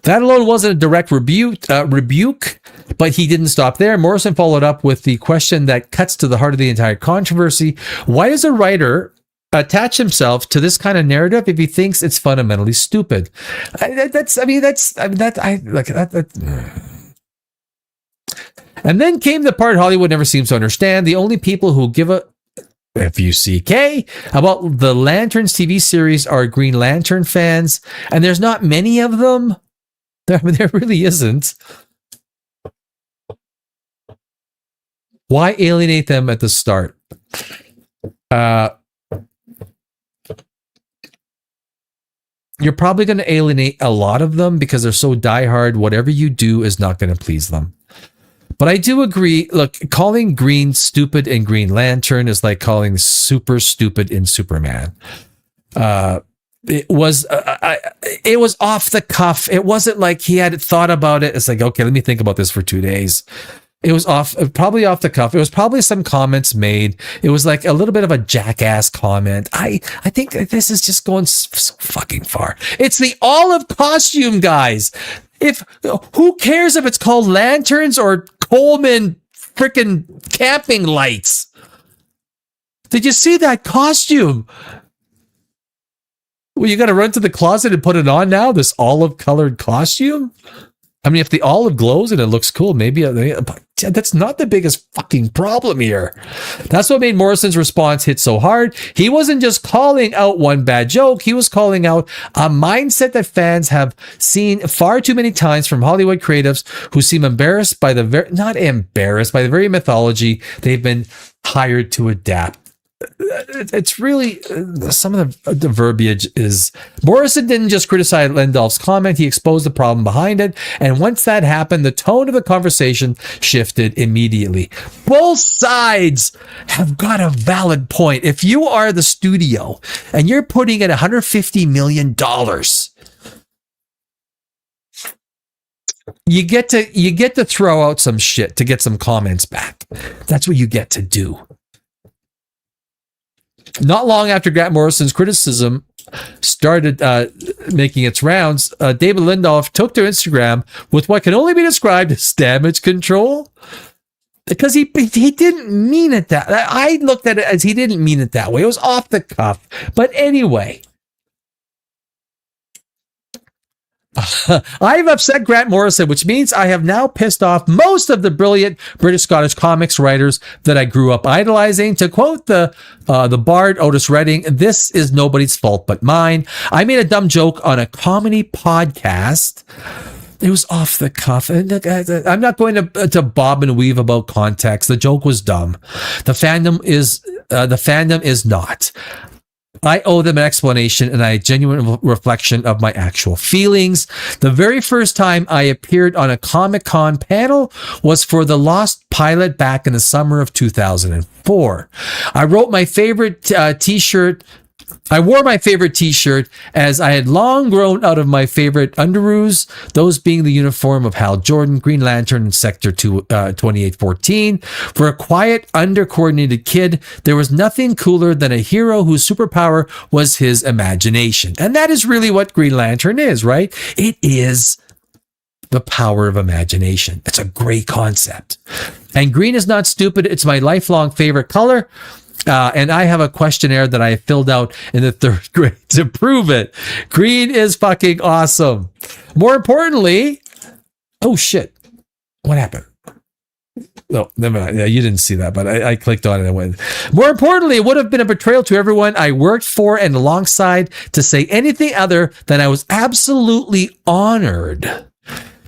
That alone wasn't a direct rebuke, but he didn't stop there. Morrison followed up with the question that cuts to the heart of the entire controversy. Why does a writer attach himself to this kind of narrative if he thinks it's fundamentally stupid? And then came the part Hollywood never seems to understand. The only people who give a F-U-C-K about the Lanterns TV series are Green Lantern fans, and there's not many of them. There really isn't. Why alienate them at the start? You're probably going to alienate a lot of them because they're so diehard. Whatever you do is not going to please them. But I do agree. Look, calling green stupid in Green Lantern is like calling super stupid in Superman. It was off the cuff. It wasn't like he had thought about it. It's like, okay, let me think about this for 2 days. It was probably off the cuff. It was probably some comments made. It was like a little bit of a jackass comment. I think this is just going so fucking far. It's the olive costume, guys. Who cares if it's called lanterns or Coleman freaking camping lights? Did you see that costume? Well, you got to run to the closet and put it on now, this olive colored costume? I mean, if the olive glows and it looks cool, maybe that's not the biggest fucking problem here. That's what made Morrison's response hit so hard. He wasn't just calling out one bad joke. He was calling out a mindset that fans have seen far too many times from Hollywood creatives who seem embarrassed by not embarrassed by the very mythology they've been hired to adapt. It's really some of the verbiage is. Morrison didn't just criticize Lindelof's comment, he exposed the problem behind it, and once that happened, the tone of the conversation shifted immediately. Both sides have got a valid point. If you are the studio and you're putting in $150 million, you get to throw out some shit to get some comments back. That's what you get to do. Not long after Grant Morrison's criticism started making its rounds, David Lindelof took to Instagram with what can only be described as damage control. Because he didn't mean it that. I looked at it as he didn't mean it that way. It was off the cuff. But anyway. I've upset Grant Morrison, which means I have now pissed off most of the brilliant British Scottish comics writers that I grew up idolizing. To quote the bard Otis Redding, this is nobody's fault but mine. I made a dumb joke on a comedy podcast. It was off the cuff. I'm not going to bob and weave about context. The joke was dumb. The fandom is not. I owe them an explanation and a genuine reflection of my actual feelings. The very first time I appeared on a Comic-Con panel was for The Lost Pilot back in the summer of 2004. I wrote my favorite t-shirt. I wore my favorite t-shirt as I had long grown out of my favorite underoos, those being the uniform of Hal Jordan, Green Lantern, and Sector 2814. For a quiet, under-coordinated kid, there was nothing cooler than a hero whose superpower was his imagination. And that is really what Green Lantern is, right? It is the power of imagination. It's a great concept. And green is not stupid. It's my lifelong favorite color. And I have a questionnaire that I filled out in the 3rd grade to prove it. Green is fucking awesome. More importantly, oh shit. What happened? No, never mind. Yeah, you didn't see that, but I clicked on it and went. More importantly, it would have been a betrayal to everyone I worked for and alongside to say anything other than I was absolutely honored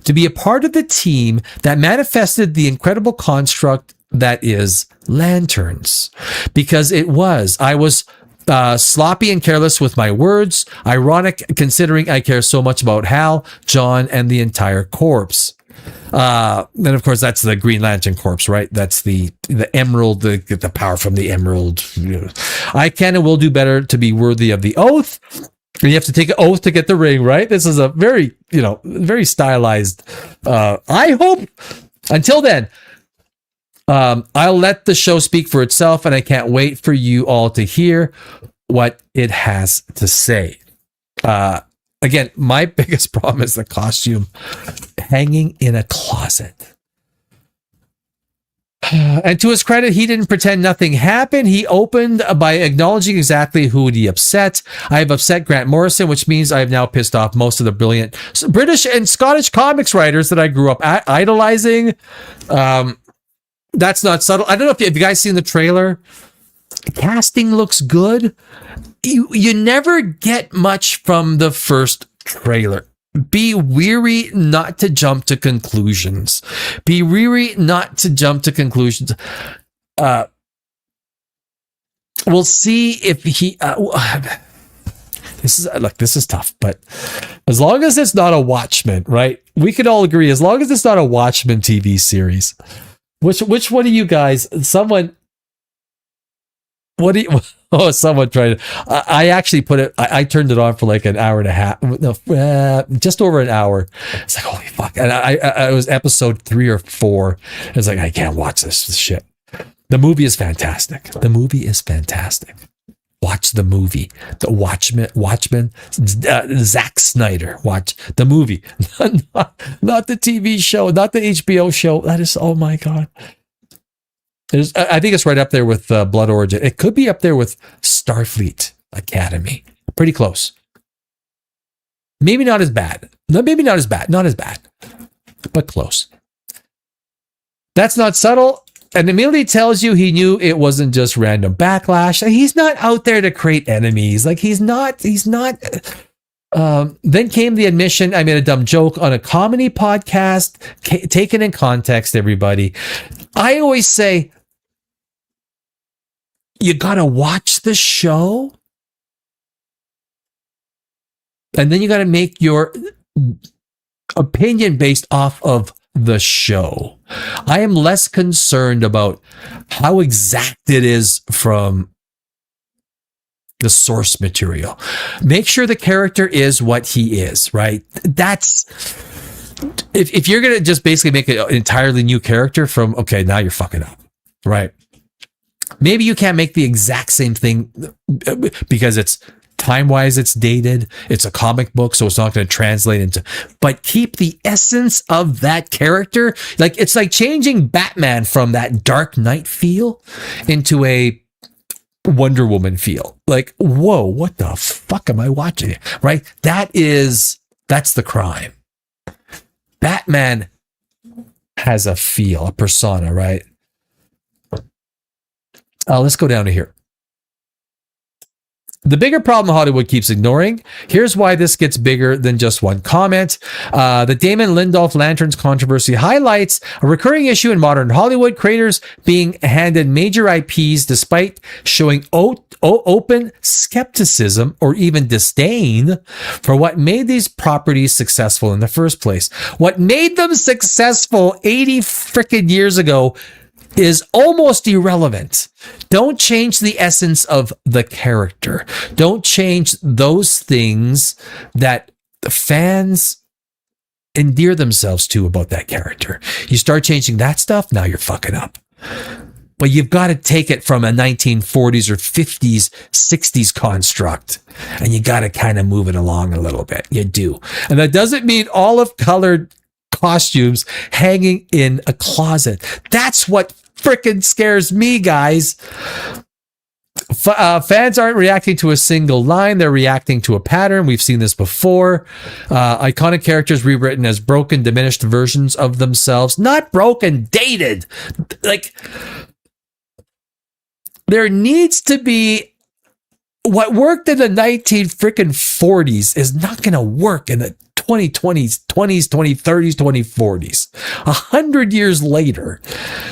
to be a part of the team that manifested the incredible construct that is Lanterns, because I was sloppy and careless with my words, ironic considering I care so much about Hal, John, and the entire corps. And of course, that's the Green Lantern Corps, right? That's the emerald, the power from the emerald. I can and will do better to be worthy of the oath. You have to take an oath to get the ring, right? This is a very, very stylized. I hope until then, I'll let the show speak for itself, and I can't wait for you all to hear what it has to say. Again, my biggest problem is the costume hanging in a closet. And to his credit, he didn't pretend nothing happened. He opened by acknowledging exactly who he upset. I have upset Grant Morrison, which means I have now pissed off most of the brilliant British and Scottish comics writers that I grew up idolizing. That's not subtle. I don't know if you guys seen the trailer. Casting looks good. You never get much from the first trailer. Be weary not to jump to conclusions. Be weary not to jump to conclusions. We'll see if he. This is tough, but as long as it's not a Watchmen, right? We could all agree. As long as it's not a Watchmen TV series. Which one of you guys? Someone. What do you? Oh, someone tried. I actually put it. I turned it on for like an hour and a half. No, just over an hour. It's like holy fuck. And I was episode 3 or 4. It's like I can't watch this shit. The movie is fantastic. Watch the movie. The Watchmen. Zack Snyder. Watch the movie, not the TV show, not the HBO show. That is, oh my god. I think it's right up there with Blood Origin. It could be up there with Starfleet Academy. Pretty close. Maybe not as bad. No, maybe not as bad. Not as bad, but close. That's not subtle. And immediately tells you he knew it wasn't just random backlash. He's not out there to create enemies. Like he's not. Then came the admission, I made a dumb joke on a comedy podcast. Taken in context, everybody. I always say, you gotta watch the show. And then you gotta make your opinion based off of the show. I am less concerned about how exact it is from the source material. Make sure the character is what he is, right? That's if you're gonna just basically make an entirely new character from, okay, now you're fucking up, right? Maybe you can't make the exact same thing because it's time-wise, it's dated. It's a comic book, so it's not going to translate into. But keep the essence of that character. Like it's like changing Batman from that Dark Knight feel into a Wonder Woman feel. Like, whoa, what the fuck am I watching? Right? That is That's the crime. Batman has a feel, a persona, right? Let's go down to here. The bigger problem Hollywood keeps ignoring. Here's why this gets bigger than just one comment. The Damon Lindelof Lanterns controversy highlights a recurring issue in modern Hollywood, creators being handed major IPs despite showing open skepticism or even disdain for what made these properties successful in the first place. What made them successful 80 freaking years ago is almost irrelevant. Don't change the essence of the character. Don't change those things that the fans endear themselves to about that character. You start changing that stuff, now you're fucking up. But you've got to take it from a 1940s or 50s, 60s construct, and you got to kind of move it along a little bit. You do. And that doesn't mean olive colored costumes hanging in a closet. That's what freaking scares me, guys. Fans aren't reacting to a single line. They're reacting to a pattern. We've seen this before. Iconic characters rewritten as broken, diminished versions of themselves. Not broken, dated. Like, there needs to be what worked in the 1940s is not going to work in the 2020s, 2030s, 2040s. 100 years later,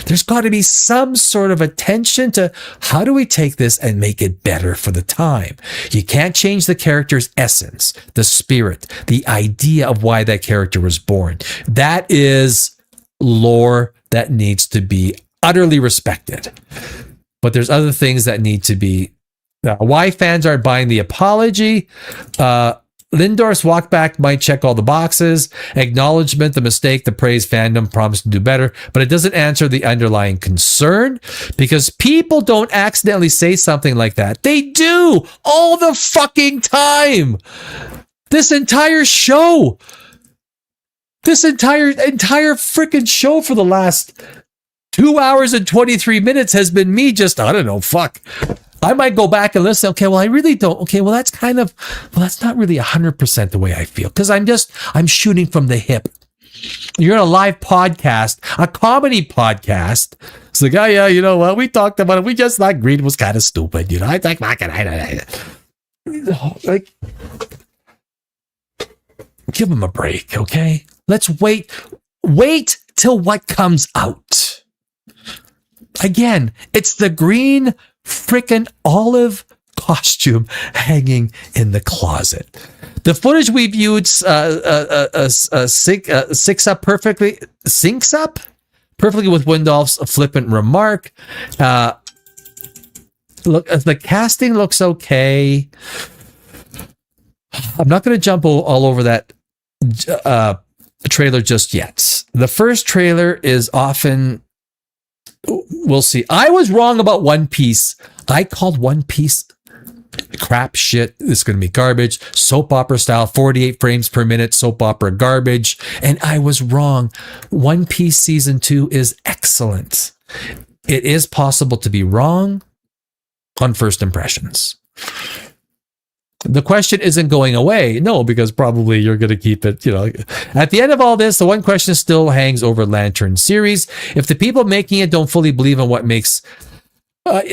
there's got to be some sort of attention to how do we take this and make it better for the time. You can't change the character's essence, the spirit, the idea of why that character was born. That is lore that needs to be utterly respected. But there's other things that need to be. Why fans aren't buying the apology? Lindor's walk back might check all the boxes. Acknowledgement, the mistake, the praise, fandom, promise to do better. But it doesn't answer the underlying concern because people don't accidentally say something like that. They do all the fucking time. This entire show. This entire freaking show for the last 2 hours and 23 minutes has been me just, I don't know, fuck. I might go back and listen. Okay, well, I really don't. Okay, well, that's kind of, well, that's not really 100% the way I feel because I'm shooting from the hip. You're on a live podcast, a comedy podcast. It's like, oh, yeah, you know what? We talked about it. We just thought Green was kind of stupid. You know, I think, like, give him a break, okay? Let's wait till what comes out. Again, it's the green freaking olive costume hanging in the closet. The footage we viewed syncs up perfectly with Windolph's flippant remark. Look, the casting looks okay. I'm not going to jump all over that trailer just yet. The first trailer is often. We'll see. I was wrong about One Piece. I called One Piece crap shit. It's going to be garbage. Soap opera style, 48 frames per minute, soap opera garbage. And I was wrong. One Piece season 2 is excellent. It is possible to be wrong on first impressions. The question isn't going away. No, because probably you're going to keep it, you know. At the end of all this, the one question still hangs over Lantern series. If the people making it don't fully believe in what makes, what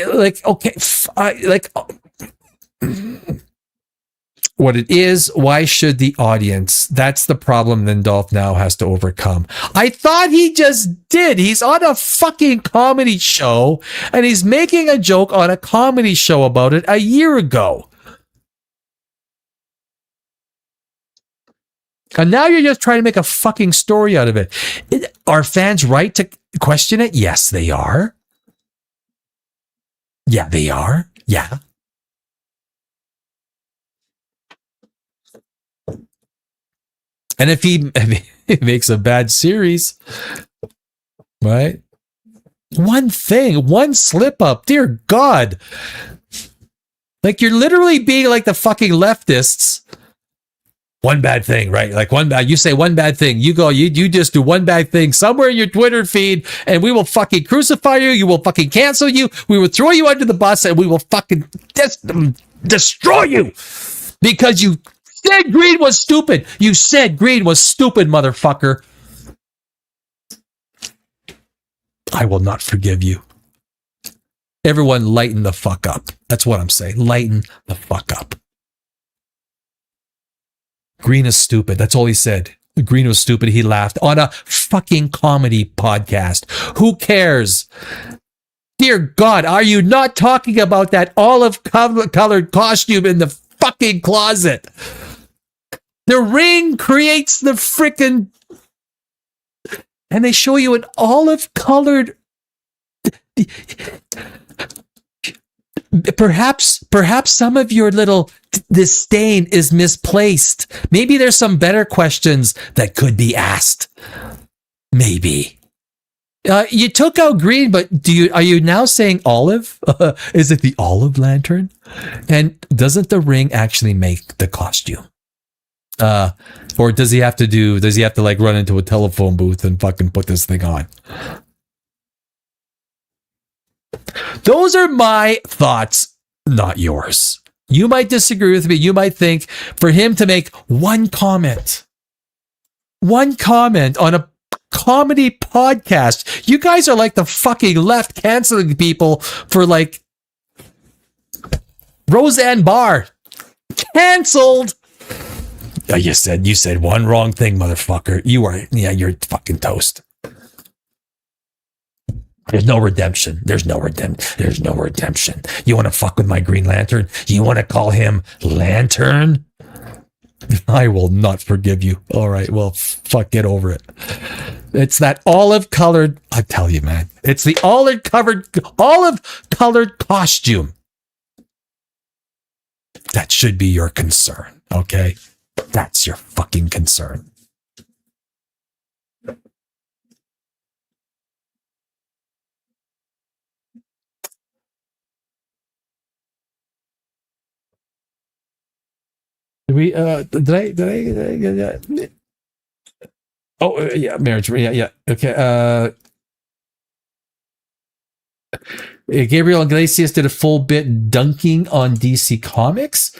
it is, why should the audience? That's the problem Lindolph now has to overcome. I thought he just did. He's on a fucking comedy show, and he's making a joke on a comedy show about it a year ago. And now you're just trying to make a fucking story out of it. Are fans right to question it? Yes, they are. Yeah, they are. Yeah. And if he makes a bad series, right? One thing, one slip up, dear God. Like you're literally being like the fucking leftists. One bad thing, right? Like you say one bad thing. You go, you just do one bad thing somewhere in your Twitter feed and we will fucking crucify you. You will fucking cancel you. We will throw you under the bus and we will fucking destroy you because you said green was stupid. You said green was stupid, motherfucker. I will not forgive you. Everyone lighten the fuck up. That's what I'm saying. Lighten the fuck up. Green is stupid. That's all he said. Green was stupid. He laughed on a fucking comedy podcast. Who cares? Dear God, are you not talking about that olive-colored costume in the fucking closet? The Ring creates the frickin'... And they show you an olive-colored... Perhaps some of your little disdain is misplaced. Maybe there's some better questions that could be asked. Maybe. You took out green, but are you now saying olive? Is it the olive lantern? And doesn't the Ring actually make the costume? Or does he have to like run into a telephone booth and fucking put this thing on? Those are my thoughts, not yours. You might disagree with me. You might think for him to make one comment on a comedy podcast, you guys are like the fucking left canceling people for like Roseanne Barr. Canceled. You said one wrong thing, motherfucker. You're fucking toast. There's no redemption. There's no redemption. You want to fuck with my Green Lantern? You want to call him Lantern? I will not forgive you. All right, well, fuck, get over it. It's that olive-colored, I tell you, man. It's the olive-colored costume. That should be your concern, okay? That's your fucking concern. Did I get that? Oh, yeah, marriage. Yeah. Okay. Gabriel Iglesias did a full bit dunking on DC Comics.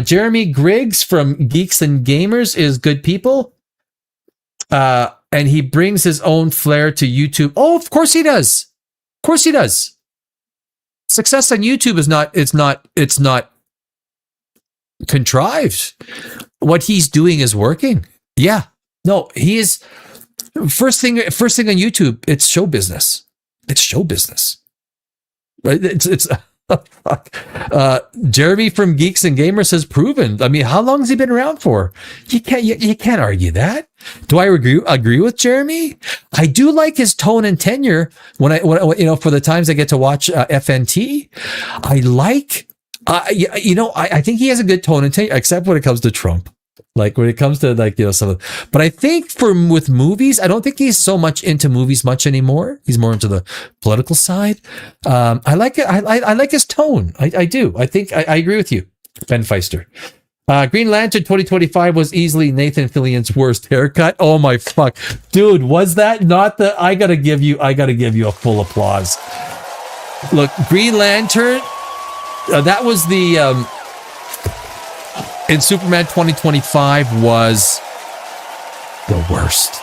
Jeremy Griggs from Geeks and Gamers is good people. And he brings his own flair to YouTube. Oh, of course he does. Of course he does. Success on YouTube is not contrived. What he's doing is working. Yeah. No, he is first thing on YouTube, it's show business. It's show business. Right? It's Jeremy from Geeks and Gamers has proven. I mean, how long has he been around for? You can't argue that. Do I agree with Jeremy? I do like his tone and tenure when for the times I get to watch FNT. I like I think he has a good tone and tenure, except when it comes to Trump. Like when it comes to but I think with movies, I don't think he's so much into movies much anymore. He's more into the political side. I like it. I like his tone. I do. I think I agree with you, Ben Feister. Green Lantern 2025 was easily Nathan Fillion's worst haircut. Oh my fuck, dude! Was that not the? I gotta give you a full applause. Look, Green Lantern. That was the. In Superman 2025 was the worst.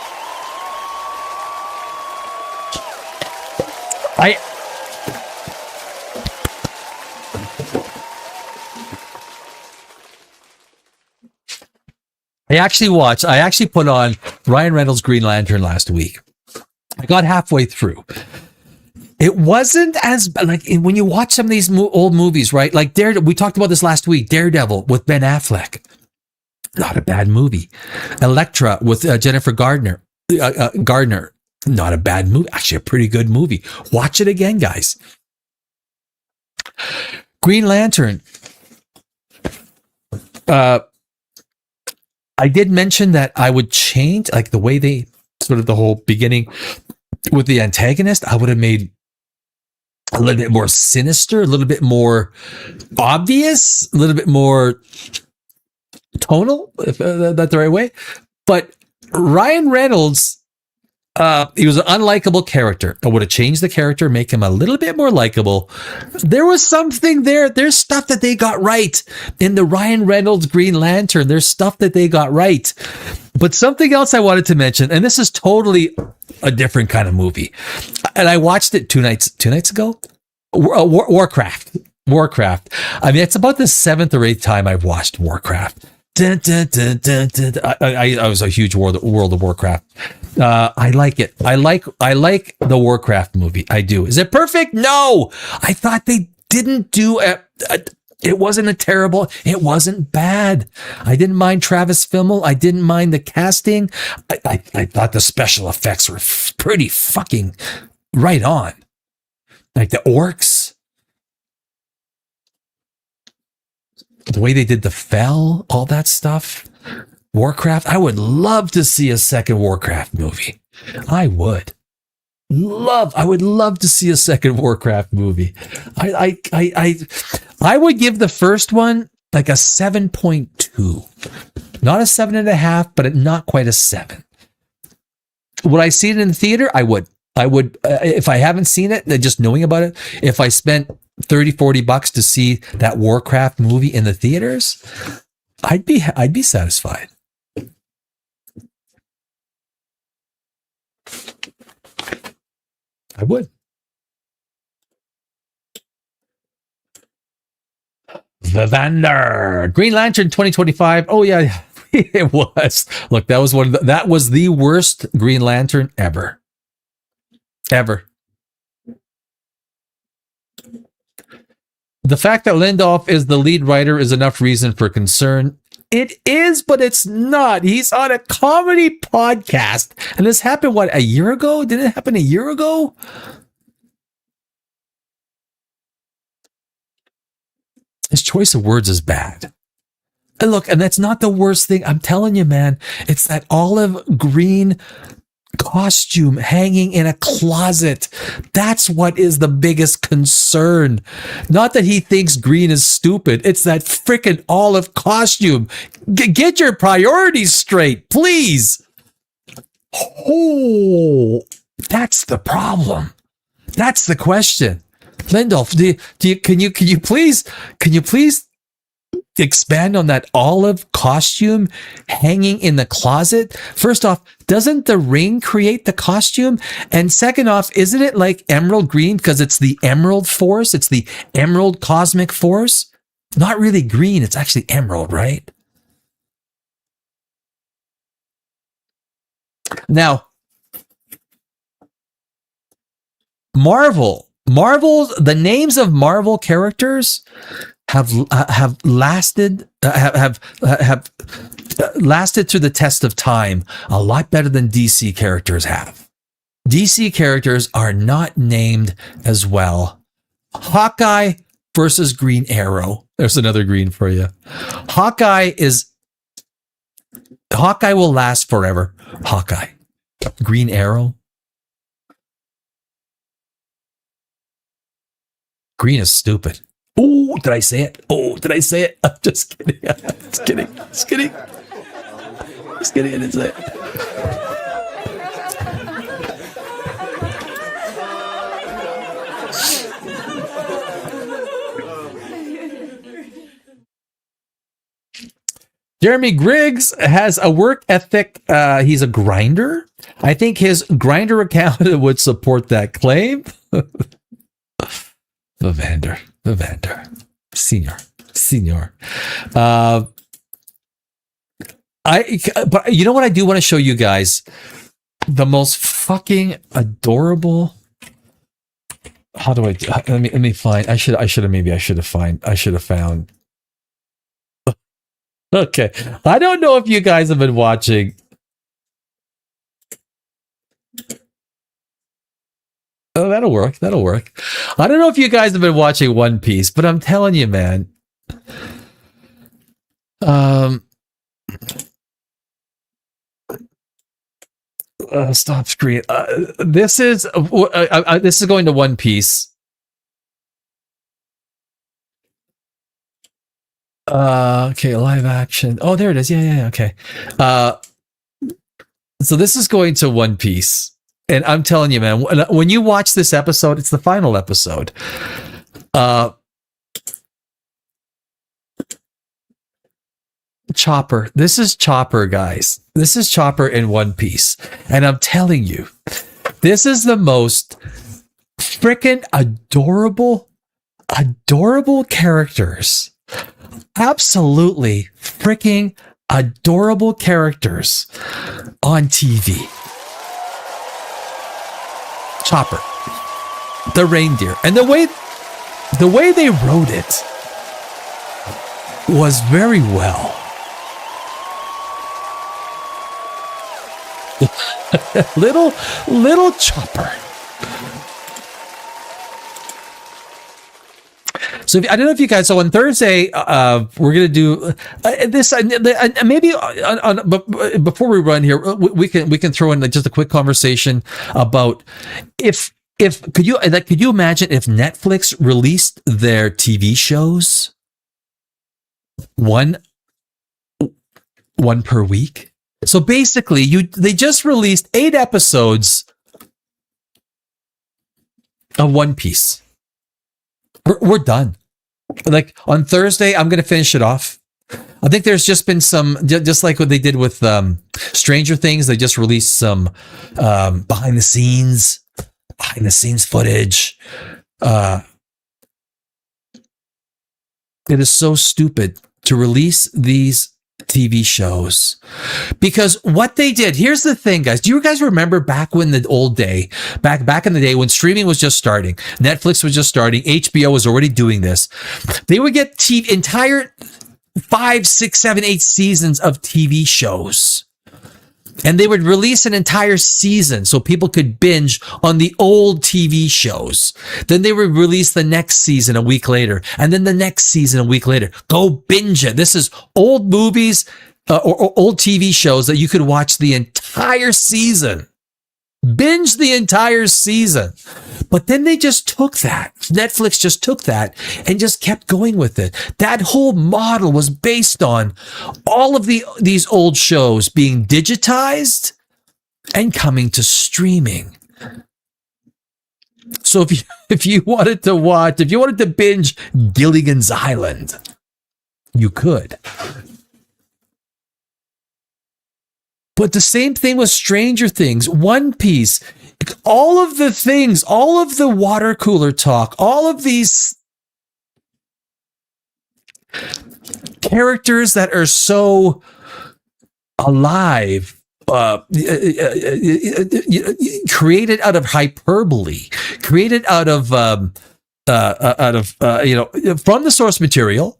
I actually put on Ryan Reynolds' Green Lantern last week. I got halfway through. It wasn't as like when you watch some of these old movies, right? Like Daredevil, we talked about this last week. Daredevil with Ben Affleck, not a bad movie. Elektra with Jennifer Gardner, not a bad movie. Actually, a pretty good movie. Watch it again, guys. Green Lantern. I did mention that I would change like the way they sort of the whole beginning with the antagonist. I would have made a little bit more sinister, a little bit more obvious, a little bit more tonal, if that's the right way. But Ryan Reynolds He was an unlikable character. I would have changed the character, make him a little bit more likable. There was something there. There's stuff that they got right in the Ryan Reynolds Green Lantern. There's stuff that they got right. But something else I wanted to mention, and this is totally a different kind of movie. And I watched it two nights ago. Warcraft. I mean, it's about the 7th or 8th time I've watched Warcraft. Dun, dun, dun, dun, dun, dun. I was a huge World of Warcraft. I like it. I like the Warcraft movie. I do. Is it perfect? No. I thought they didn't do it wasn't it wasn't bad. I didn't mind Travis Fimmel. I didn't mind the casting. I thought the special effects were pretty fucking right on. Like the orcs. The way they did the Fell, all that stuff. Warcraft. I would love to see a second Warcraft movie. I would love to see a second Warcraft movie. I would give the first one like a 7.2. Not a 7.5, but not quite a 7. Would I see it in the theater? I would. If I haven't seen it, just knowing about it, if I spent $30-$40 to see that Warcraft movie in the theaters, I'd be satisfied. I would. The Banter, Green Lantern 2025. Oh yeah, it was. Look, that was the worst Green Lantern ever. The fact that Lindelof is the lead writer is enough reason for concern. It is, but it's not. He's on a comedy podcast. And this happened, a year ago? Did it happen a year ago? His choice of words is bad. And look, and that's not the worst thing. I'm telling you, man, it's that olive green costume hanging in a closet. That's what is the biggest concern. Not that he thinks green is stupid. It's that freaking olive costume. Get your priorities straight, please. Oh, that's the problem. That's the question. Lindelof, can you please expand on that olive costume hanging in the closet? First off, doesn't the ring create the costume? And second off, isn't it like emerald green because it's the emerald force? It's the emerald cosmic force? Not really green. It's actually emerald, right? Now, the names of Marvel characters have lasted through the test of time a lot better than DC characters have. DC characters are not named as well. Hawkeye versus Green Arrow. There's another green for you. Hawkeye will last forever. Hawkeye. Green Arrow. Green is stupid. Oh, did I say it? I'm just kidding. I didn't say it. Jeremy Griggs has a work ethic. He's a grinder. I think his grinder account would support that claim. The Vander. Senior. But you know what I do want to show you guys? The most fucking adorable. How do I do? Let me find. I should have found. Okay. I don't know if you guys have been watching. Oh, that'll work. I don't know if you guys have been watching One Piece, but I'm telling you, man. Stop screen. This is going to One Piece. Okay, live action. Oh, there it is. Yeah. Okay. So this is going to One Piece. And I'm telling you, man, when you watch this episode, it's the final episode. Chopper. This is Chopper, guys. This is Chopper in One Piece. And I'm telling you, this is the most freaking adorable characters. Absolutely freaking adorable characters on TV. Chopper, the reindeer, and the way they wrote it was very well. little Chopper. So I don't know if you guys. So on Thursday, we're gonna do this. Maybe before we run here, we can throw in just a quick conversation about if could you imagine if Netflix released their TV shows one per week. So basically, they just released 8 episodes of One Piece. We're done. Like on Thursday, I'm going to finish it off. I think there's just been some, just like what they did with Stranger Things. They just released some behind the scenes footage. It is so stupid to release these TV shows, because what they did, here's the thing, guys. Do you guys remember back when the old day, back in the day when streaming was just starting, Netflix was just starting, HBO was already doing this. They would get entire 5, 6, 7, 8 seasons of TV shows, and they would release an entire season so people could binge on the old TV shows. Then they would release the next season a week later, and then the next season a week later. Go binge it. This is old movies or old TV shows that you could watch the entire season. Binge the entire season. But then they just took that. Netflix just took that and just kept going with it. That whole model was based on all of these old shows being digitized and coming to streaming. So if you wanted to binge Gilligan's Island, you could. But the same thing with Stranger Things, One Piece, all of the things, all of the water cooler talk, all of these characters that are so alive, created out of hyperbole, created out of from the source material,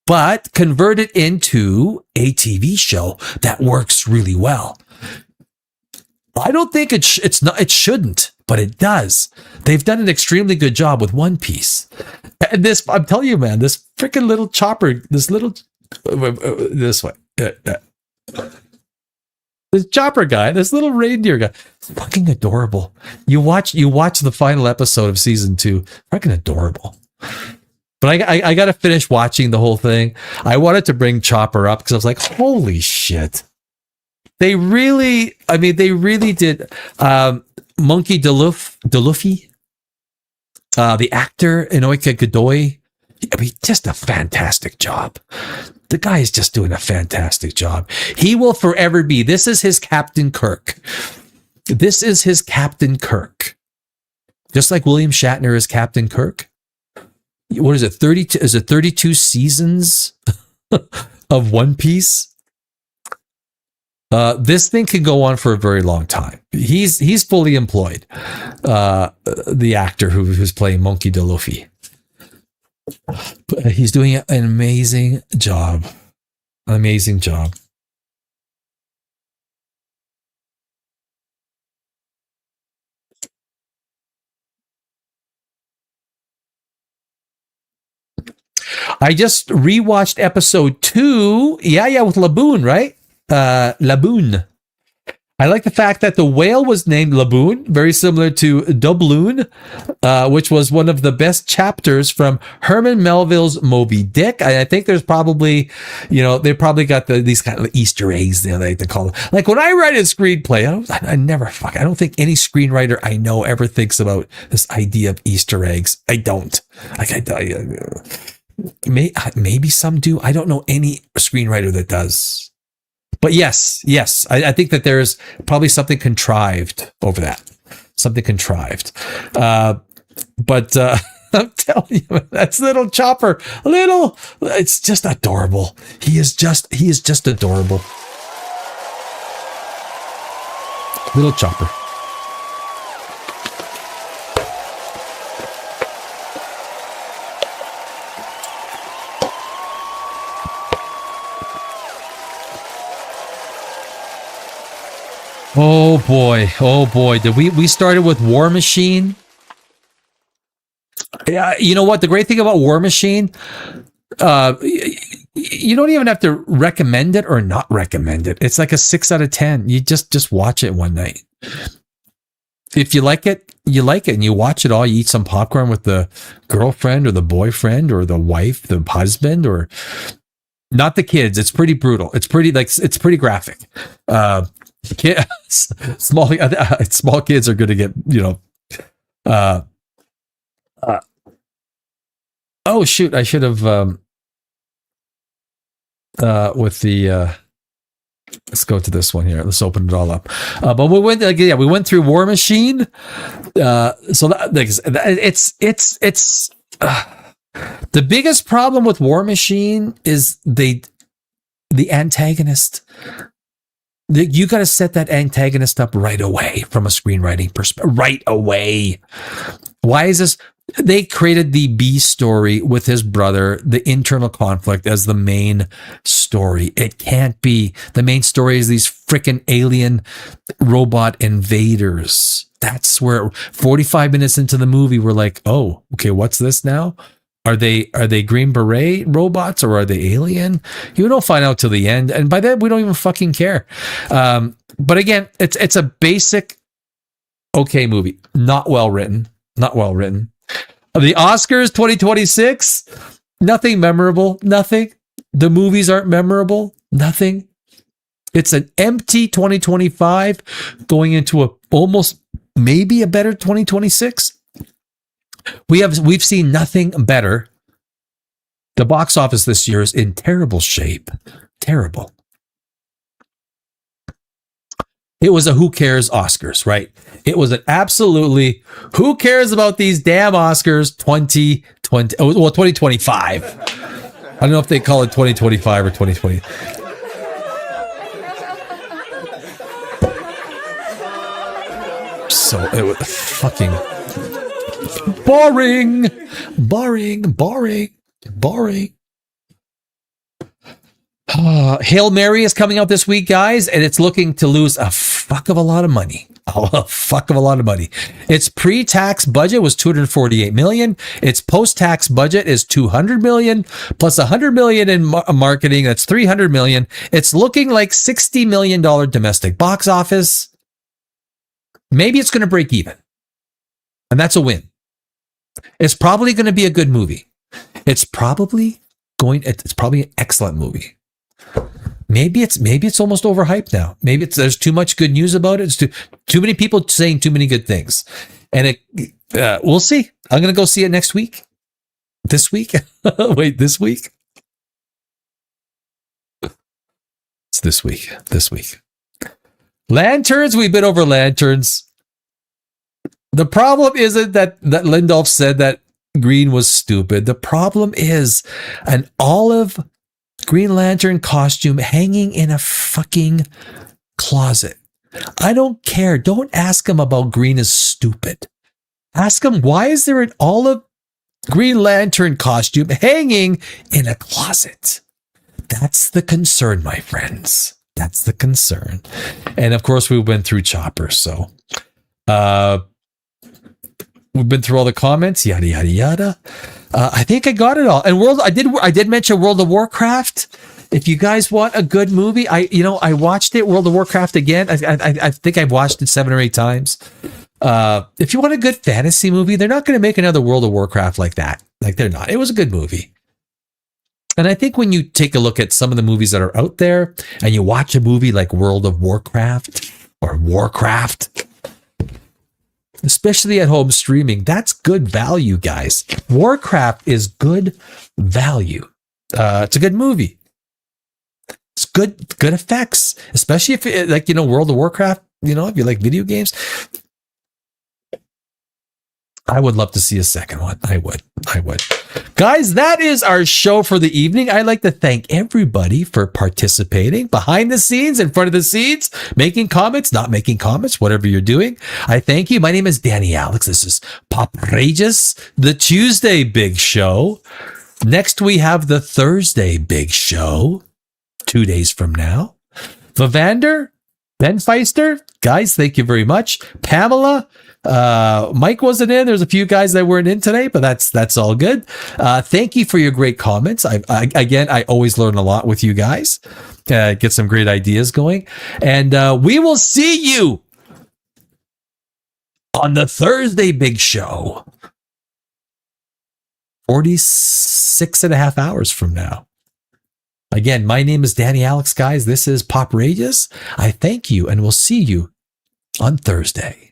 but converted into a TV show that works really well. I don't think it shouldn't, but it does. They've done an extremely good job with One Piece. And this, I'm telling you, man, this freaking little Chopper, this Chopper guy, this little reindeer guy, it's fucking adorable. You watch the final episode of season 2, fucking adorable. But I got to finish watching the whole thing. I wanted to bring Chopper up because I was like, holy shit. They really did. Monkey DeLuffy, the actor, Inoike Godoy, just a fantastic job. The guy is just doing a fantastic job. He will forever be. This is his Captain Kirk. This is his Captain Kirk. Just like William Shatner is Captain Kirk. What is it? 32? Is it 32 seasons of One Piece? This thing can go on for a very long time. He's fully employed. The actor who's playing Monkey DeLuffy. He's doing an amazing job. An amazing job. I just rewatched episode 2. Yeah, with Laboon, right? Laboon. I like the fact that the whale was named Laboon, very similar to Doubloon, which was one of the best chapters from Herman Melville's Moby Dick. I think there's probably, they probably got these kind of Easter eggs, they like to call them. Like when I write a screenplay, I don't think any screenwriter I know ever thinks about this idea of Easter eggs. I don't. Maybe some do. I don't know any screenwriter that does. But yes, I think that there's probably something contrived over that. Something contrived. But I'm telling you, that's little Chopper. It's just adorable. He is just adorable. Little Chopper. Oh boy. Did we started with War Machine? Yeah, you know what? The great thing about War Machine, you don't even have to recommend it or not recommend it. It's like a 6 out of 10. You just watch it one night. If you like it, and you watch it all. You eat some popcorn with the girlfriend or the boyfriend or the wife, the husband, or not the kids. It's pretty brutal. It's pretty graphic. Small kids are going to get, oh shoot, I should have with the let's go to this one here. Let's open it all up. But we went through War Machine. So it's the biggest problem with War Machine is the antagonist. You got to set that antagonist up right away from a screenwriting perspective. Right away. Why is this? They created the B story with his brother, the internal conflict as the main story. It can't be. The main story is these freaking alien robot invaders. That's where 45 minutes into the movie, we're like, oh, okay, what's this now? Are they Green Beret robots or are they alien? You don't find out till the end, and by then we don't even fucking care. But again, it's a basic okay movie, not well written. The Oscars 2026, nothing memorable, nothing. The movies aren't memorable, nothing. It's an empty 2025 going into almost maybe a better 2026. We've seen nothing better. The box office this year is in terrible shape. Terrible. It was a who cares Oscars, right? It was an absolutely who cares about these damn Oscars 2020, well, 2025. I don't know if they call it 2025 or 2020. So it was fucking boring. Hail Mary is coming out this week, guys, and it's looking to lose a fuck of a lot of money. Its pre-tax budget was $248 million. Its post-tax budget is $200 million plus $100 million in marketing. That's $300 million. It's looking like $60 million domestic box office. Maybe it's going to break even, and that's a win. It's probably going to be a good movie. It's probably an excellent movie. Maybe it's almost overhyped now. Maybe there's too much good news about it. It's too many people saying too many good things, and we'll see. I'm going to go see it next week. This week? Wait, this week? It's this week. Lanterns. We've been over Lanterns. The problem isn't that Lindolf said that green was stupid. The problem is an olive Green Lantern costume hanging in a fucking closet. I don't care. Don't ask him about green is stupid. Ask him, why is there an olive Green Lantern costume hanging in a closet? That's the concern, my friends. That's the concern. And of course, we went through Chopper. So, we've been through all the comments, yada, yada, yada. I think I got it all. And I did mention World of Warcraft. If you guys want a good movie, I watched it, World of Warcraft again. I think I've watched it 7 or 8 times. If you want a good fantasy movie, they're not going to make another World of Warcraft like that. Like, they're not. It was a good movie. And I think when you take a look at some of the movies that are out there and you watch a movie like World of Warcraft or Warcraft, especially at home streaming, that's good value, guys. Warcraft is good value. It's a good movie. It's good effects, especially if World of Warcraft, if you like video games. I would love to see a second one. I would. Guys, that is our show for the evening. I'd like to thank everybody for participating behind the scenes, in front of the scenes, making comments, not making comments, whatever you're doing. I thank you. My name is Danny Alex. This is POPRAGEOUS, the Tuesday Big Show. Next, we have the Thursday Big Show, 2 days from now. Vivander, Ben Feister, guys, thank you very much. Pamela, Mike wasn't in. There's a few guys that weren't in today, but that's all good. Thank you for your great comments. I always learn a lot with you guys. Get some great ideas going. And we will see you on the Thursday Big Show. 46 and a half hours from now. Again, my name is Danny Alex, guys. This is POPRAGEOUS. I thank you, and we'll see you on Thursday.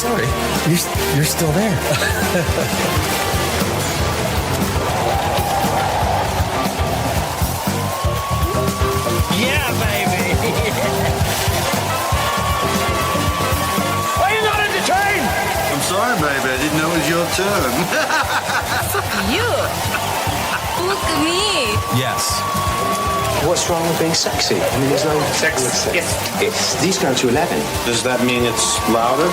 Sorry, you're still there. Yeah, baby! Are you not entertained? I'm sorry, baby. I didn't know it was your turn. You! Look at me! Yes. What's wrong with being sexy? I mean, there's no... Sex. These go to 11. Does that mean it's louder?